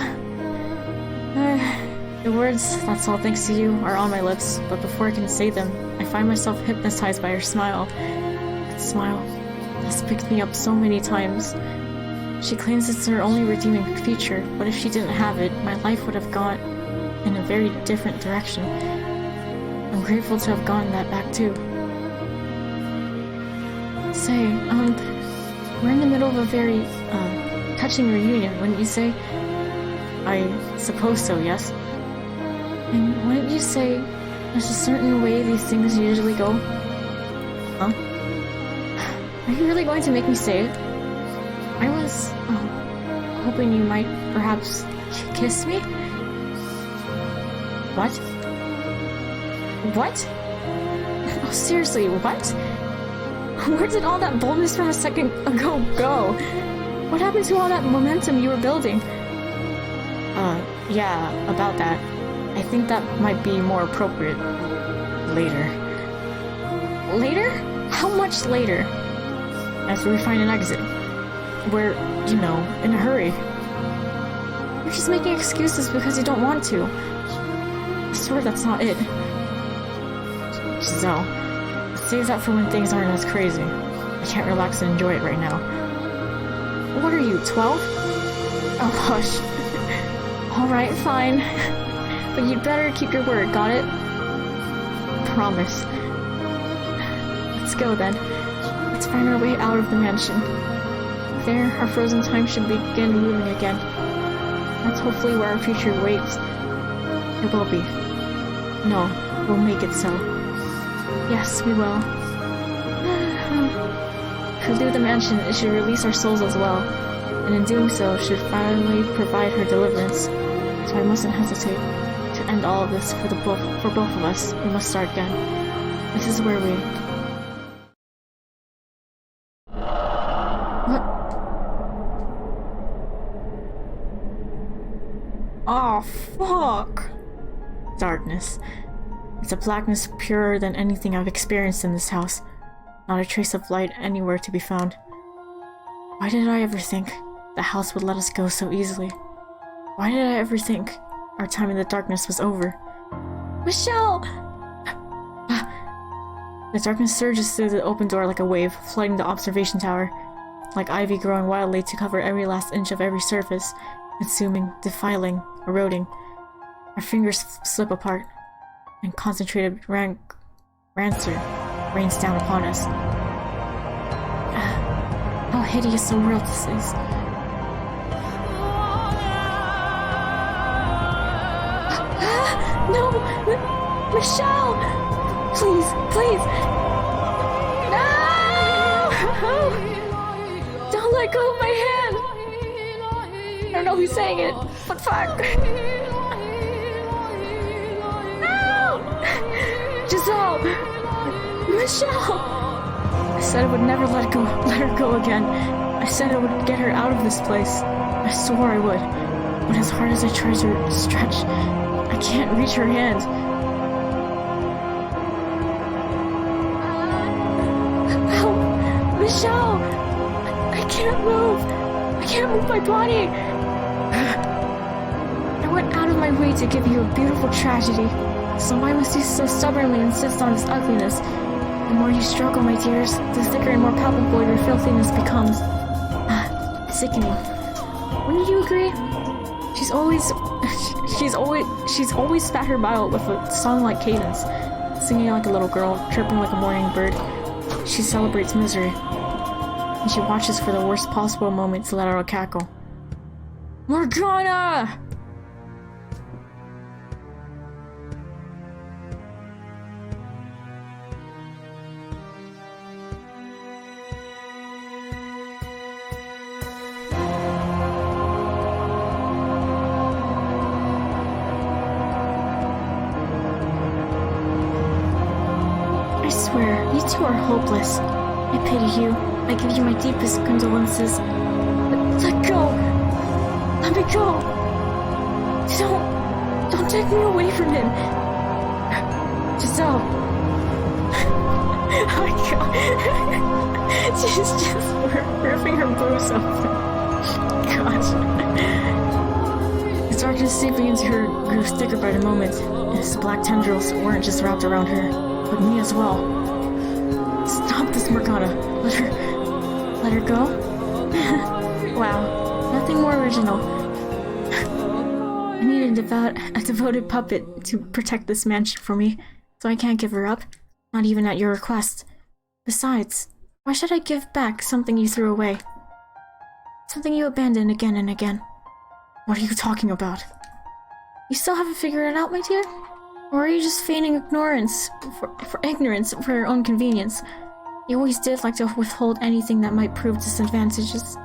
The words, "that's all thanks to you," are on my lips, but before I can say them, I find myself hypnotized by her smile. That smile has picked me up so many times. She claims it's her only redeeming feature, but if she didn't have it, my life would have gone in a very different direction. I'm grateful to have gotten that back too. Say, we're in the middle of a very, touching reunion, wouldn't you say? I suppose so, yes. And wouldn't you say there's a certain way these things usually go? Huh? Are you really going to make me say it? I was, hoping you might perhaps kiss me? What? What? Oh, seriously, what? Where did all that boldness from a second ago go? What happened to all that momentum you were building? Yeah, about that. I think that might be more appropriate later. Later? How much later? After we find an exit. We're, in a hurry. You're just making excuses because you don't want to. I swear that's not it. Giselle, save that for when things aren't as crazy. I can't relax and enjoy it right now. What are you, 12? Oh, hush. Alright, fine. But you'd better keep your word, got it? Promise. Let's go then. Let's find our way out of the mansion. There, our frozen time should begin moving again. That's hopefully where our future waits. It will be. No, we'll make it so. Yes, we will. To leave the mansion, it should release our souls as well, and in doing so, should finally provide her deliverance. So I mustn't hesitate. To end all of this for both of us, we must start again. This is where we... What? Oh, fuck! Darkness. It's a blackness purer than anything I've experienced in this house. Not a trace of light anywhere to be found. Why did I ever think the house would let us go so easily? Why did I ever think our time in the darkness was over? Michelle! The darkness surges through the open door like a wave, flooding the observation tower, like ivy growing wildly to cover every last inch of every surface, consuming, defiling, eroding. Our fingers slip apart, and concentrated rancor rains down upon us. How hideous a world this is. No! Michelle! Please, please! No! Don't let go of my hand! I don't know who's saying it, but fuck! No! Giselle! Michelle! I said I would never let her go again. I said I would get her out of this place. I swore I would. But as hard as I try to stretch, I can't reach her hand. Help! Michelle! I can't move! I can't move my body! I went out of my way to give you a beautiful tragedy. So why must you so stubbornly insist on this ugliness? The more you struggle, my dears, the thicker and more palpable your filthiness becomes. Sickening. Wouldn't you agree? She's always spat her bile with a song-like cadence, singing like a little girl, chirping like a morning bird. She celebrates misery, and she watches for the worst possible moment to let out a cackle. Morgana! I swear, you two are hopeless. I pity you. I give you my deepest condolences. But let go! Let me go! Don't take me away from him! Giselle! Oh my god! She's just ripping her boobs open. Gosh. The darkness seeping into her grew thicker by the moment, and his black tendrils weren't just wrapped around her, but me as well. Stop this, Morgana. Let her go? Wow, nothing more original. I need a devoted puppet to protect this mansion for me, so I can't give her up, not even at your request. Besides, why should I give back something you threw away? Something you abandoned again and again. What are you talking about? You still haven't figured it out, my dear? Or are you just feigning ignorance for your own convenience? You always did like to withhold anything that might prove disadvantageous.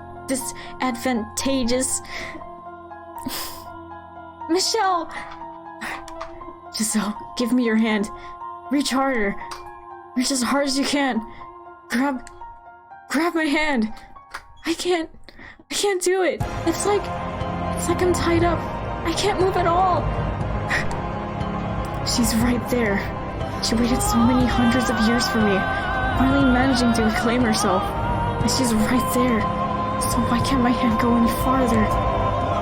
Michelle! Giselle, give me your hand. Reach harder. Reach as hard as you can. Grab my hand. I can't do it. It's like I'm tied up. I can't move at all. She's right there. She waited so many hundreds of years for me, finally managing to reclaim herself. And she's right there. So why can't my hand go any farther?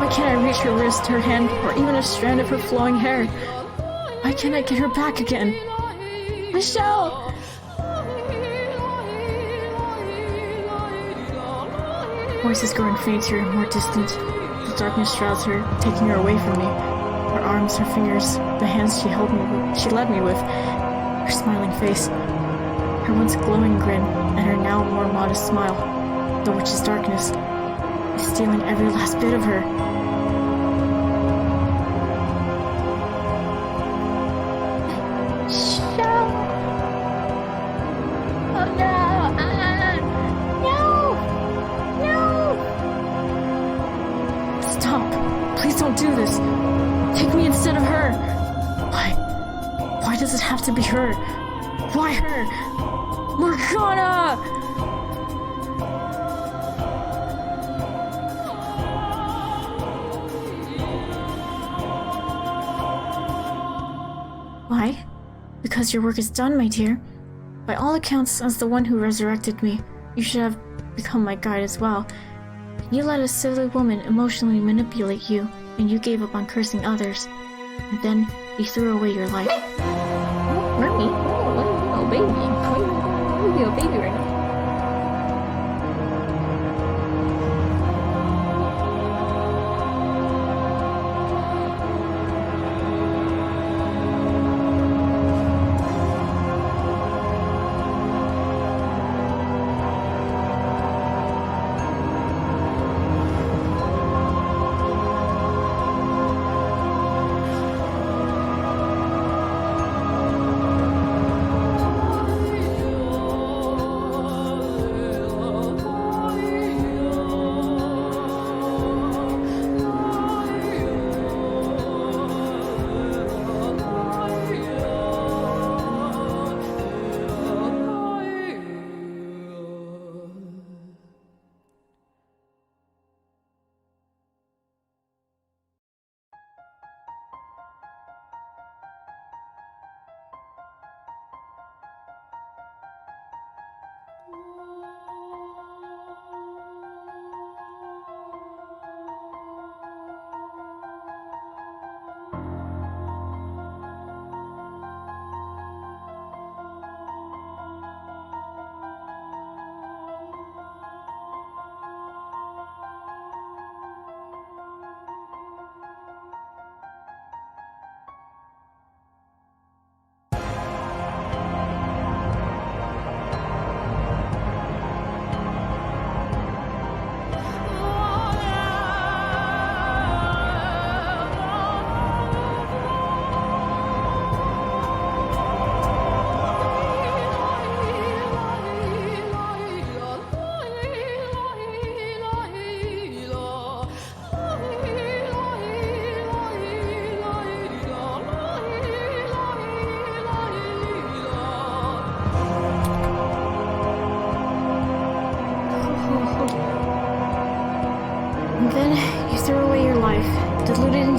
Why can't I reach her wrist, her hand, or even a strand of her flowing hair? Why can't I get her back again? Michelle! Voices growing fainter and more distant. The darkness shrouds her, taking her away from me. Her arms, her fingers, the hands she led me with, her smiling face, her once glowing grin, and her now more modest smile, the witch's darkness, is stealing every last bit of her. Don't do this. Take me instead of her. Why does it have to be her? Why her? Morgana! Why? Because your work is done, my dear. By all accounts, as the one who resurrected me, you should have become my guide as well. You let a silly woman emotionally manipulate you, and you gave up on cursing others. And then you threw away your life. Oh, Remy? Oh, baby. Why are you a baby right now?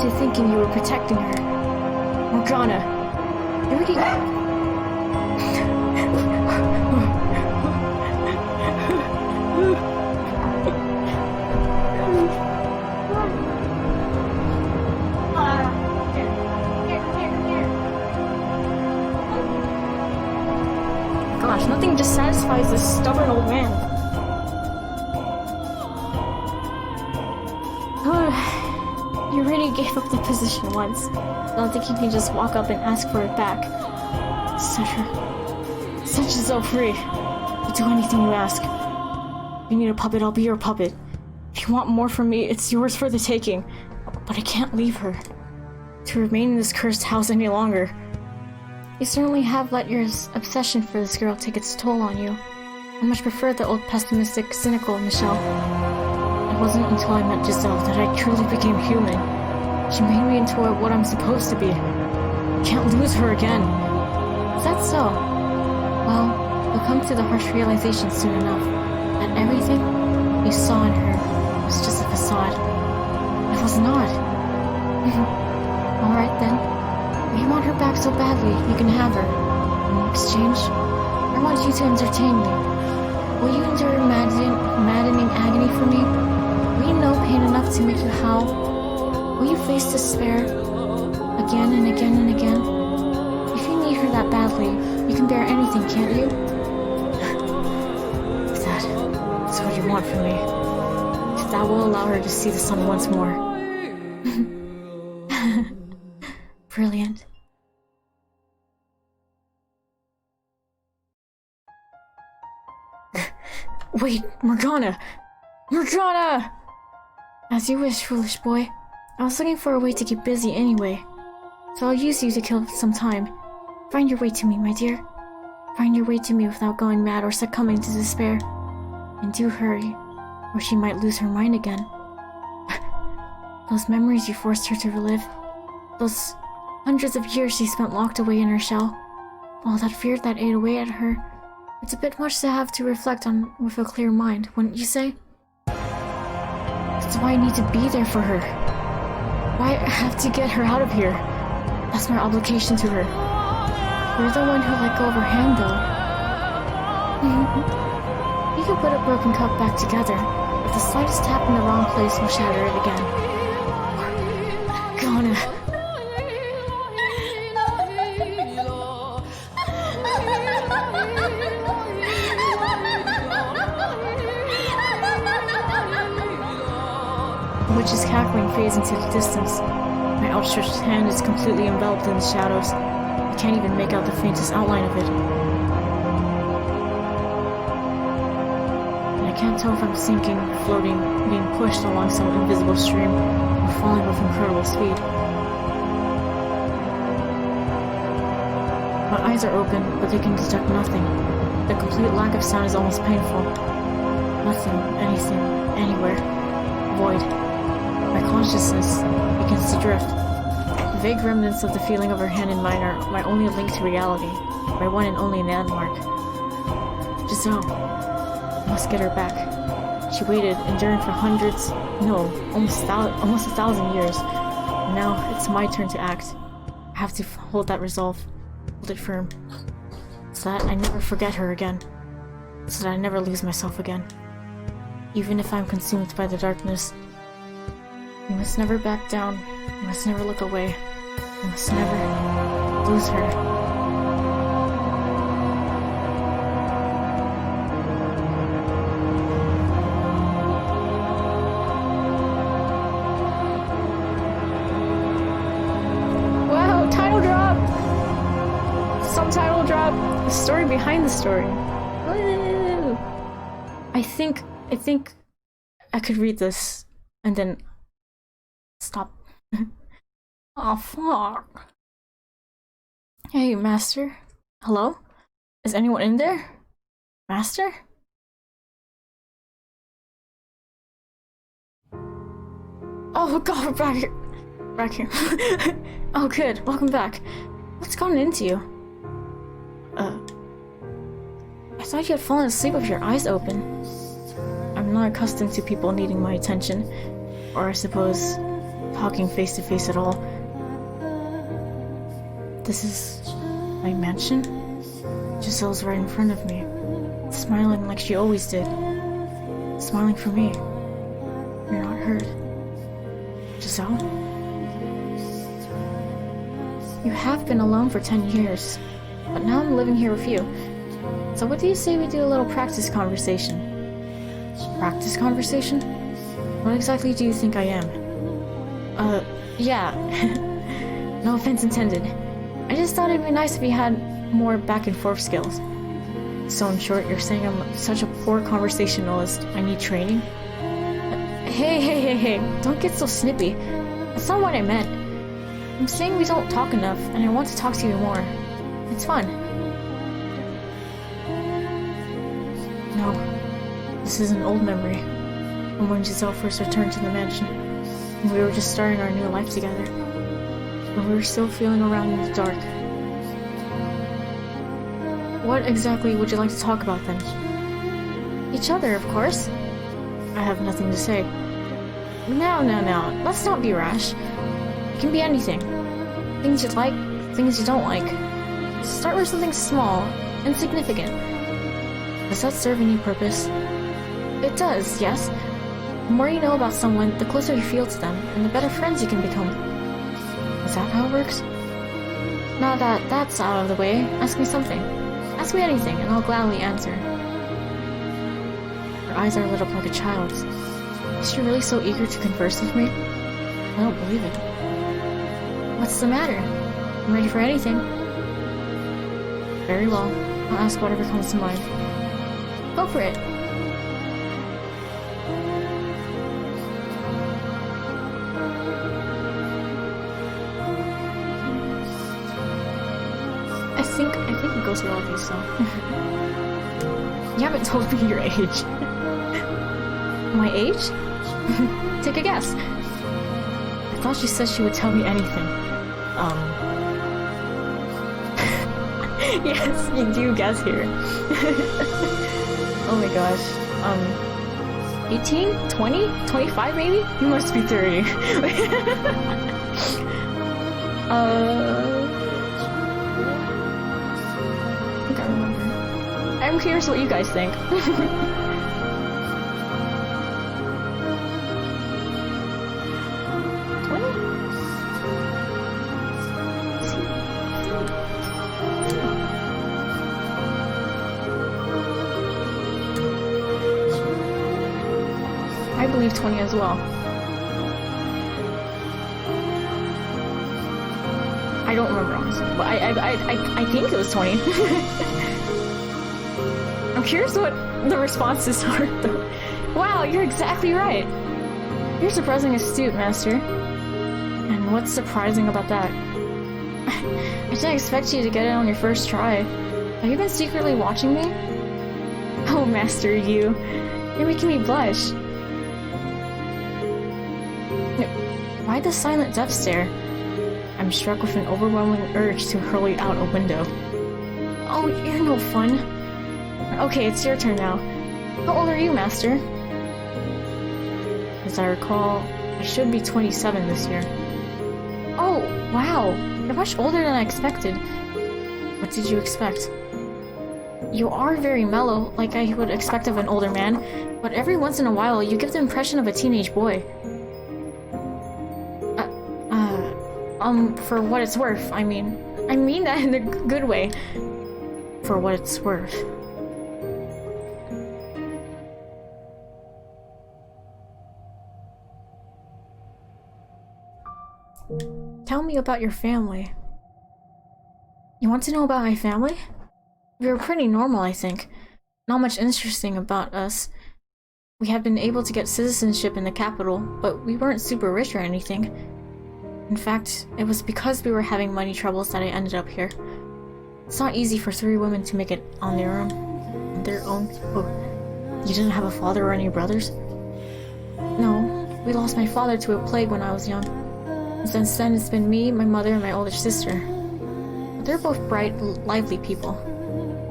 into thinking you were protecting her. Morgana, you already... Gosh, nothing just satisfies this stubborn old man. You already gave up the position once. I don't think you can just walk up and ask for it back. Set yourself free. I'll do anything you ask. If you need a puppet, I'll be your puppet. If you want more from me, it's yours for the taking. But I can't leave her. To remain in this cursed house any longer. You certainly have let your obsession for this girl take its toll on you. I much prefer the old pessimistic, cynical Michelle. It wasn't until I met Giselle that I truly became human. She made me into what I'm supposed to be. I can't lose her again. Is that so? Well, you'll come to the harsh realization soon enough that everything you saw in her was just a facade. It was not. Alright then. If you want her back so badly, you can have her. In exchange, I want you to entertain me. Will you endure maddening agony for me? Will you know pain enough to make you howl? Will you face despair again and again and again? If you need her that badly, you can bear anything, can't you? If that's what you want from me, if that will allow her to see the sun once more. Brilliant. Wait, Morgana! Morgana! As you wish, foolish boy. I was looking for a way to keep busy anyway. So I'll use you to kill some time. Find your way to me, my dear. Find your way to me without going mad or succumbing to despair. And do hurry, or she might lose her mind again. Those memories you forced her to relive. Those hundreds of years she spent locked away in her shell. All that fear that ate away at her. It's a bit much to have to reflect on with a clear mind, wouldn't you say? That's why I need to be there for her. Why I have to get her out of here. That's my obligation to her. You're the one who let go of her hand, though. You can put a broken cup back together, but the slightest tap in the wrong place will shatter it again. Gonna... The witch's cackling fades into the distance. My outstretched hand is completely enveloped in the shadows. I can't even make out the faintest outline of it. And I can't tell if I'm sinking, floating, being pushed along some invisible stream, or falling with incredible speed. My eyes are open, but they can detect nothing. The complete lack of sound is almost painful. Nothing, anything, anywhere. Void. My consciousness begins to drift. The vague remnants of the feeling of her hand in mine are my only link to reality, my one and only landmark. Giselle. I must get her back. She waited, enduring for hundreds, no, almost 1,000 years. And now it's my turn to act. I have to hold that resolve, hold it firm, so that I never forget her again, so that I never lose myself again. Even if I'm consumed by the darkness, you must never back down. You must never look away. You must never lose her. Wow, title drop! Subtitle drop! The story behind the story. Woo! I think I could read this and then stop. Oh, fuck. Hey, Master. Hello? Is anyone in there? Master? Oh god, we're back here. Back here. Oh good, welcome back. What's gotten into you? I thought you had fallen asleep with your eyes open. I'm not accustomed to people needing my attention. Or I suppose talking face to face at all. This is my mansion? Giselle's right in front of me, smiling like she always did. Smiling for me. You're not hurt. Giselle? You have been alone for 10 years, but now I'm living here with you. So what do you say we do a little practice conversation? Practice conversation? What exactly do you think I am? Yeah. No offense intended. I just thought it'd be nice if we had more back and forth skills. So in short, you're saying I'm such a poor conversationalist, I need training? Hey, don't get so snippy. That's not what I meant. I'm saying we don't talk enough, and I want to talk to you more. It's fun. No, this is an old memory from when Giselle first returned to the mansion, and we were just starting our new life together, when we were still feeling around in the dark. What exactly would you like to talk about then? Each other, of course. I have nothing to say. No, let's not be rash. It can be anything. Things you like, things you don't like. Start with something small, insignificant. Does that serve any purpose? It does, yes. The more you know about someone, the closer you feel to them, and the better friends you can become. Is that how it works? Now that that's out of the way, ask me something. Ask me anything, and I'll gladly answer. Her eyes are lit up like a child's. Is she really so eager to converse with me? I don't believe it. What's the matter? I'm ready for anything. Very well. I'll ask whatever comes to mind. Go for it. I think it goes well with you, so. You haven't told me your age. My age? Take a guess. I thought she said she would tell me anything. Yes, you do guess here. Oh my gosh. 18? 20? 25 maybe? You must be 30. I think I remember. I'm curious what you guys think. I believe 20 as well. I don't remember honestly, but I think it was 20. I'm curious what the responses are though. Wow, you're exactly right. You're surprisingly astute, Master. And what's surprising about that? I didn't expect you to get it on your first try. Have you been secretly watching me? Oh, Master, you're making me blush. Why the silent death stare? I'm struck with an overwhelming urge to hurl you out a window. Oh, you're no fun. Okay, it's your turn now. How old are you, Master? As I recall, I should be 27 this year. Oh, wow! You're much older than I expected. What did you expect? You are very mellow, like I would expect of an older man, but every once in a while you give the impression of a teenage boy. For what it's worth, I mean that in a good way. For what it's worth. Tell me about your family. You want to know about my family? We were pretty normal, I think. Not much interesting about us. We had been able to get citizenship in the capital, but we weren't super rich or anything. In fact, it was because we were having money troubles that I ended up here. It's not easy for 3 women to make it on their own. Oh, you didn't have a father or any brothers? No, we lost my father to a plague when I was young. And since then, it's been me, my mother, and my older sister. But they're both bright, lively people.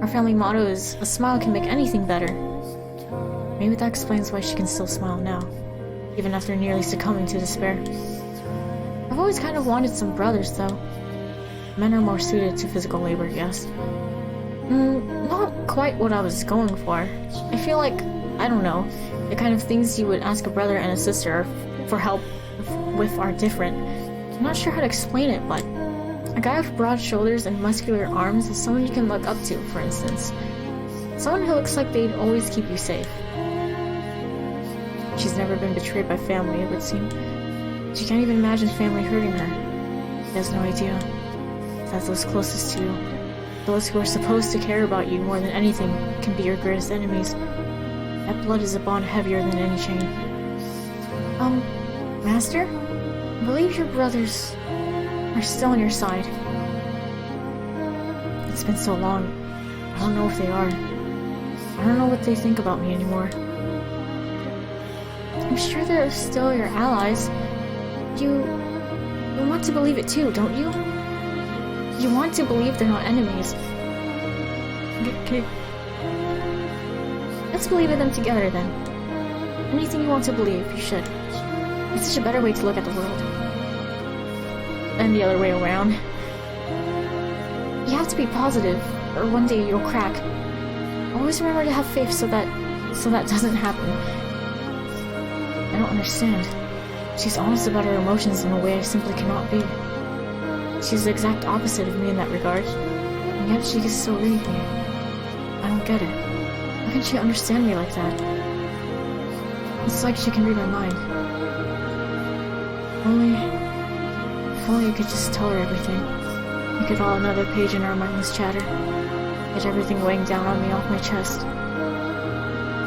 Our family motto is, a smile can make anything better. Maybe that explains why she can still smile now, even after nearly succumbing to despair. always kind of wanted some brothers, though. Men are more suited to physical labor, yes. Not quite what I was going for. I feel like, I don't know, the kind of things you would ask a brother and a sister for help with are different. I'm not sure how to explain it, but a guy with broad shoulders and muscular arms is someone you can look up to, for instance. Someone who looks like they'd always keep you safe. She's never been betrayed by family, it would seem. She can't even imagine family hurting her. She has no idea that those closest to you, those who are supposed to care about you more than anything, can be your greatest enemies. That blood is a bond heavier than any chain. Master? I believe your brothers are still on your side. It's been so long. I don't know if they are. I don't know what they think about me anymore. I'm sure they're still your allies. You want to believe it too, don't you? You want to believe they're not enemies. Okay. Let's believe in them together then. Anything you want to believe, you should. It's such a better way to look at the world. And the other way around. You have to be positive, or one day you'll crack. Always remember to have faith so that doesn't happen. I don't understand. She's honest about her emotions in a way I simply cannot be. She's the exact opposite of me in that regard, and yet she can still read me. I don't get it. How can she understand me like that? It's like she can read my mind. If only you could just tell her everything. We could all another page in our mindless chatter. Get everything weighing down on me off my chest.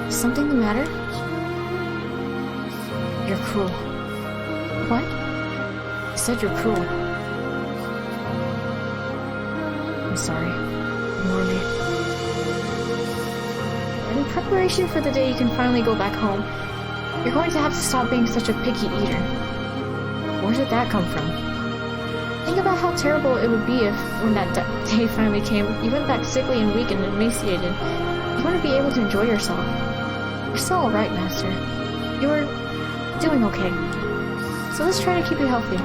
Is something the matter? You're cruel. What? I said you're cruel. I'm sorry. Ignore me. In preparation for the day you can finally go back home, you're going to have to stop being such a picky eater. Where did that come from? Think about how terrible it would be if, when that day finally came, you went back sickly and weak and emaciated. You want to be able to enjoy yourself. You're still alright, Master. You're doing okay. So let's try to keep you healthy.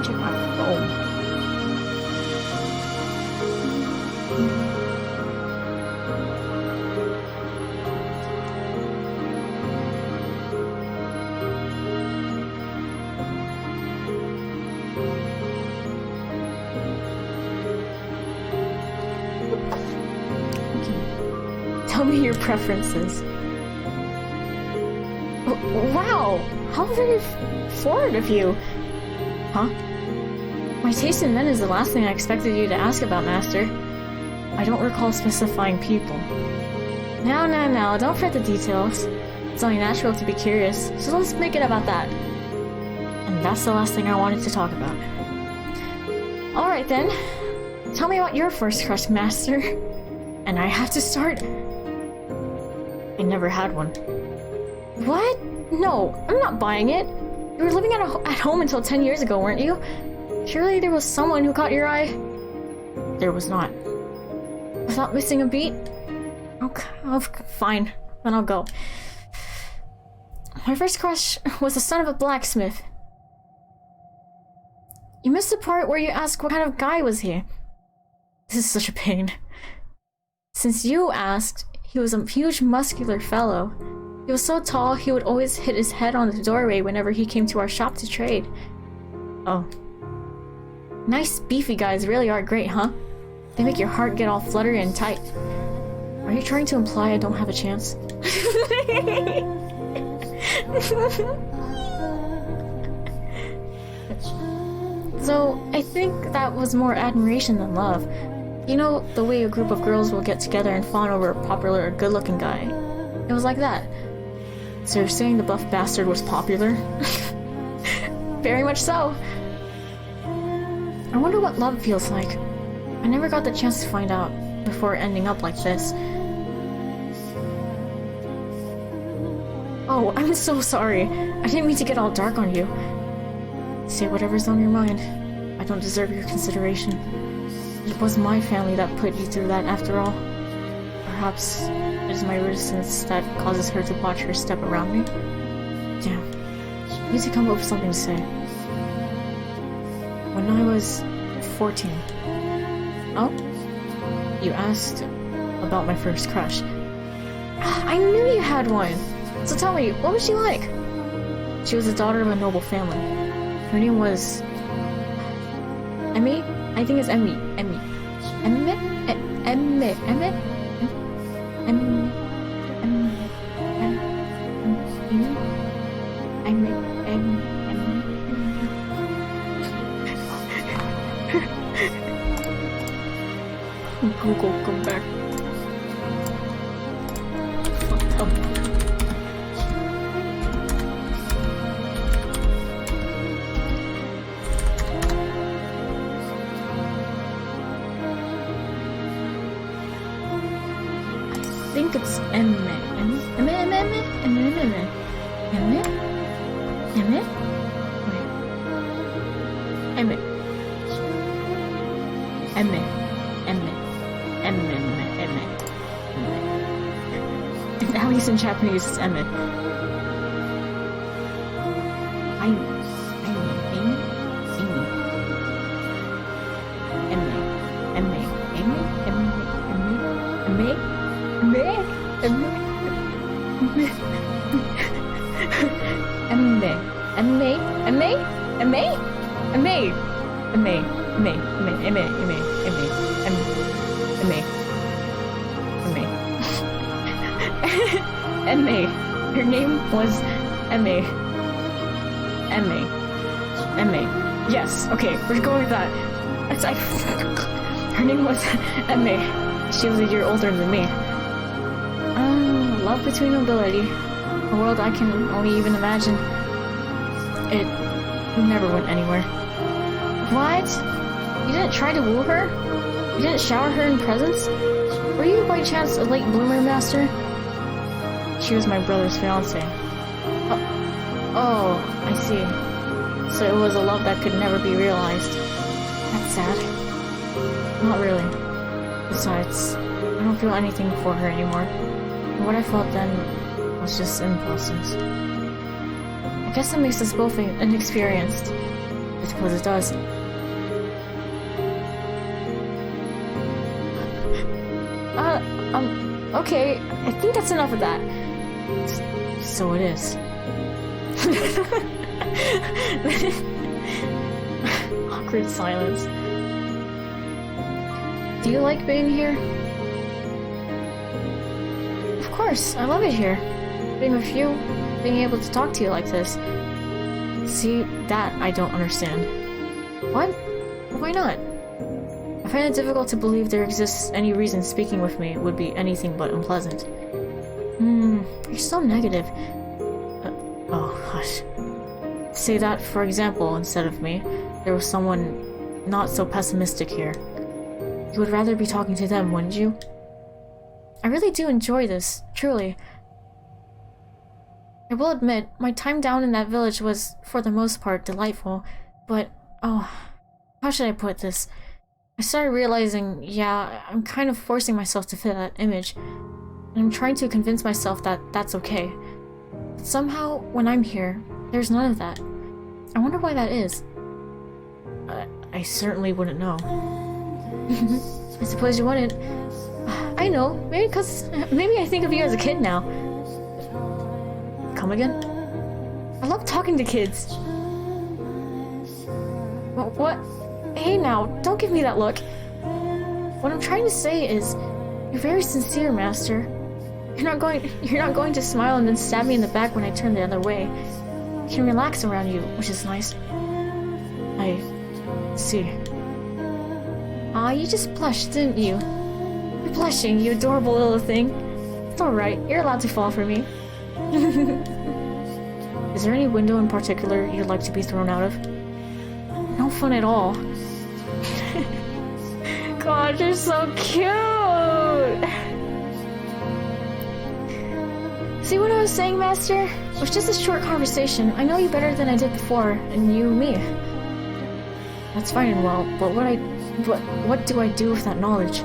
Check my phone. Tell me your preferences. Wow! How very forward of you! Huh? My taste in men is the last thing I expected you to ask about, Master. I don't recall specifying people. Now, don't fret the details. It's only natural to be curious, so let's make it about that. And that's the last thing I wanted to talk about. Alright then. Tell me about your first crush, Master. And I have to start? I never had one. What? No, I'm not buying it. You were living at home until 10 years ago, weren't you? Surely there was someone who caught your eye? There was not. Without missing a beat? Okay, fine. Then I'll go. My first crush was the son of a blacksmith. You missed the part where you asked what kind of guy was he. This is such a pain. Since you asked, he was a huge muscular fellow. He was so tall he would always hit his head on the doorway whenever he came to our shop to trade. Oh. Nice beefy guys really are great, huh? They make your heart get all fluttery and tight. Are you trying to imply I don't have a chance? So, I think that was more admiration than love. You know, the way a group of girls will get together and fawn over a popular or good-looking guy. It was like that. So you're saying the buff bastard was popular? Very much so. I wonder what love feels like. I never got the chance to find out before ending up like this. Oh, I'm so sorry. I didn't mean to get all dark on you. Say whatever's on your mind. I don't deserve your consideration. It was my family that put you through that after all. Perhaps it is my reticence that causes her to watch her step around me. Damn. I need to come up with something to say. When I was 14. Oh? You asked about my first crush. I knew you had one! So tell me, what was she like? She was the daughter of a noble family. Her name was... Emmy? I think it's Emmy. Emmy. Emmy? Emmy. Emmy? Emmy. Google, come back. Fuck up. I think it's Emmy. Emmy? Emmy? Emmy? Emmy? Emmy? Emmy? Emmy? Emmy? Emmy? At least in Japanese, it's Emmett. Emmy. Her name was Emmy. Emmy. Emmy. Yes, okay, we're going with that. It's like... Her name was Emmy. She was a year older than me. Love between nobility. A world I can only even imagine. It never went anywhere. What? You didn't try to woo her? You didn't shower her in presents? Were you by chance a late bloomer, Master? She was my brother's fiancée. Oh, I see. So it was a love that could never be realized. That's sad. Not really. Besides, I don't feel anything for her anymore. And what I felt then was just impulses. I guess that makes us both inexperienced. I suppose it does. Okay, I think that's enough of that. So it is. Awkward silence. Do you like being here? Of course, I love it here. Being with you, being able to talk to you like this. See, that I don't understand. What? Why not? I find it difficult to believe there exists any reason speaking with me would be anything but unpleasant. You're so negative. Oh, hush. Say that, for example, instead of me, there was someone not so pessimistic here. You would rather be talking to them, wouldn't you? I really do enjoy this, truly. I will admit, my time down in that village was, for the most part, delightful, but, oh, how should I put this? I started realizing, yeah, I'm kind of forcing myself to fit that image, and I'm trying to convince myself that that's okay. But somehow, when I'm here, there's none of that. I wonder why that is. I certainly wouldn't know. I suppose you wouldn't. I know, maybe I think of you as a kid now. Come again? I love talking to kids. What? Hey now, don't give me that look. What I'm trying to say is, you're very sincere, Master. You're not going to smile and then stab me in the back when I turn the other way. I can relax around you, which is nice. I see. Aw, you just blushed, didn't you? You're blushing, you adorable little thing. It's alright, you're allowed to fall for me. Is there any window in particular you'd like to be thrown out of? No fun at all. God, you're so cute! See what I was saying, Master? It was just a short conversation. I know you better than I did before, and you me. That's fine and well, but what do I do with that knowledge?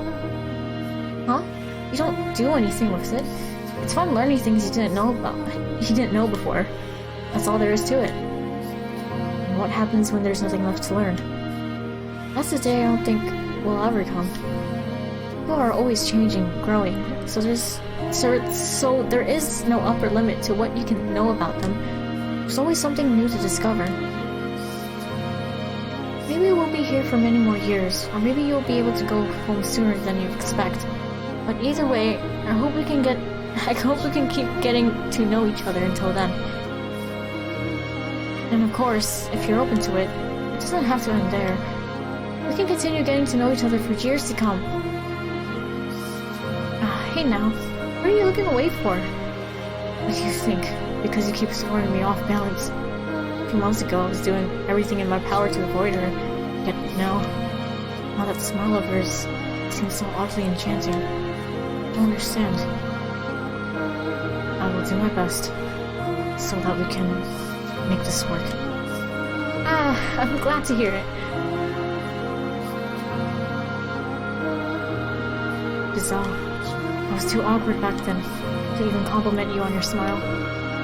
Huh? You don't do anything with it. It's fun learning things you didn't know before. That's all there is to it. And what happens when there's nothing left to learn? That's the day I don't think will ever come. People are always changing, growing, so there is no upper limit to what you can know about them. There's always something new to discover. Maybe we'll be here for many more years, or maybe you'll be able to go home sooner than you expect. But either way, I hope we can keep getting to know each other until then. And of course, if you're open to it, it doesn't have to end there. We can continue getting to know each other for years to come. Hey now, what are you looking away for? What do you think? Because you keep throwing me off balance. A few months ago, I was doing everything in my power to avoid her, yet now that smile of hers seems so oddly enchanting. I don't understand. I will do my best, so that we can make this work. I'm glad to hear it. Giselle, I was too awkward back then to even compliment you on your smile,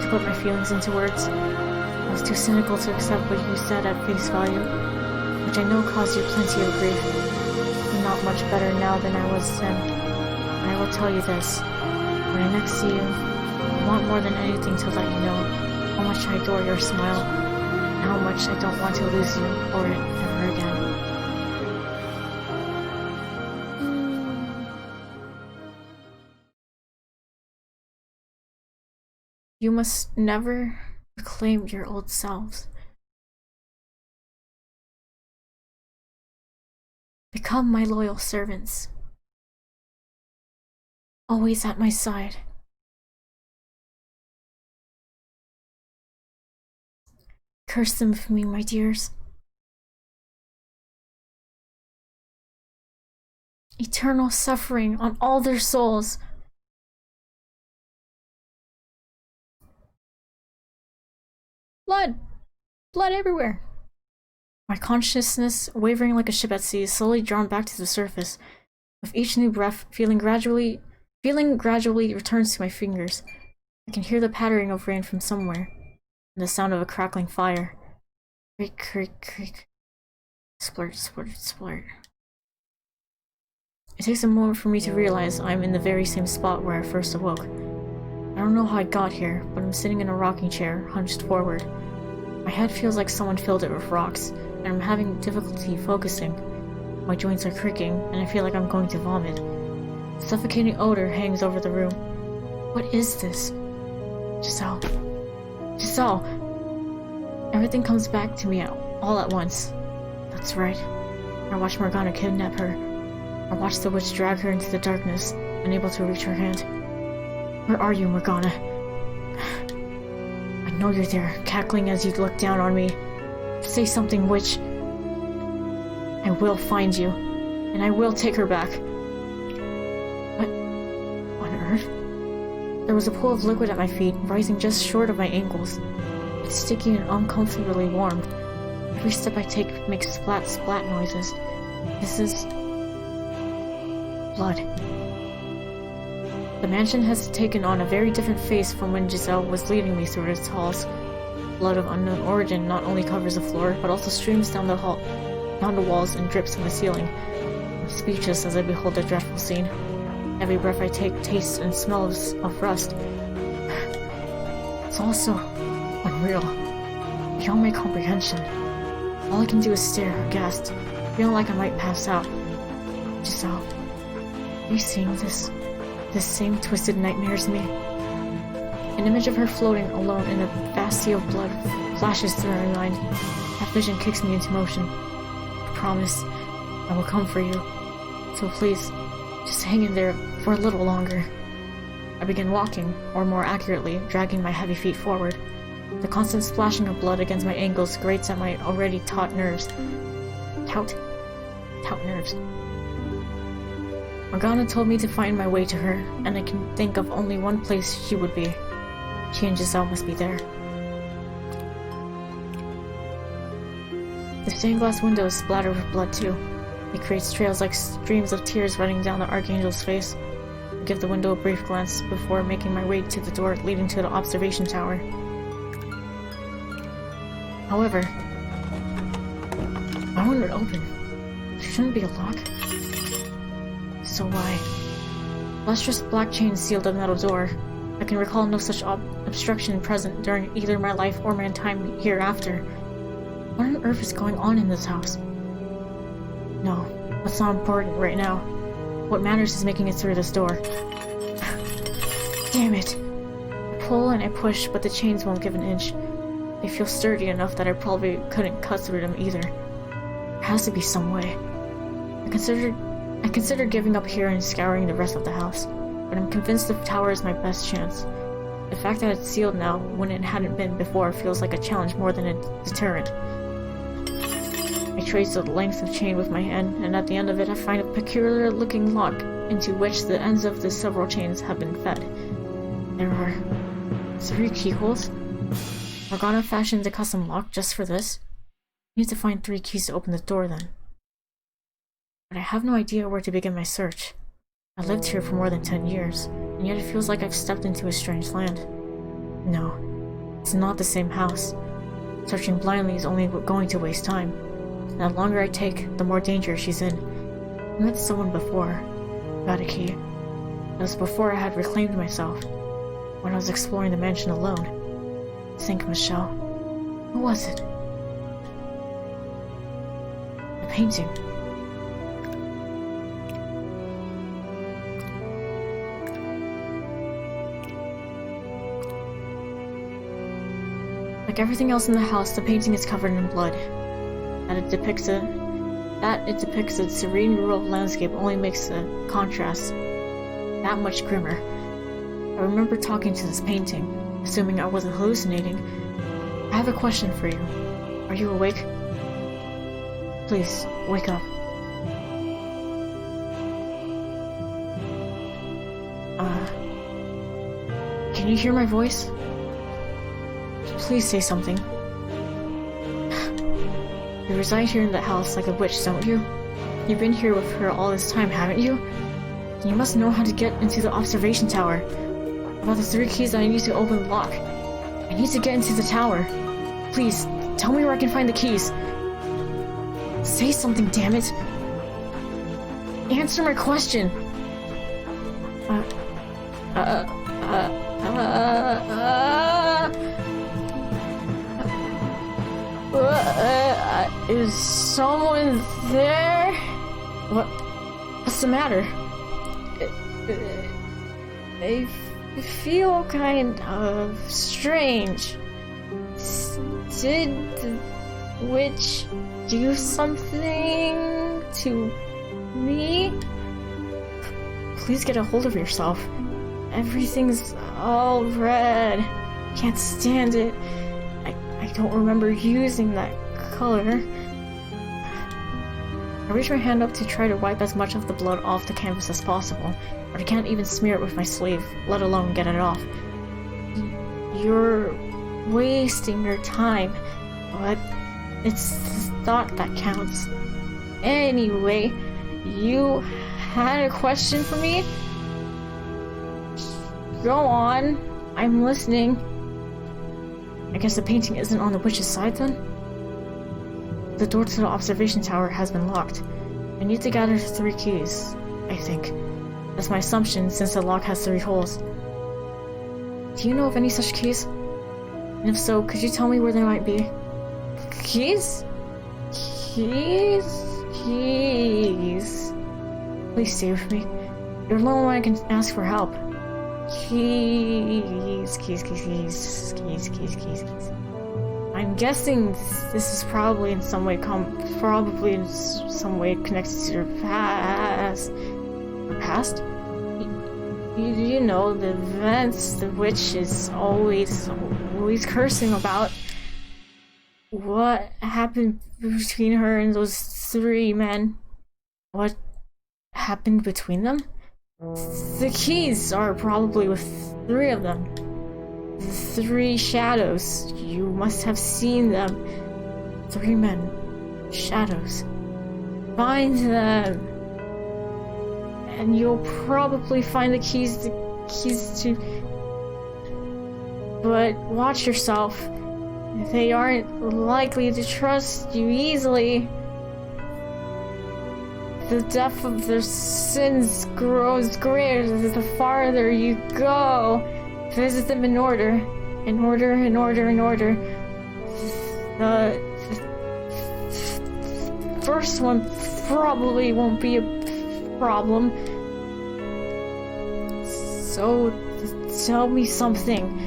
to put my feelings into words. I was too cynical to accept what you said at face value, which I know caused you plenty of grief. I'm not much better now than I was then. And I will tell you this, when I next see you, I want more than anything to let you know how much I adore your smile, and how much I don't want to lose you or it ever again. You must never reclaim your old selves. Become my loyal servants. Always at my side. Curse them for me, my dears. Eternal suffering on all their souls. Blood! Blood everywhere! My consciousness, wavering like a ship at sea, is slowly drawn back to the surface. With each new breath, feeling gradually returns to my fingers. I can hear the pattering of rain from somewhere, and the sound of a crackling fire. Creak, creak, creak. Splurt, splurt, splurt. It takes a moment for me to realize I'm in the very same spot where I first awoke. I don't know how I got here, but I'm sitting in a rocking chair, hunched forward. My head feels like someone filled it with rocks, and I'm having difficulty focusing. My joints are creaking, and I feel like I'm going to vomit. A suffocating odor hangs over the room. What is this? Giselle. Giselle! Everything comes back to me all at once. That's right. I watched Morgana kidnap her. I watched the witch drag her into the darkness, unable to reach her hand. Where are you, Morgana? I know you're there, cackling as you look down on me. Say something, witch. I will find you, and I will take her back. What on earth? There was a pool of liquid at my feet, rising just short of my ankles. It's sticky and uncomfortably warm. Every step I take makes splat splat noises. This is blood. The mansion has taken on a very different face from when Giselle was leading me through its halls. Blood of unknown origin not only covers the floor, but also streams down the walls and drips from the ceiling. I'm speechless as I behold the dreadful scene. Every breath I take tastes and smells of rust. It's all so unreal, beyond my comprehension. All I can do is stare, aghast, feeling like I might pass out. Giselle, are you seeing this? This same twisted nightmare as me. An image of her floating alone in a vast sea of blood flashes through my mind. That vision kicks me into motion. I promise I will come for you. So please, just hang in there for a little longer. I begin walking, or more accurately, dragging my heavy feet forward. The constant splashing of blood against my ankles grates at my already taut nerves. Taut nerves. Morgana told me to find my way to her, and I can think of only one place she would be. Changes out must be there. The stained glass window is splattered with blood too. It creates trails like streams of tears running down the Archangel's face. I give the window a brief glance before making my way to the door leading to the observation tower. However, why wouldn't it open? There shouldn't be a lock. So why? Lustrous black chains sealed the metal door. I can recall no such obstruction present during either my life or my time hereafter. What on earth is going on in this house? No, that's not important right now. What matters is making it through this door. Damn it! I pull and I push, but the chains won't give an inch. They feel sturdy enough that I probably couldn't cut through them either. There has to be some way. I considered giving up here and scouring the rest of the house, but I'm convinced the tower is my best chance. The fact that it's sealed now, when it hadn't been before, feels like a challenge more than a deterrent. I trace the length of chain with my hand, and at the end of it I find a peculiar-looking lock into which the ends of the several chains have been fed. There are 3 keyholes. Morgana fashioned a custom lock just for this. I need to find 3 keys to open the door then. But I have no idea where to begin my search. I lived here for more than 10 years, and yet it feels like I've stepped into a strange land. No, it's not the same house. Searching blindly is only going to waste time. And the longer I take, the more danger she's in. I met someone before. Got a key. It was before I had reclaimed myself. When I was exploring the mansion alone. Think, Michelle. Who was it? The painting. Like everything else in the house, the painting is covered in blood. That it depicts a serene rural landscape only makes the contrast that much grimmer. I remember talking to this painting, assuming I wasn't hallucinating. I have a question for you. Are you awake? Please, wake up. Can you hear my voice? Please say something. You reside here in the house like a witch, don't you? You've been here with her all this time, haven't you? You must know how to get into the observation tower. About the 3 keys that I need to open the lock. I need to get into the tower. Please, tell me where I can find the keys. Say something, damn it. Answer my question. Is someone there? What's the matter? I feel kind of strange. Did the witch do something to me? Please get a hold of yourself. Everything's all red. Can't stand it. I don't remember using that color. I reach my hand up to try to wipe as much of the blood off the canvas as possible, but I can't even smear it with my sleeve, let alone get it off. You're wasting your time, but it's the thought that counts. Anyway, you had a question for me? Go on, I'm listening. I guess the painting isn't on the witch's side then? The door to the observation tower has been locked. I need to gather 3 keys, I think. That's my assumption since the lock has 3 holes. Do you know of any such keys? And if so, could you tell me where they might be? Keys? Keys? Keys. Please stay with me. You're the only one I can ask for help. Keys. I'm guessing this is probably in some way connected to your past. Your past? You know, the events the witch is always cursing about. What happened between her and those 3 men? What happened between them? The keys are probably with 3 of them. 3 shadows. You must have seen them. 3 men. Shadows. Find them. And you'll probably find the keys to... But watch yourself. They aren't likely to trust you easily. The depth of their sins grows greater the farther you go. Visit them in order. In order. The first one probably won't be a problem. So, tell me something.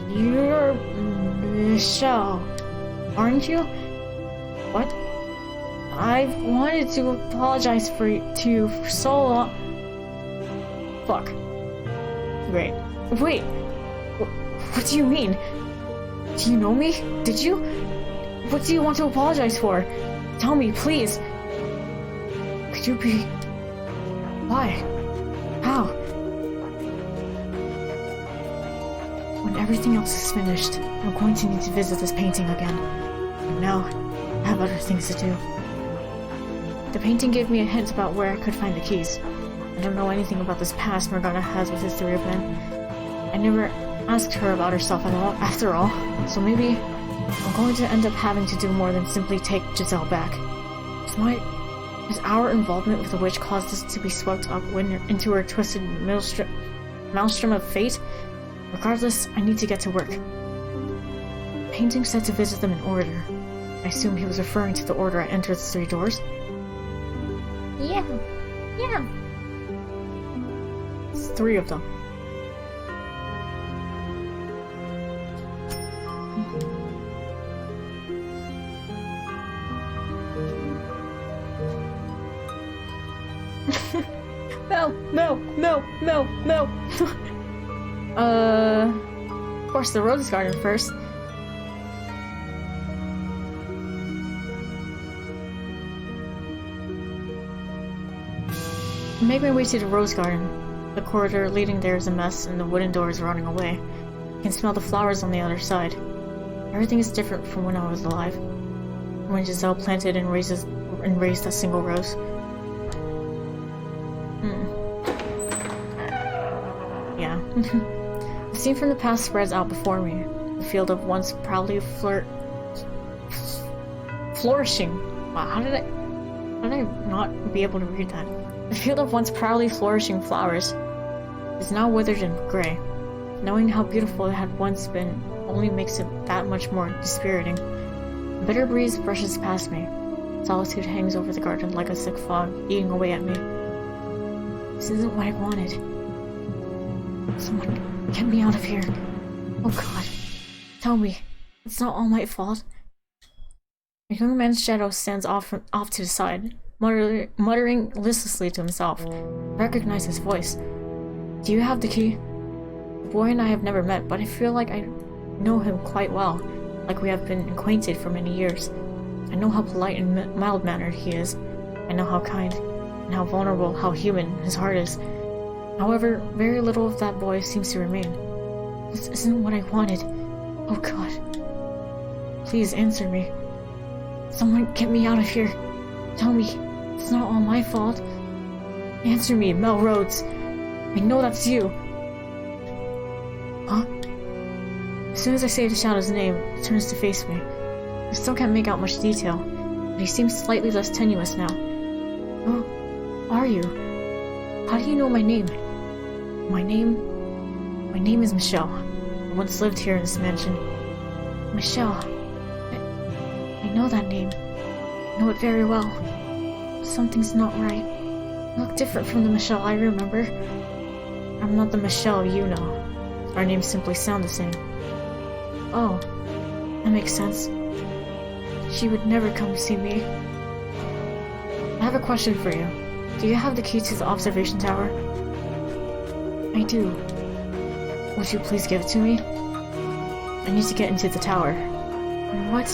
You're Michelle, aren't you? What? I've wanted to apologize to you for so long. Fuck. Great. Wait. What do you mean? Do you know me? Did you? What do you want to apologize for? Tell me, please. Could you be... Why? How? When everything else is finished, I'm going to need to visit this painting again. And now, I have other things to do. The painting gave me a hint about where I could find the keys. I don't know anything about this past Morgana has with the 3 of men. I never asked her about herself at all, after all, so maybe I'm going to end up having to do more than simply take Giselle back. Is our involvement with the witch caused us to be swept up into her twisted maelstrom of fate? Regardless, I need to get to work. The painting said to visit them in order. I assume he was referring to the order I entered the 3 doors. Yeah. It's 3 of them. No. Of course the rose garden first. I make my way to the rose garden. The corridor leading there is a mess and the wooden door is rotting away. I can smell the flowers on the other side. Everything is different from when I was alive. When Giselle planted and raised a single rose. Yeah. The scene from the past spreads out before me. The field of once proudly flourishing. Wow, how did I not be able to read that? The field of once proudly flourishing flowers is now withered and gray. Knowing how beautiful it had once been only makes it that much more dispiriting. A bitter breeze brushes past me. Solitude hangs over the garden like a sick fog, eating away at me. This isn't what I wanted. Someone, get me out of here. Oh god. Tell me, it's not all my fault. A young man's shadow stands off to the side, muttering listlessly to himself. I recognize his voice. Do you have the key? The boy and I have never met, but I feel like I know him quite well, like we have been acquainted for many years. I know how polite and mild-mannered he is. I know how kind, and how vulnerable, how human his heart is. However, very little of that boy seems to remain. This isn't what I wanted. Oh god. Please answer me. Someone get me out of here. Tell me, it's not all my fault. Answer me, Mel Rhodes. I know that's you. Huh? As soon as I say the shadow's name, it turns to face me. I still can't make out much detail, but he seems slightly less tenuous now. Who are you? How do you know my name? My name is Michelle. I once lived here in this mansion. Michelle. I know that name. I know it very well. Something's not right. You look different from the Michelle I remember. I'm not the Michelle you know. Our names simply sound the same. Oh, that makes sense. She would never come see me. I have a question for you. Do you have the key to the observation tower? I do. Would you please give it to me? I need to get into the tower. And what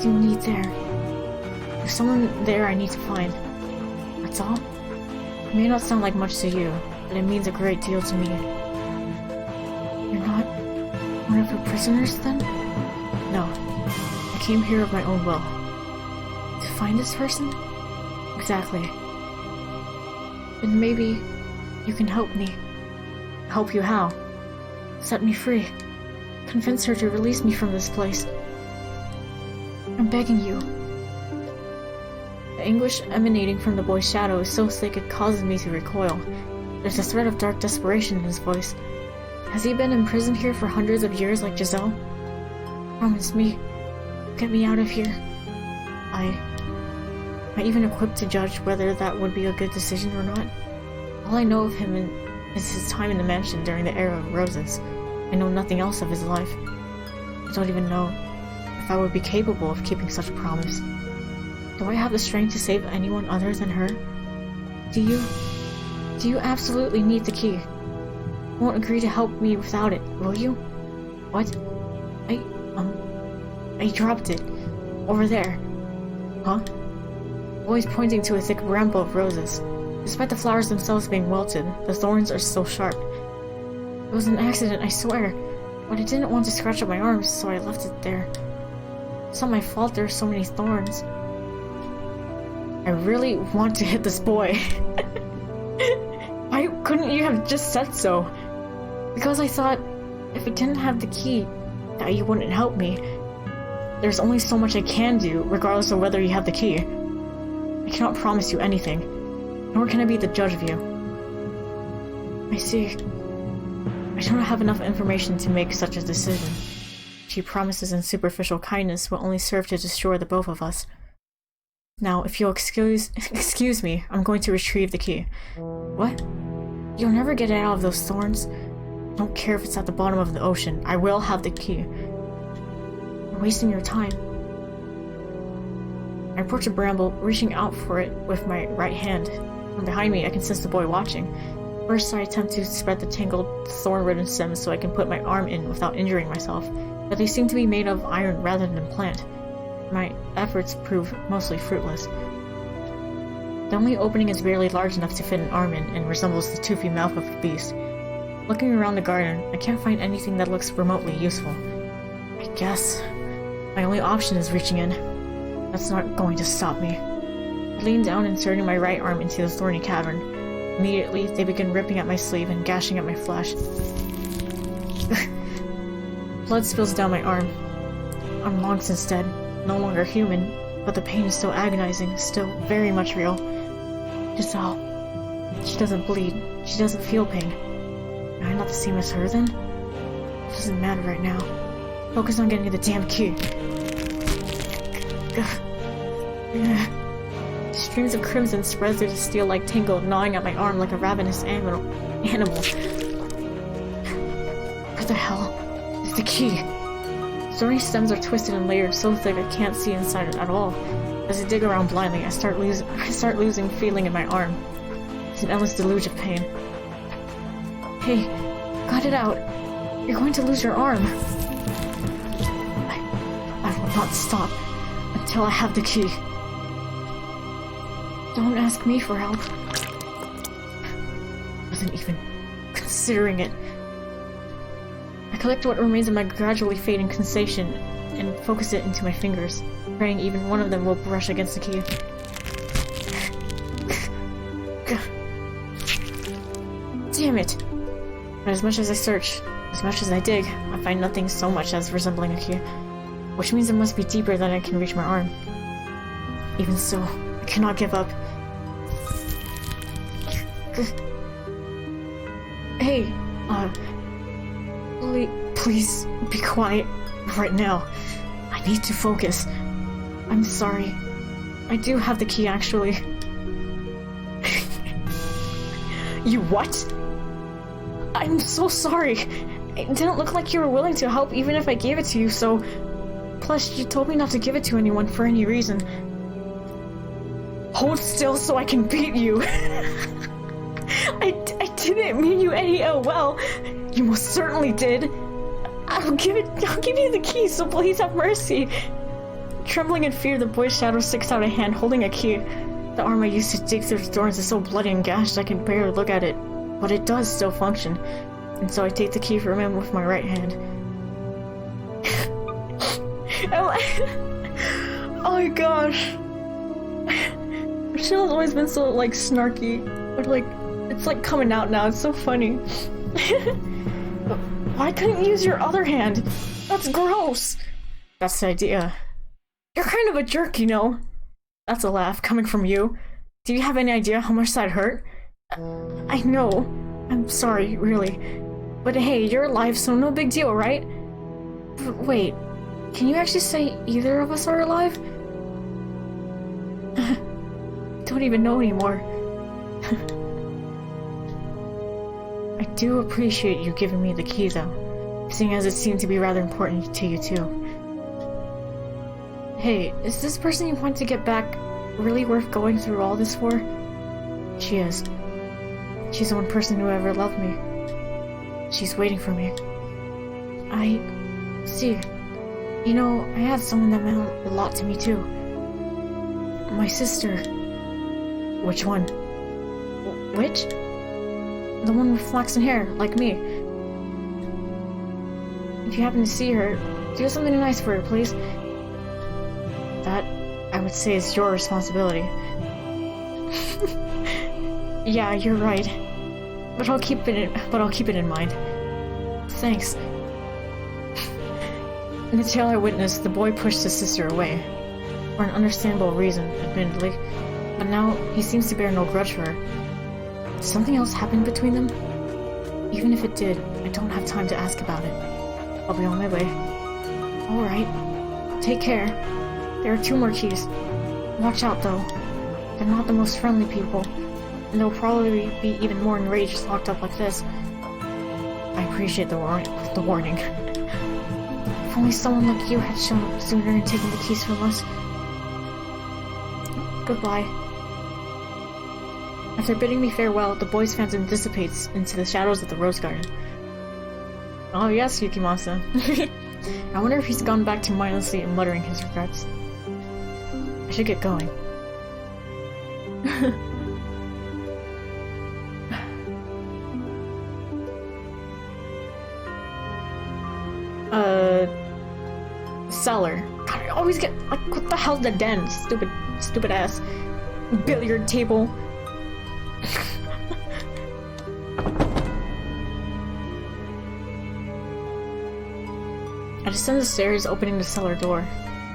do you need there? There's someone there I need to find. That's all? It may not sound like much to you, but it means a great deal to me. One of her prisoners, then? No. I came here of my own will. To find this person? Exactly. Then maybe you can help me. Help you how? Set me free. Convince her to release me from this place. I'm begging you. The anguish emanating from the boy's shadow is so thick it causes me to recoil. There's a thread of dark desperation in his voice. Has he been imprisoned here for hundreds of years like Giselle? Promise me. Get me out of here. Am I even equipped to judge whether that would be a good decision or not? All I know of him is his time in the mansion during the era of roses. I know nothing else of his life. I don't even know if I would be capable of keeping such a promise. Do I have the strength to save anyone other than her? Do you absolutely need the key? Won't agree to help me without it, will you? What? I dropped it. Over there. Huh? Always pointing to a thick bramble of roses. Despite the flowers themselves being wilted, the thorns are still sharp. It was an accident, I swear. But I didn't want to scratch up my arms, so I left it there. It's not my fault there are so many thorns. I really want to hit this boy. Why couldn't you have just said so? Because I thought, if I didn't have the key, that you wouldn't help me. There's only so much I can do, regardless of whether you have the key. I cannot promise you anything, nor can I be the judge of you. I see. I don't have enough information to make such a decision. She promises in superficial kindness will only serve to destroy the both of us. Now, if you'll excuse me, I'm going to retrieve the key. What? You'll never get it out of those thorns. I don't care if it's at the bottom of the ocean. I will have the key. You're wasting your time. I approach a bramble, reaching out for it with my right hand. From behind me, I can sense the boy watching. First, I attempt to spread the tangled, thorn-ridden stems so I can put my arm in without injuring myself, but they seem to be made of iron rather than plant. My efforts prove mostly fruitless. The only opening is barely large enough to fit an arm in and resembles the toothy mouth of a beast. Looking around the garden, I can't find anything that looks remotely useful. I guess my only option is reaching in. That's not going to stop me. I lean down, inserting my right arm into the thorny cavern. Immediately, they begin ripping at my sleeve and gashing at my flesh. Blood spills down my arm. I'm long since dead, no longer human, but the pain is still agonizing, still very much real. Giselle. She doesn't bleed. She doesn't feel pain. Am I not the same as her, then? It doesn't matter right now. Focus on getting the damn key. Strings of crimson spread through the steel-like tangle, gnawing at my arm like a ravenous animal. Where the hell is the key? Thorny stems are twisted and layered so thick I can't see inside it at all. As I dig around blindly, I start losing feeling in my arm. It's an endless deluge of pain. Hey, cut it out. You're going to lose your arm. I will not stop until I have the key. Don't ask me for help. I wasn't even considering it. I collect what remains of my gradually fading sensation and focus it into my fingers, praying even one of them will brush against the key. Damn it! But as much as I search, as much as I dig, I find nothing so much as resembling a key, which means it must be deeper than I can reach my arm. Even so, I cannot give up. Hey, please be quiet right now. I need to focus. I'm sorry. I do have the key, actually. You what? I'm so sorry. It didn't look like you were willing to help even if I gave it to you, so... Plus, you told me not to give it to anyone for any reason. Hold still so I can beat you. I didn't mean you any ill will. You most certainly did. I'll give you the key, so please have mercy. Trembling in fear, the boy's shadow sticks out a hand, holding a key. The arm I used to dig through the thorns is so bloody and gashed I can barely look at it, but it does still function, and so I take the key from him with my right hand. Oh my gosh. Michelle's always been so, like, snarky. But, like, it's, like, coming out now. It's so funny. Why couldn't you use your other hand? That's gross. That's the idea. You're kind of a jerk, you know. That's a laugh coming from you. Do you have any idea how much that hurt? I know. I'm sorry, really. But hey, you're alive, so no big deal, right? Wait, can you actually say either of us are alive? Don't even know anymore. I do appreciate you giving me the key, though, seeing as it seemed to be rather important to you, too. Hey, is this person you want to get back really worth going through all this for? She is. She's the one person who ever loved me. She's waiting for me. I see. You know, I had someone that meant a lot to me too. My sister. Which one? Which? The one with flaxen hair, like me. If you happen to see her, do something nice for her, please. That, I would say, is your responsibility. Yeah, you're right. But I'll keep it in mind. Thanks. In the tale I witnessed, the boy pushed his sister away. For an understandable reason, admittedly. But now, he seems to bear no grudge for her. Did something else happen between them? Even if it did, I don't have time to ask about it. I'll be on my way. Alright. Take care. There are 2 more keys. Watch out, though. They're not the most friendly people. And they'll probably be even more enraged locked up like this. I appreciate the warning. If only someone like you had shown up sooner and taken the keys from us. Goodbye. After bidding me farewell, the boy's phantom dissipates into the shadows of the rose garden. Oh yes, Yukimasa. I wonder if he's gone back to mindlessly and muttering his regrets. I should get going. Cellar. God, I always get, like, what the hell's the den? Stupid ass. Billiard table. I descend the stairs, opening the cellar door.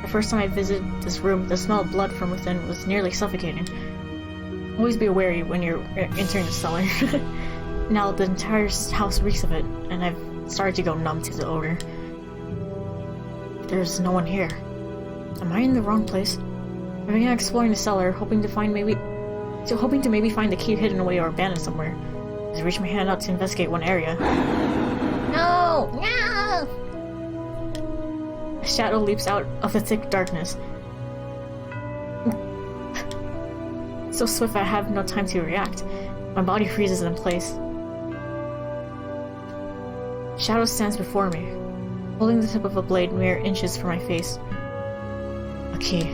The first time I visited this room, the smell of blood from within was nearly suffocating. Always be wary when you're entering the cellar. Now the entire house reeks of it, and I've started to go numb to the odor. There's no one here. Am I in the wrong place? I began exploring the cellar, hoping to maybe find the key hidden away or abandoned somewhere. As I reached my hand out to investigate one area. No! No! A shadow leaps out of the thick darkness. So swift I have no time to react. My body freezes in place. Shadow stands before me, holding the tip of a blade mere inches from my face. A key.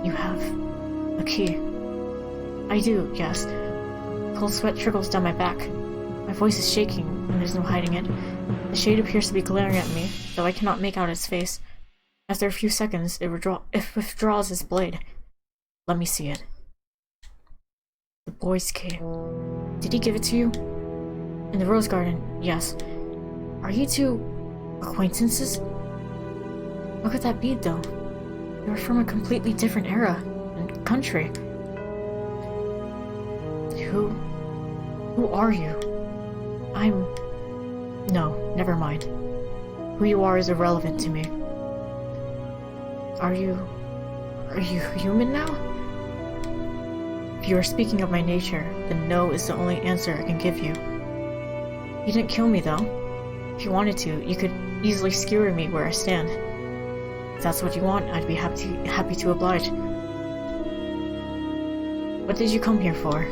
You have a key. I do, yes. Cold sweat trickles down my back. My voice is shaking, and there's no hiding it. The shade appears to be glaring at me, though I cannot make out its face. After a few seconds, it withdraws its blade. Let me see it. The boy's key. Did he give it to you? In the rose garden, yes. Are you two acquaintances? Look at that bead, though. You're from a completely different era and country. Who are you? No, never mind. Who you are is irrelevant to me. Are you human now? If you are speaking of my nature, then no is the only answer I can give you. You didn't kill me, though. If you wanted to, you could easily skewer me where I stand. If that's what you want, I'd be happy to oblige. What did you come here for?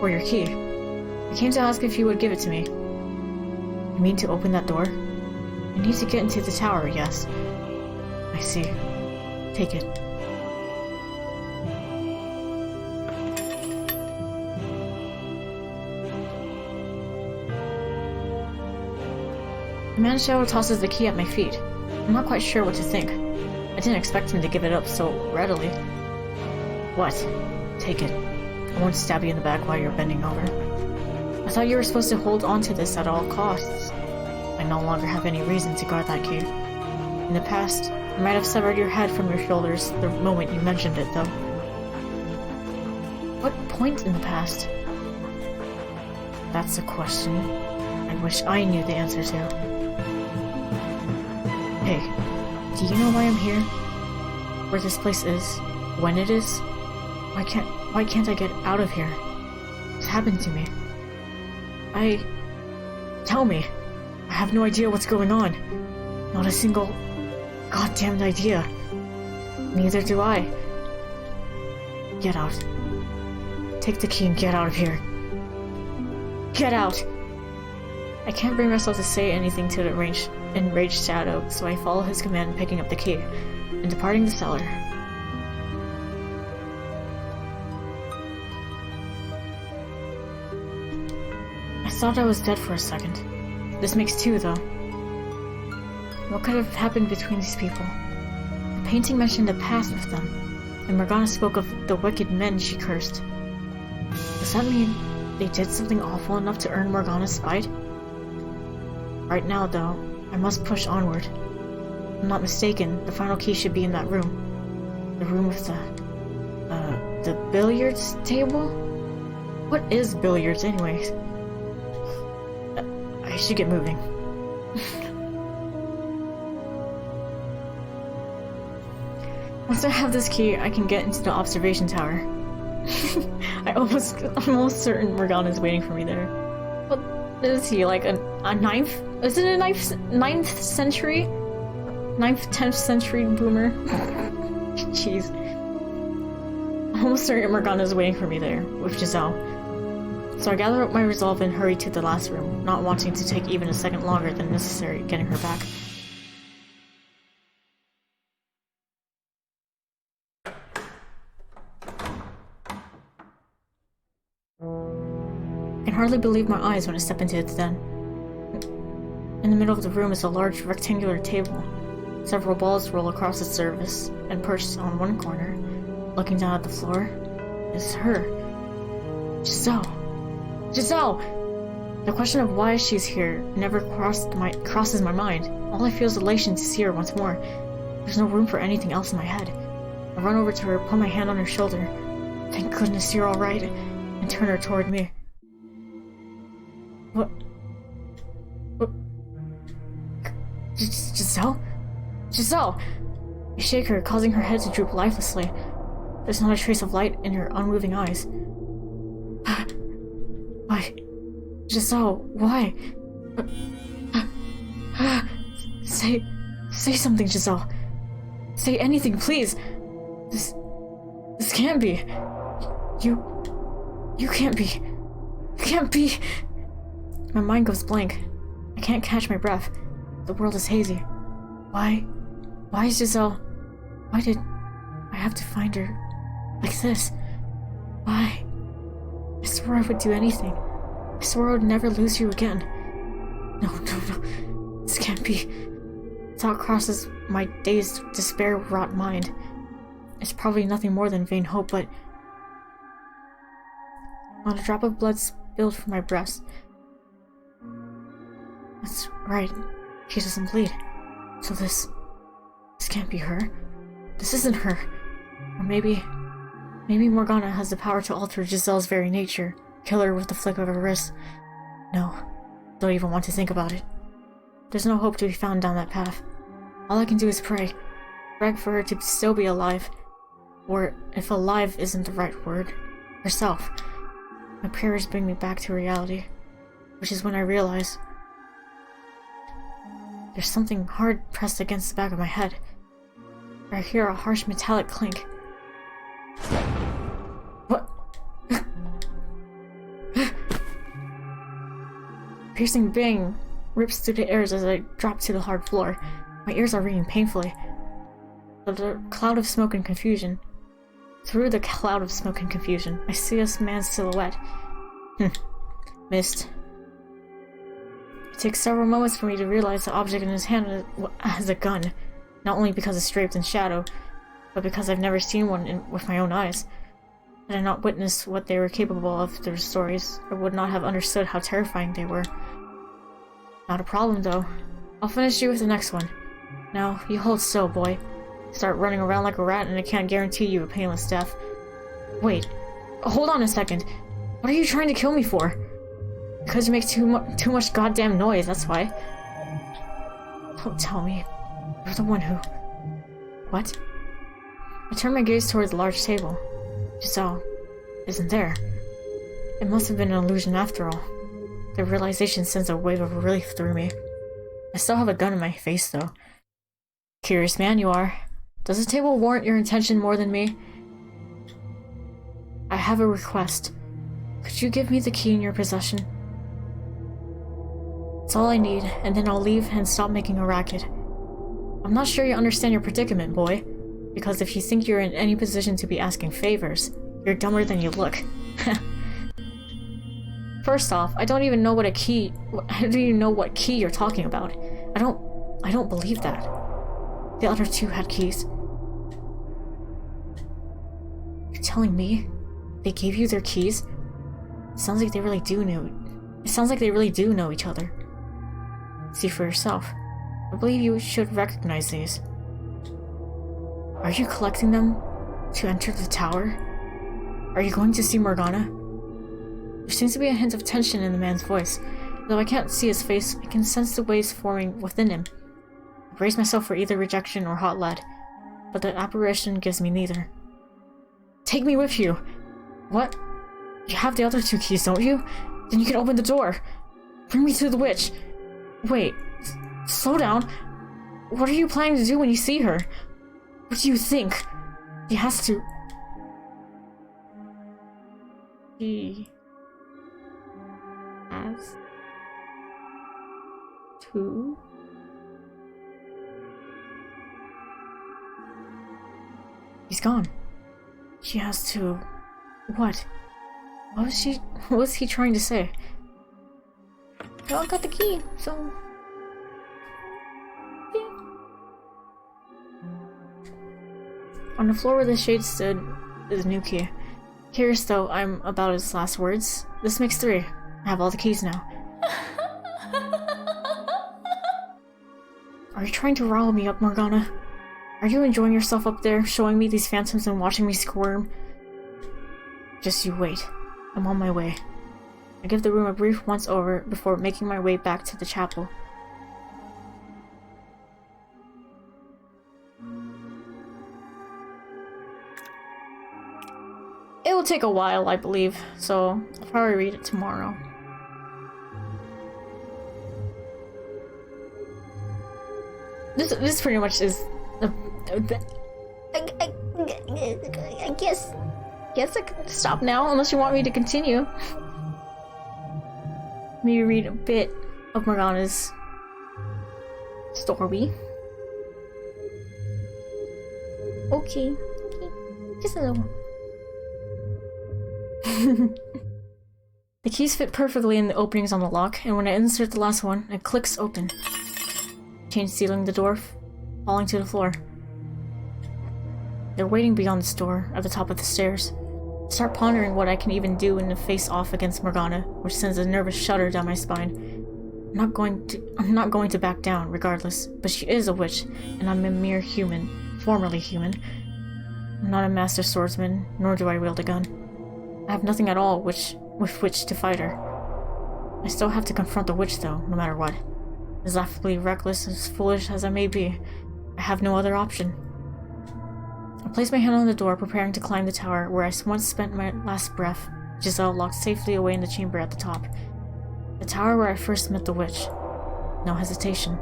For your key. I came to ask if you would give it to me. You mean to open that door? I need to get into the tower, yes. I see. Take it. The man shadow tosses the key at my feet. I'm not quite sure what to think. I didn't expect him to give it up so readily. What? Take it. I won't stab you in the back while you're bending over. I thought you were supposed to hold on to this at all costs. I no longer have any reason to guard that key. In the past, I might have severed your head from your shoulders the moment you mentioned it, though. What point in the past? That's a question I wish I knew the answer to. Hey, do you know why I'm here? Where this place is? When it is? Why can't I get out of here? What's happened to me? Tell me. I have no idea what's going on. Not a single goddamned idea. Neither do I. Get out. Take the key and get out of here. Get out! I can't bring myself to say anything to the enraged shadow, so I follow his command, picking up the key and departing the cellar. I thought I was dead for a second. This makes two, though. What could have happened between these people? The painting mentioned a past with them, and Morgana spoke of the wicked men she cursed. Does that mean they did something awful enough to earn Morgana's spite? Right now, though, I must push onward. If I'm not mistaken, the final key should be in that room. The room with the billiards table? What is billiards, anyways? I should get moving. Once I have this key, I can get into the observation tower. I'm almost certain Morgana's waiting for me there. What is he, like a ninth? Is it a ninth century? 10th century boomer? Jeez. I'm almost certain Morgana's waiting for me there, with Giselle. So I gather up my resolve and hurry to the last room, not wanting to take even a second longer than necessary getting her back. I can hardly believe my eyes when I step into it then. In the middle of the room is a large rectangular table. Several balls roll across its surface, and perched on one corner, looking down at the floor, is her. Giselle! Giselle! The question of why she's here never crosses my mind. All I feel is elation to see her once more. There's no room for anything else in my head. I run over to her, put my hand on her shoulder. Thank goodness you're alright, and turn her toward me. What? Giselle? Giselle! I shake her, causing her head to droop lifelessly. There's not a trace of light in her unmoving eyes. Why? Giselle, why? Say something, Giselle. Say anything, please. This can't be. You can't be. You can't be. My mind goes blank. I can't catch my breath. The world is hazy. Why is Giselle? Why did I have to find her like this? Why? I swore I would do anything. I swore I would never lose you again. No. This can't be. Thought crosses my dazed, despair-wrought mind. It's probably nothing more than vain hope, but not a drop of blood spilled from my breast. That's right. She doesn't bleed. So this can't be her. This isn't her. Or maybe Morgana has the power to alter Giselle's very nature, kill her with the flick of her wrist. No, don't even want to think about it. There's no hope to be found down that path. All I can do is pray. Beg for her to still be alive. Or, if alive isn't the right word, herself. My prayers bring me back to reality, which is when I realize there's something hard pressed against the back of my head. I hear a harsh metallic clink. What? Piercing bang rips through the air as I drop to the hard floor. My ears are ringing painfully. Through the cloud of smoke and confusion, I see a man's silhouette. Missed. It takes several moments for me to realize the object in his hand has a gun, not only because it's draped in shadow, but because I've never seen one with my own eyes. Had I not witnessed what they were capable of through stories, I would not have understood how terrifying they were. Not a problem, though. I'll finish you with the next one. Now, you hold still, boy. Start running around like a rat and I can't guarantee you a painless death. Wait. Hold on a second. What are you trying to kill me for? Because you make too much goddamn noise, that's why. Don't tell me. You're the one who... What? I turned my gaze towards the large table. Giselle isn't there. It must have been an illusion after all. The realization sends a wave of relief through me. I still have a gun in my face, though. Curious man you are. Does the table warrant your attention more than me? I have a request. Could you give me the key in your possession? It's all I need, and then I'll leave and stop making a racket. I'm not sure you understand your predicament, boy. Because if you think you're in any position to be asking favors, you're dumber than you look. First off, I don't even know what key you're talking about. I don't believe that. The other two had keys. You're telling me they gave you their keys? It sounds like they really do know each other. See for yourself. I believe you should recognize these. Are you collecting them to enter the tower? Are you going to see Morgana? There seems to be a hint of tension in the man's voice. Though I can't see his face, I can sense the waves forming within him. I brace myself for either rejection or hot lead, but the apparition gives me neither. Take me with you! What? You have the other two keys, don't you? Then you can open the door! Bring me to the witch! Wait, slow down! What are you planning to do when you see her? What do you think? He has to... He... has... to... He's gone. She has to... What? What was he trying to say? Well, I got the key, so... On the floor where the shade stood is a new key. Curious though, I'm about his last words. This makes 3. I have all the keys now. Are you trying to rile me up, Morgana? Are you enjoying yourself up there, showing me these phantoms and watching me squirm? Just you wait. I'm on my way. I give the room a brief once-over before making my way back to the chapel. It will take a while, I believe, so I'll probably read it tomorrow. This pretty much is I guess I can stop now unless you want me to continue. Maybe read a bit of Morgana's story. Okay, just a little. The keys fit perfectly in the openings on the lock, and when I insert the last one, it clicks open. Chain sealing the door, falling to the floor. They're waiting beyond this door, at the top of the stairs. I start pondering what I can even do in the face-off against Morgana, which sends a nervous shudder down my spine. I'm not going to back down, regardless, but she is a witch, and I'm a mere human, formerly human. I'm not a master swordsman, nor do I wield a gun. I have nothing at all with which to fight her. I still have to confront the witch, though, no matter what. As laughably reckless, as foolish as I may be, I have no other option. I place my hand on the door, preparing to climb the tower where I once spent my last breath, Giselle locked safely away in the chamber at the top. The tower where I first met the witch. No hesitation.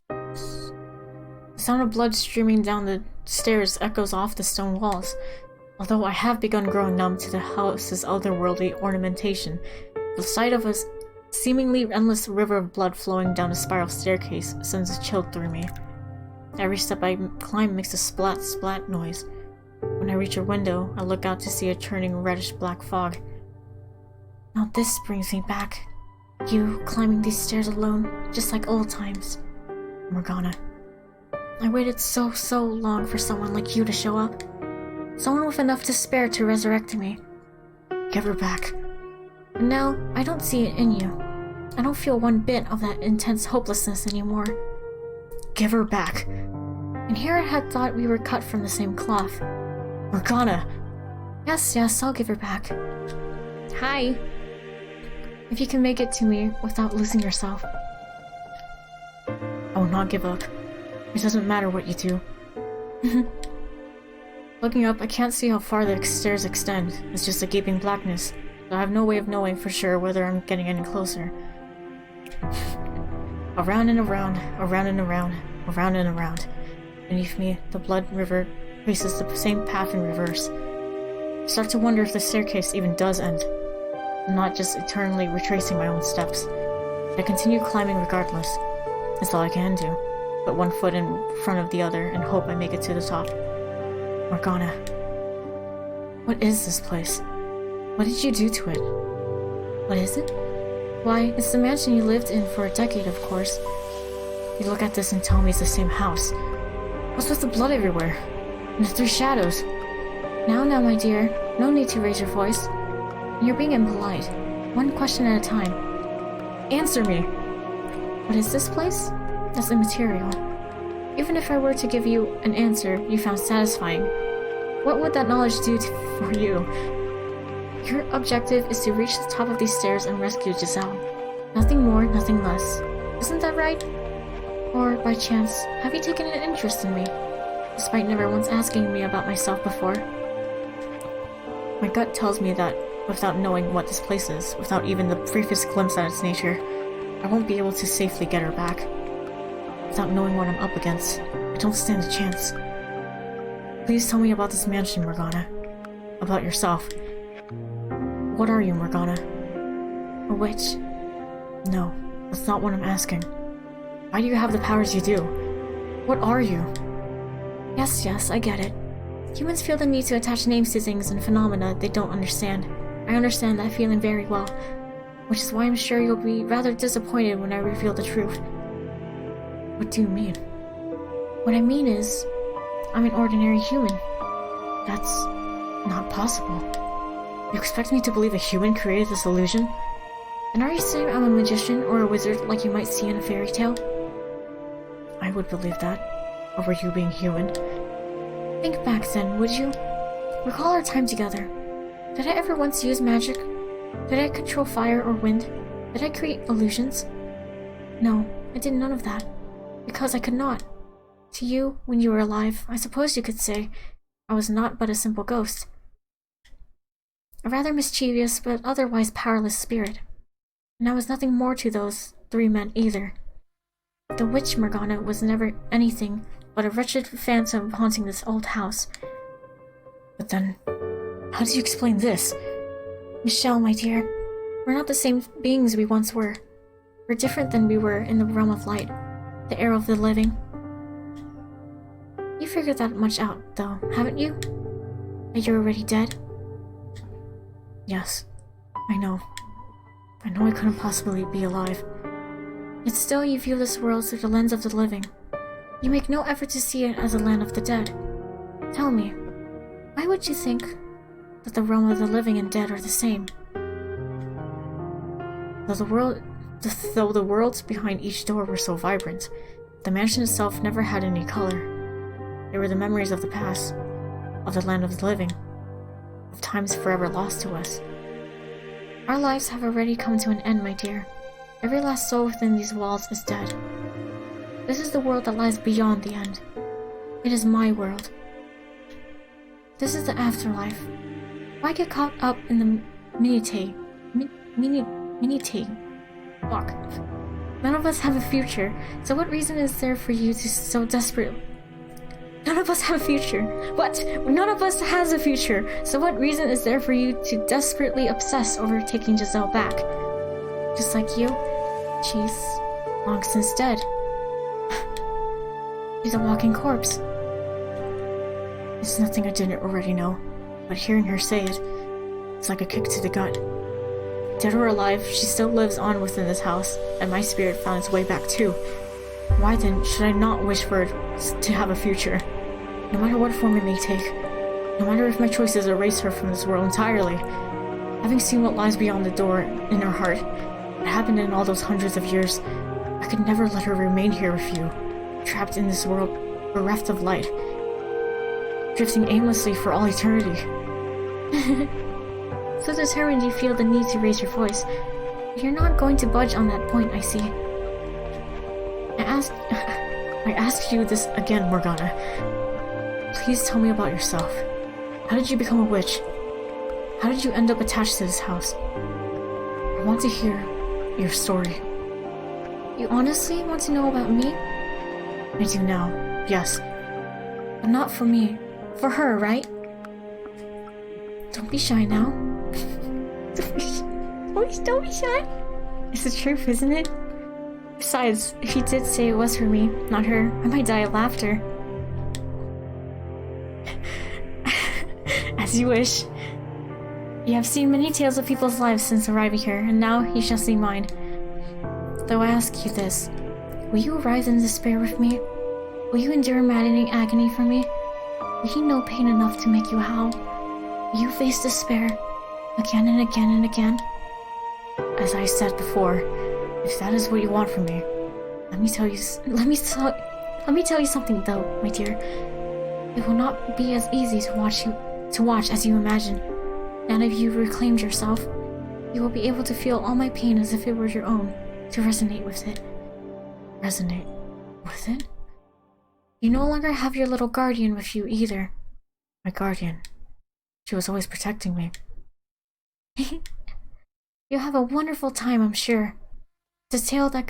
The sound of blood streaming down the stairs echoes off the stone walls. Although I have begun growing numb to the house's otherworldly ornamentation, the sight of a seemingly endless river of blood flowing down a spiral staircase sends a chill through me. Every step I climb makes a splat splat noise. When I reach a window, I look out to see a churning reddish black fog. Now this brings me back. You climbing these stairs alone, just like old times. Morgana. I waited so long for someone like you to show up. Someone with enough to spare to resurrect me. Give her back. And now, I don't see it in you. I don't feel one bit of that intense hopelessness anymore. Give her back. And here I had thought we were cut from the same cloth. Morgana! Yes, I'll give her back. Hi! If you can make it to me without losing yourself. I will not give up. It doesn't matter what you do. Looking up, I can't see how far the stairs extend. It's just a gaping blackness. So I have no way of knowing for sure whether I'm getting any closer. Around and around, around and around, around and around. Beneath me, the blood river traces the same path in reverse. I start to wonder if the staircase even does end. I'm not just eternally retracing my own steps. I continue climbing regardless. That's all I can do. Put one foot in front of the other and hope I make it to the top. Morgana. What is this place? What did you do to it? What is it? Why, it's the mansion you lived in for a decade, of course. You look at this and tell me it's the same house. What's with the blood everywhere? And the three shadows? Now, my dear. No need to raise your voice. You're being impolite. One question at a time. Answer me! What is this place? That's immaterial. Even if I were to give you an answer you found satisfying, what would that knowledge do for you? Your objective is to reach the top of these stairs and rescue Giselle. Nothing more, nothing less. Isn't that right? Or, by chance, have you taken an interest in me, despite never once asking me about myself before? My gut tells me that, without knowing what this place is, without even the briefest glimpse at its nature, I won't be able to safely get her back. Without knowing what I'm up against, I don't stand a chance. Please tell me about this mansion, Morgana. About yourself. What are you, Morgana? A witch? No, that's not what I'm asking. Why do you have the powers you do? What are you? Yes, I get it. Humans feel the need to attach names to things and phenomena they don't understand. I understand that feeling very well, which is why I'm sure you'll be rather disappointed when I reveal the truth. What do you mean? What I mean is, I'm an ordinary human. That's not possible. You expect me to believe a human created this illusion? And are you saying I'm a magician or a wizard like you might see in a fairy tale? I would believe that, over you being human. Think back then, would you? Recall our time together. Did I ever once use magic? Did I control fire or wind? Did I create illusions? No, I did none of that. Because I could not. To you, when you were alive, I suppose you could say I was not but a simple ghost. A rather mischievous but otherwise powerless spirit. And I was nothing more to those three men either. The witch Morgana was never anything but a wretched phantom haunting this old house. But then, how do you explain this? Michelle, my dear, we're not the same beings we once were. We're different than we were in the realm of light, the era of the living. You figured that much out, though, haven't you? That you're already dead? Yes, I know. I know I couldn't possibly be alive. Yet still you view this world through the lens of the living. You make no effort to see it as a land of the dead. Tell me, why would you think that the realm of the living and dead are the same? Though the worlds behind each door were so vibrant, the mansion itself never had any color. They were the memories of the past, of the land of the living, of times forever lost to us. Our lives have already come to an end, my dear. Every last soul within these walls is dead. This is the world that lies beyond the end. It is my world. This is the afterlife. Why get caught up in the minite? Fuck. None of us have a future, so what reason is there for you to so desperately... None of us have a future. What? None of us has a future, so what reason is there for you to desperately obsess over taking Giselle back? Just like you, she's long since dead. She's a walking corpse. It's nothing I didn't already know, but hearing her say it, it's like a kick to the gut. Dead or alive, she still lives on within this house, and my spirit found its way back too. Why then should I not wish for it to have a future? No matter what form it may take, no matter if my choices erase her from this world entirely. Having seen what lies beyond the door in her heart, what happened in all those hundreds of years, I could never let her remain here with you, trapped in this world, bereft of light, drifting aimlessly for all eternity. So determined you feel the need to raise your voice, but you're not going to budge on that point, I see. I ask you this again, Morgana. Please tell me about yourself. How did you become a witch? How did you end up attached to this house? I want to hear your story. You honestly want to know about me? I do now, yes. But not for me. For her, right? Don't be shy now. Don't be shy. It's the truth, isn't it? Besides, if you did say it was for me, not her, I might die of laughter. As you wish. You have seen many tales of people's lives since arriving here, and now you shall see mine. Though I ask you this, will you arise in despair with me? Will you endure maddening agony for me? Will you know pain enough to make you howl? Will you face despair again and again and again? As I said before, if that is what you want from me, let me tell you something though, my dear. It will not be as easy to watch as you imagine. Now that you've reclaimed yourself, you will be able to feel all my pain as if it were your own, to resonate with it. Resonate with it? You no longer have your little guardian with you either. My guardian. She was always protecting me. You'll have a wonderful time, I'm sure. It's a tale that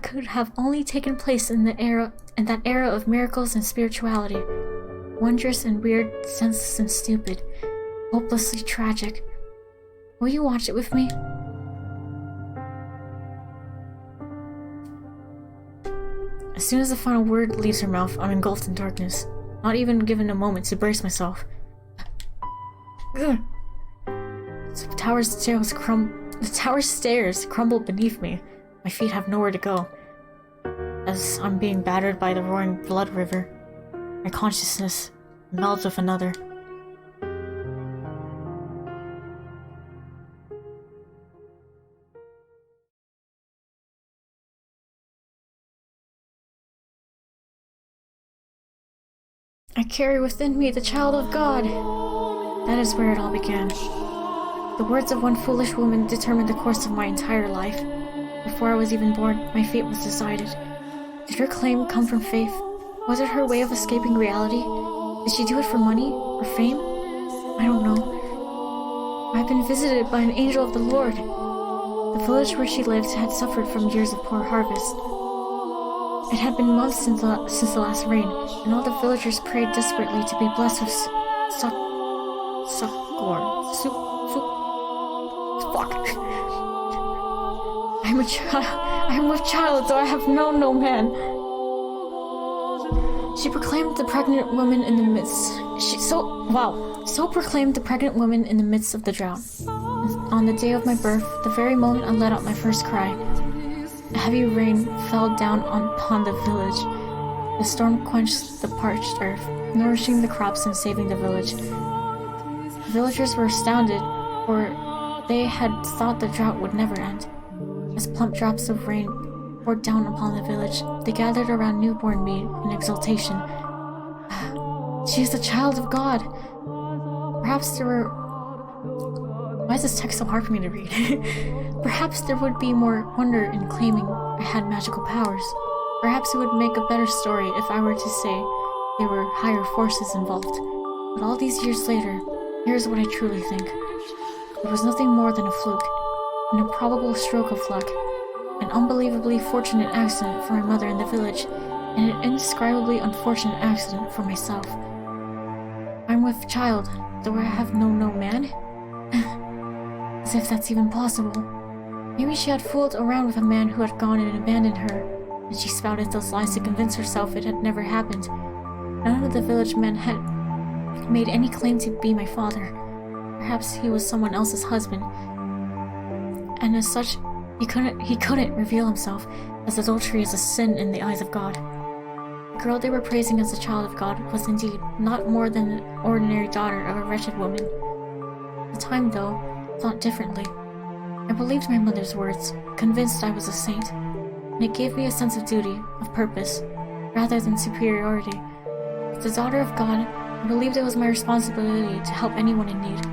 could have only taken place in that era of miracles and spirituality. Wondrous and weird, senseless and stupid, hopelessly tragic. Will you watch it with me? As soon as the final word leaves her mouth, I'm engulfed in darkness, not even given a moment to brace myself. The tower's stairs crumble beneath me. My feet have nowhere to go. As I'm being battered by the roaring blood river, my consciousness melds with another. I carry within me the child of God. That is where it all began. The words of one foolish woman determined the course of my entire life. Before I was even born, my fate was decided. Did her claim come from faith? Was it her way of escaping reality? Did she do it for money or fame? I don't know. I've been visited by an angel of the Lord. The village where she lived had suffered from years of poor harvest. It had been months since the last rain, and all the villagers prayed desperately to be blessed with I'm with child, though I have known no man. She proclaimed the pregnant woman in the midst. So proclaimed the pregnant woman in the midst of the drought. On the day of my birth, the very moment I let out my first cry, a heavy rain fell down upon the village. The storm quenched the parched earth, nourishing the crops and saving the village. The villagers were astounded, for they had thought the drought would never end. As plump drops of rain poured down upon the village, they gathered around newborn me in exultation. She is the child of God. Perhaps there were... Why is this text so hard for me to read? Perhaps there would be more wonder in claiming I had magical powers. Perhaps it would make a better story if I were to say there were higher forces involved. But all these years later, here's what I truly think. It was nothing more than a fluke, an improbable stroke of luck, an unbelievably fortunate accident for my mother in the village, and an indescribably unfortunate accident for myself. I'm with child, though I have known no man? As if that's even possible. Maybe she had fooled around with a man who had gone and abandoned her. and she spouted those lies to convince herself it had never happened. None of the village men had made any claim to be my father. Perhaps he was someone else's husband, and as such, he couldn't reveal himself, as adultery is a sin in the eyes of God. The girl they were praising as a child of God was indeed not more than an ordinary daughter of a wretched woman. At the time, though, thought differently. I believed my mother's words, convinced I was a saint, and it gave me a sense of duty, of purpose, rather than superiority. As the daughter of God, I believed it was my responsibility to help anyone in need.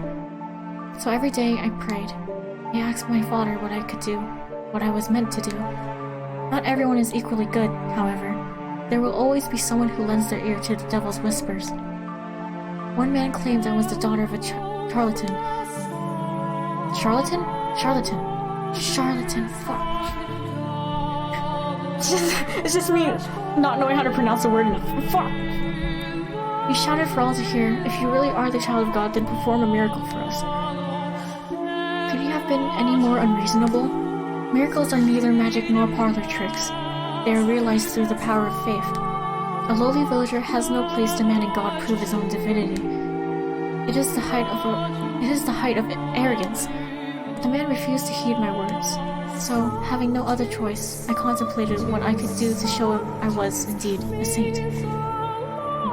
So every day I prayed. I asked my father what I could do, what I was meant to do. Not everyone is equally good, however. There will always be someone who lends their ear to the devil's whispers. One man claimed I was the daughter of a charlatan. Charlatan? Charlatan, fuck. It's just me not knowing how to pronounce the word. Fuck. He shouted for all to hear, "If you really are the child of God, then perform a miracle for us." Could he have been any more unreasonable? Miracles are neither magic nor parlor tricks. They are realized through the power of faith. A lowly villager has no place demanding God prove his own divinity. It is the height of arrogance. The man refused to heed my words. So, having no other choice, I contemplated what I could do to show him I was, indeed, a saint.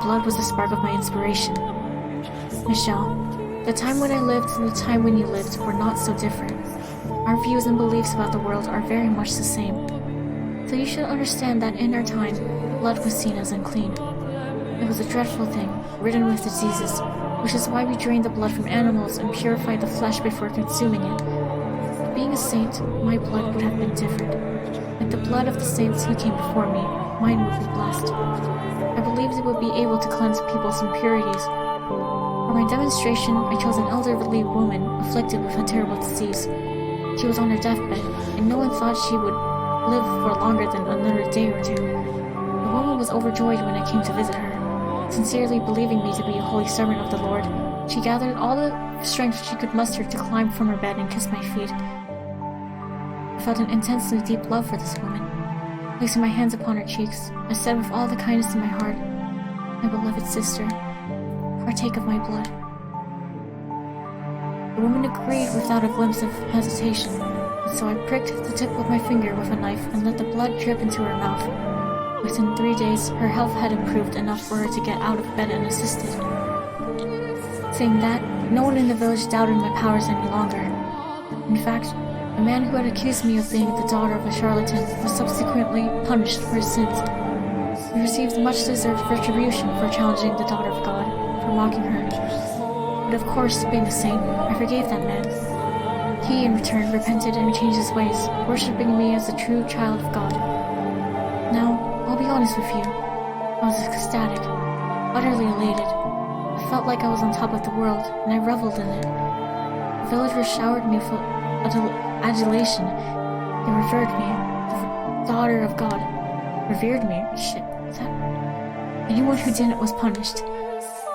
Blood was the spark of my inspiration. Michelle, the time when I lived and the time when you lived were not so different. Our views and beliefs about the world are very much the same. So you should understand that in our time, blood was seen as unclean. It was a dreadful thing, ridden with diseases, which is why we drained the blood from animals and purified the flesh before consuming it. Being a saint, my blood would have been different. Like the blood of the saints who came before me, mine would be blessed. I believed it would be able to cleanse people's impurities. For my demonstration, I chose an elderly woman afflicted with a terrible disease. She was on her deathbed, and no one thought she would live for longer than another day or two. The woman was overjoyed when I came to visit her. Sincerely believing me to be a holy servant of the Lord, she gathered all the strength she could muster to climb from her bed and kiss my feet. I felt an intensely deep love for this woman. Placing my hands upon her cheeks, I said with all the kindness in my heart, "My beloved sister, partake of my blood." The woman agreed without a glimpse of hesitation, and so I pricked the tip of my finger with a knife and let the blood drip into her mouth. Within 3 days, her health had improved enough for her to get out of bed unassisted. Saying that, no one in the village doubted my powers any longer. In fact, the man who had accused me of being the daughter of a charlatan was subsequently punished for his sins. He received much-deserved retribution for challenging the daughter of God, for mocking her. But of course, being a saint, I forgave that man. He, in return, repented and changed his ways, worshipping me as a true child of God. Now, I'll be honest with you. I was ecstatic, utterly elated. I felt like I was on top of the world, and I reveled in it. The villagers showered me with adulation. They revered me, the daughter of God. Revered me? Shit, what's that? Anyone who didn't was punished.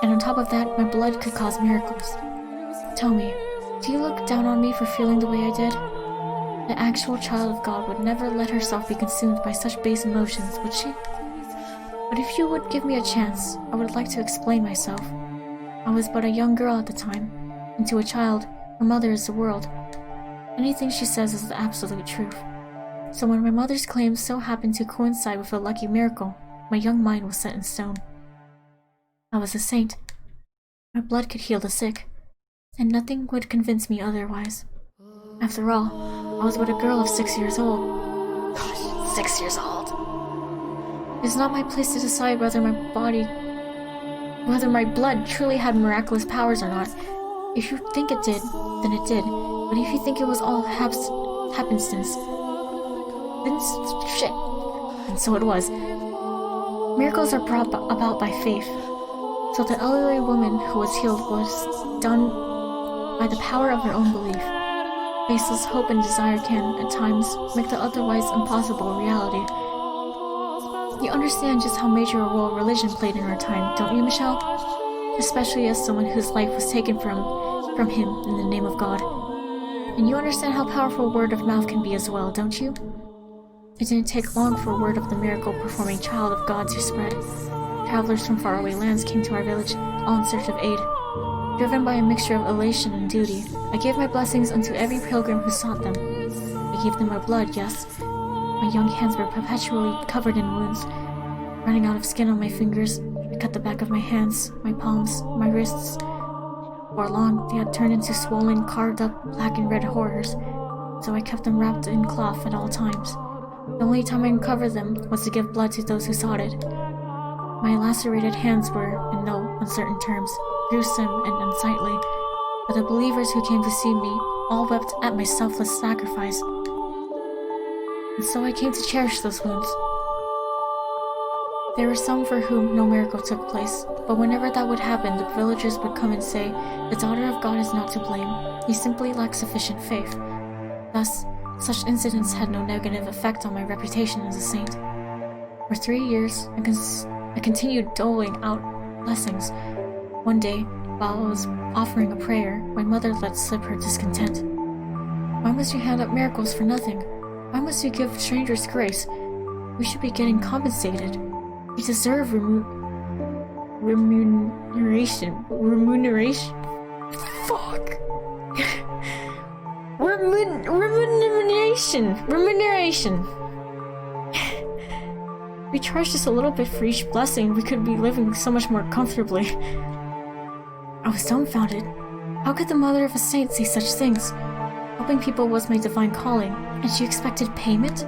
And on top of that, my blood could cause miracles. Tell me, do you look down on me for feeling the way I did? The actual child of God would never let herself be consumed by such base emotions, would she? But if you would give me a chance, I would like to explain myself. I was but a young girl at the time, and to a child, her mother is the world. Anything she says is the absolute truth. So when my mother's claims so happened to coincide with a lucky miracle, my young mind was set in stone. I was a saint. My blood could heal the sick, and nothing would convince me otherwise. After all, I was but a girl of 6 years old. Gosh, 6 years old. It is not my place to decide whether my blood truly had miraculous powers or not. If you think it did, then it did. But if you think it was all happenstance, then shit. And so it was. Miracles are brought about by faith. So the elderly woman who was healed was done by the power of her own belief. Faceless hope and desire can, at times, make the otherwise impossible a reality. You understand just how major a role religion played in our time, don't you, Michelle? Especially as someone whose life was taken from him in the name of God. And you understand how powerful word of mouth can be as well, don't you? It didn't take long for word of the miracle-performing child of God to spread. Travelers from faraway lands came to our village, all in search of aid. Driven by a mixture of elation and duty, I gave my blessings unto every pilgrim who sought them. I gave them my blood, yes. My young hands were perpetually covered in wounds. Running out of skin on my fingers, I cut the back of my hands, my palms, my wrists. Before long, they had turned into swollen, carved-up black and red horrors, so I kept them wrapped in cloth at all times. The only time I uncovered them was to give blood to those who sought it. My lacerated hands were, in no uncertain terms, gruesome and unsightly, but the believers who came to see me all wept at my selfless sacrifice, and so I came to cherish those wounds. There were some for whom no miracle took place, but whenever that would happen, the villagers would come and say, "The daughter of God is not to blame. He simply lacks sufficient faith." Thus, such incidents had no negative effect on my reputation as a saint. For 3 years, I continued doling out blessings. One day, while I was offering a prayer, my mother let slip her discontent. "Why must you hand out miracles for nothing? Why must you give strangers grace? We should be getting compensated. We deserve remuneration. Fuck. Remuneration. We charge just a little bit for each blessing. We could be living so much more comfortably." I was dumbfounded. How could the mother of a saint say such things? Helping people was my divine calling, and she expected payment?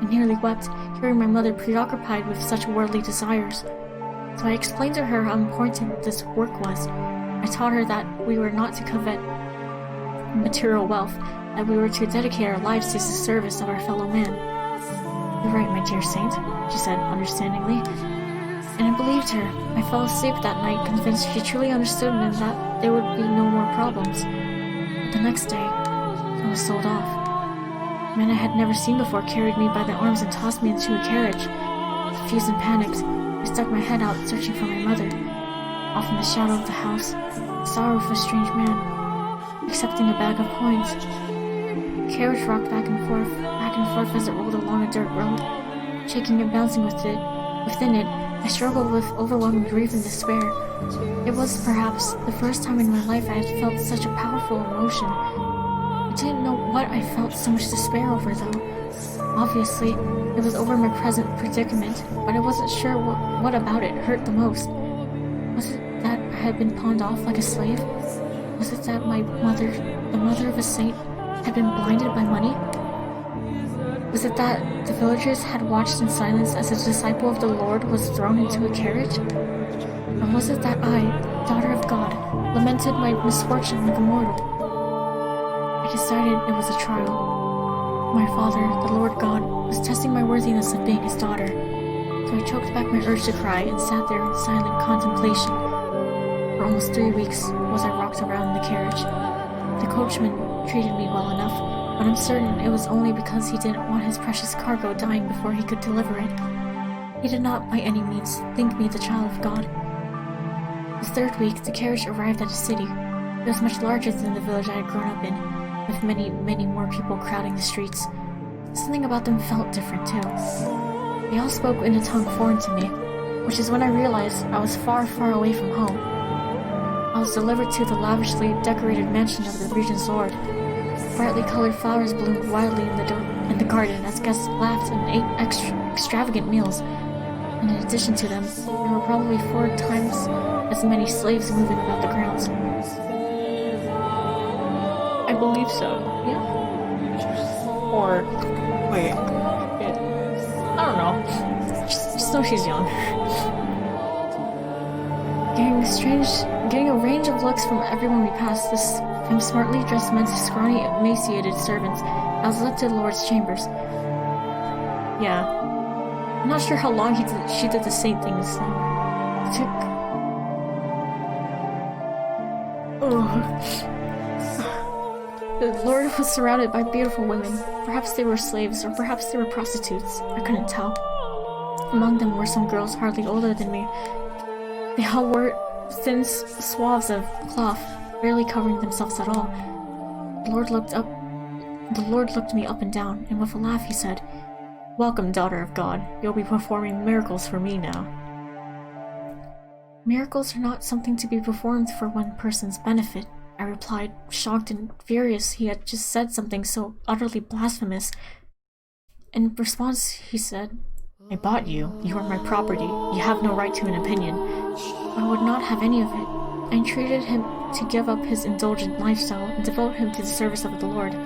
I nearly wept, hearing my mother preoccupied with such worldly desires. So I explained to her how important this work was. I taught her that we were not to covet material wealth, that we were to dedicate our lives to the service of our fellow man. "You're right, my dear saint," she said understandingly, and I believed her. I fell asleep that night, convinced she truly understood and that there would be no more problems. But the next day, I was sold off. Men I had never seen before carried me by the arms and tossed me into a carriage. Confused and panicked, I stuck my head out, searching for my mother. Off in the shadow of the house, I saw her with a strange man, accepting a bag of coins. The carriage rocked back and forth as it rolled along a dirt road, shaking and bouncing with it. Within it, I struggled with overwhelming grief and despair. It was perhaps the first time in my life I had felt such a powerful emotion. I didn't know what I felt so much despair over, though. Obviously, it was over my present predicament, but I wasn't sure what about it hurt the most. Was it that I had been pawned off like a slave? Was it that my mother, the mother of a saint, had been blinded by money? Was it that the villagers had watched in silence as a disciple of the Lord was thrown into a carriage? Or was it that I, daughter of God, lamented my misfortune like a mortal? I decided it was a trial. My Father, the Lord God, was testing my worthiness of being his daughter. So I choked back my urge to cry and sat there in silent contemplation. For almost 3 weeks was I rocked around in the carriage. The coachman treated me well enough, but I'm certain it was only because he didn't want his precious cargo dying before he could deliver it. He did not by any means think me the child of God. The 3rd week, the carriage arrived at a city. It was much larger than the village I had grown up in, with many, many more people crowding the streets. Something about them felt different too. They all spoke in a tongue foreign to me, which is when I realized I was far, far away from home. I was delivered to the lavishly decorated mansion of the region's lord. Brightly colored flowers bloomed wildly in the garden as guests laughed and ate extravagant meals. And in addition to them, there were probably 4 times as many slaves moving about the grounds. I believe so. Yeah. Or wait, I don't know. Just know she's young. Getting a range of looks from everyone we passed, this from smartly dressed men to scrawny, emaciated servants, I was led to the Lord's chambers. Yeah. I'm not sure how long she did the saint thing this time. It took... The Lord was surrounded by beautiful women. Perhaps they were slaves, or perhaps they were prostitutes. I couldn't tell. Among them were some girls hardly older than me. They all wore thin swathes of cloth, barely covering themselves at all. The Lord looked me up and down, and with a laugh he said, Welcome, daughter of God. You'll be performing miracles for me now. Miracles are not something to be performed for one person's benefit, I replied, shocked and furious. He had just said something so utterly blasphemous. In response, he said, I bought you. You are my property. You have no right to an opinion. I would not have any of it. I entreated him to give up his indulgent lifestyle and devote him to the service of the Lord.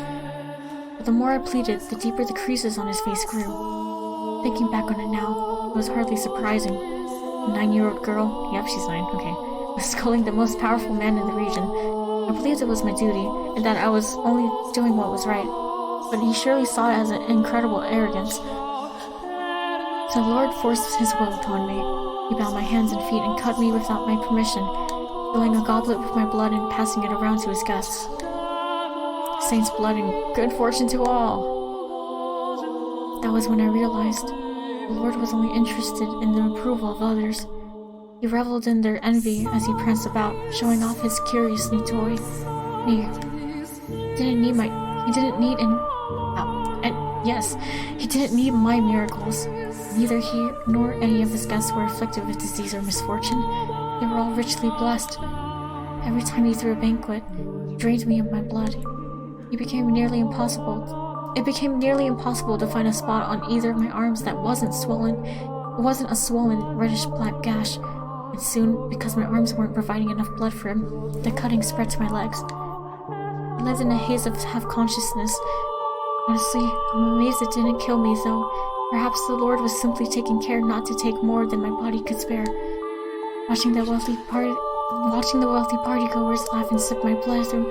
But the more I pleaded, the deeper the creases on his face grew. Thinking back on it now, it was hardly surprising. A 9-year-old girl, yep, she's 9, okay, was scolding the most powerful man in the region. I believed it was my duty, and that I was only doing what was right. But he surely saw it as an incredible arrogance. So the Lord forced his will upon me. He bound my hands and feet and cut me without my permission, filling a goblet with my blood and passing it around to his guests. Saint's blood and good fortune to all! That was when I realized the Lord was only interested in the approval of others. He reveled in their envy as he pranced about, showing off his curious new toy. He didn't need my miracles. Neither he nor any of his guests were afflicted with disease or misfortune. They were all richly blessed. Every time he threw a banquet, he drained me of my blood. It became nearly impossible to find a spot on either of my arms that wasn't a swollen reddish-black gash. And soon, because my arms weren't providing enough blood for him, the cutting spread to my legs. I lived in a haze of half-consciousness. Honestly, I'm amazed it didn't kill me, though. Perhaps the Lord was simply taking care not to take more than my body could spare. Watching the wealthy partygoers laugh and sip my blood through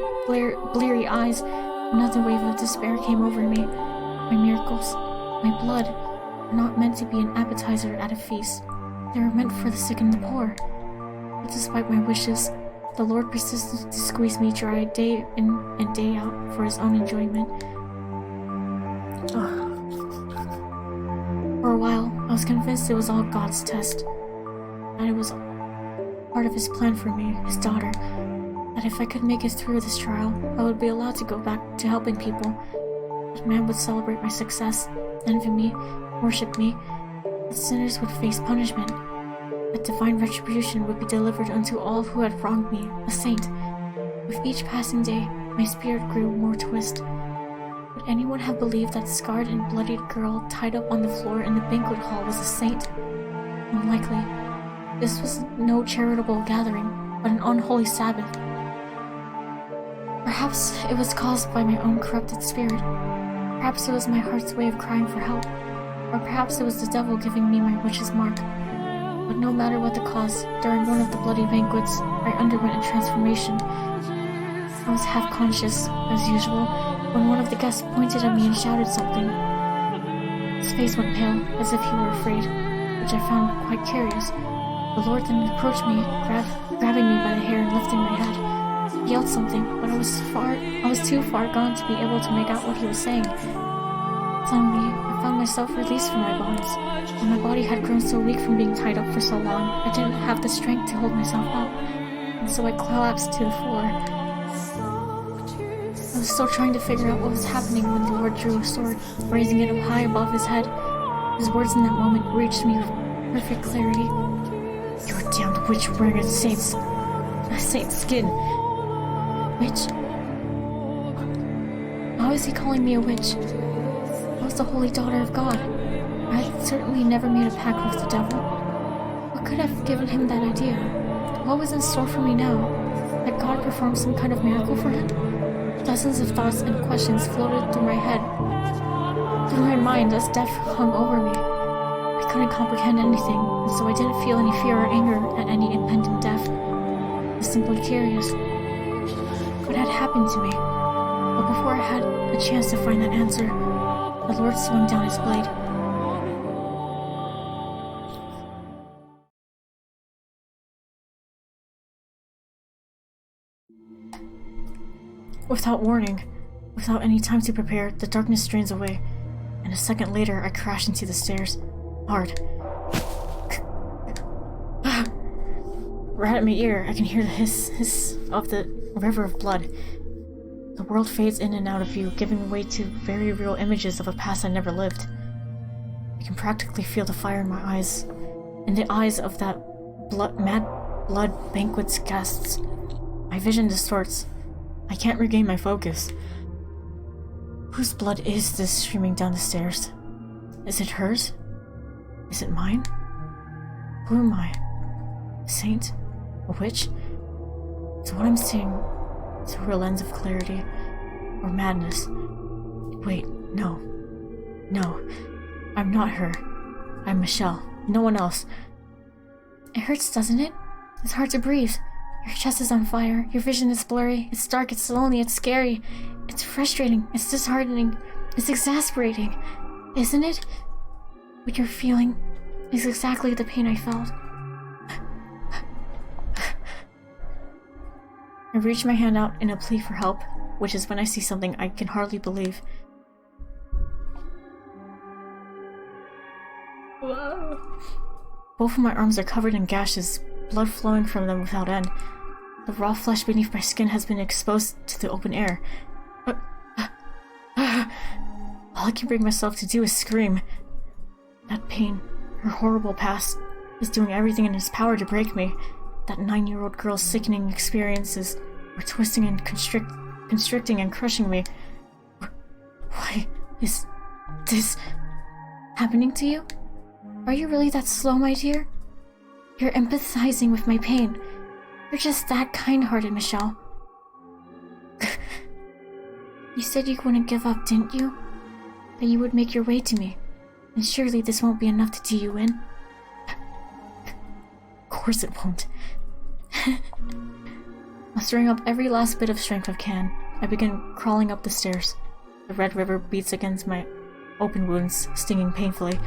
bleary eyes, another wave of despair came over me. My miracles, my blood, were not meant to be an appetizer at a feast. They were meant for the sick and the poor. But despite my wishes, the Lord persisted to squeeze me dry day in and day out for his own enjoyment. For a while, I was convinced it was all God's test. That it was part of his plan for me, his daughter. That if I could make it through this trial, I would be allowed to go back to helping people. That man would celebrate my success, envy me, worship me. That sinners would face punishment. That divine retribution would be delivered unto all who had wronged me, a saint. With each passing day, my spirit grew more twisted. Would anyone have believed that scarred and bloodied girl tied up on the floor in the banquet hall was a saint? Unlikely. This was no charitable gathering, but an unholy Sabbath. Perhaps it was caused by my own corrupted spirit. Perhaps it was my heart's way of crying for help. Or perhaps it was the devil giving me my witch's mark. But no matter what the cause, during one of the bloody banquets, I underwent a transformation. I was half-conscious, as usual, when one of the guests pointed at me and shouted something. His face went pale, as if he were afraid, which I found quite curious. The Lord then approached me, grabbing me by the hair and lifting my head. He yelled something, but I was too far gone to be able to make out what he was saying. Suddenly, I found myself released from my bonds, and my body had grown so weak from being tied up for so long, I didn't have the strength to hold myself up, and so I collapsed to the floor. I was still trying to figure out what was happening when the Lord drew a sword, raising it up high above his head. His words in that moment reached me with perfect clarity. "You are damned witch wearing a saint's skin." Witch? How is he calling me a witch? I was the holy daughter of God. I had certainly never made a pact with the devil. What could have given him that idea? What was in store for me now? Had God performed some kind of miracle for him? Dozens of thoughts and questions floated through my mind as death hung over me. I couldn't comprehend anything, and so I didn't feel any fear or anger at any impending death. I was simply curious. What had happened to me? But before I had a chance to find that answer, the Lord swung down his blade. Without warning, without any time to prepare, the darkness drains away, and a second later I crash into the stairs. Hard. Right at my ear, I can hear the hiss of the river of blood. The world fades in and out of view, giving way to very real images of a past I never lived. I can practically feel the fire in my eyes, in the eyes of that mad blood banquet's guests. My vision distorts. I can't regain my focus. Whose blood is this streaming down the stairs? Is it hers? Is it mine? Who am I? A saint? A witch? Is what I'm seeing through a lens of clarity or madness? Wait, no. No. I'm not her. I'm Michelle. No one else. It hurts, doesn't it? It's hard to breathe. Your chest is on fire. Your vision is blurry. It's dark. It's lonely. It's scary. It's frustrating. It's disheartening. It's exasperating. Isn't it? What you're feeling is exactly the pain I felt. I reach my hand out in a plea for help, which is when I see something I can hardly believe. Whoa. Both of my arms are covered in gashes, blood flowing from them without end. The raw flesh beneath my skin has been exposed to the open air. All I can bring myself to do is scream. That pain, her horrible past, is doing everything in its power to break me. That 9-year-old girl's sickening experiences are twisting and constricting and crushing me. Why is this happening to you? Are you really that slow, my dear? You're empathizing with my pain. You're just that kind-hearted, Michelle. You said you wouldn't give up, didn't you? That you would make your way to me. And surely this won't be enough to do you in. Of course it won't. Mustering up every last bit of strength I can, I begin crawling up the stairs. The red river beats against my open wounds, stinging painfully.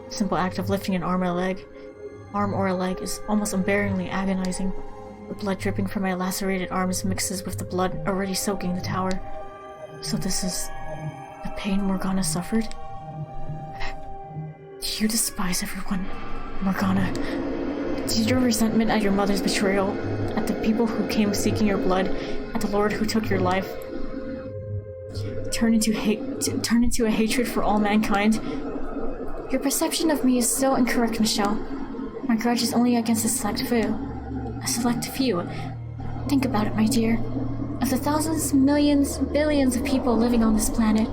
The simple act of lifting an arm or a leg is almost unbearably agonizing. The blood dripping from my lacerated arms mixes with the blood already soaking the tower. So this is the pain Morgana suffered? Do you despise everyone, Morgana? Did your resentment at your mother's betrayal, at the people who came seeking your blood, at the Lord who took your life, turn into a hatred for all mankind? Your perception of me is so incorrect, Michelle. My grudge is only against a select few. A select few. Think about it, my dear. Of the thousands, millions, billions of people living on this planet,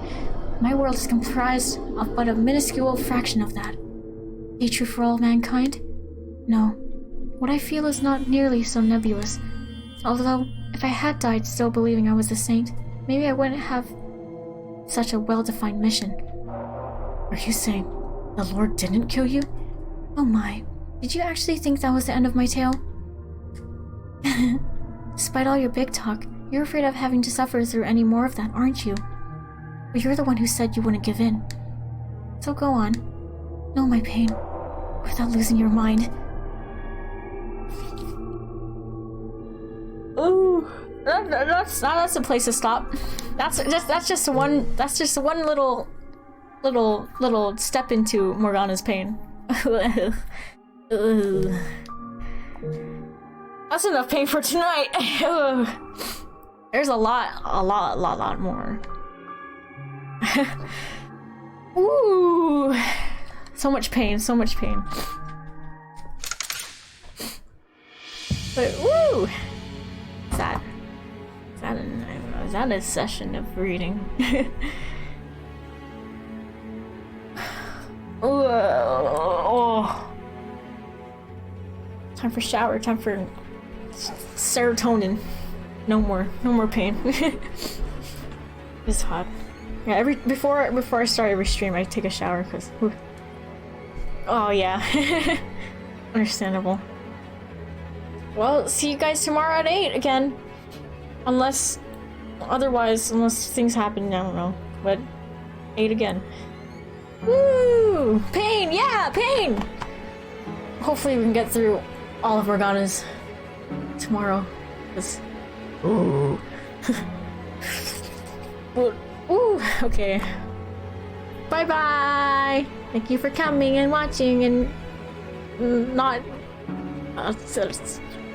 my world is comprised of but a minuscule fraction of that. Hatred for all mankind? No. What I feel is not nearly so nebulous. Although, if I had died still believing I was a saint, maybe I wouldn't have such a well-defined mission. Are you saying the Lord didn't kill you? Oh my. Did you actually think that was the end of my tale? Despite all your big talk, you're afraid of having to suffer through any more of that, aren't you? But you're the one who said you wouldn't give in. So go on. Know my pain, without losing your mind. Ooh, that's a place to stop. That's just one little step into Morgana's pain. That's enough pain for tonight. There's a lot more. Ooh, so much pain. But woo, is that a session of reading? Oh. Time for shower. Time for serotonin. No more pain. It's hot. Yeah, before I start every stream, I take a shower because. Oh yeah, understandable. Well, see you guys tomorrow at 8 again, unless things happen. I don't know, but 8 again. Woo! Pain, yeah, pain. Hopefully we can get through all of Morgana's tomorrow. Ooh. Ooh, okay. Bye-bye! Thank you for coming and watching and not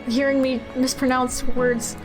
hearing me mispronounce words.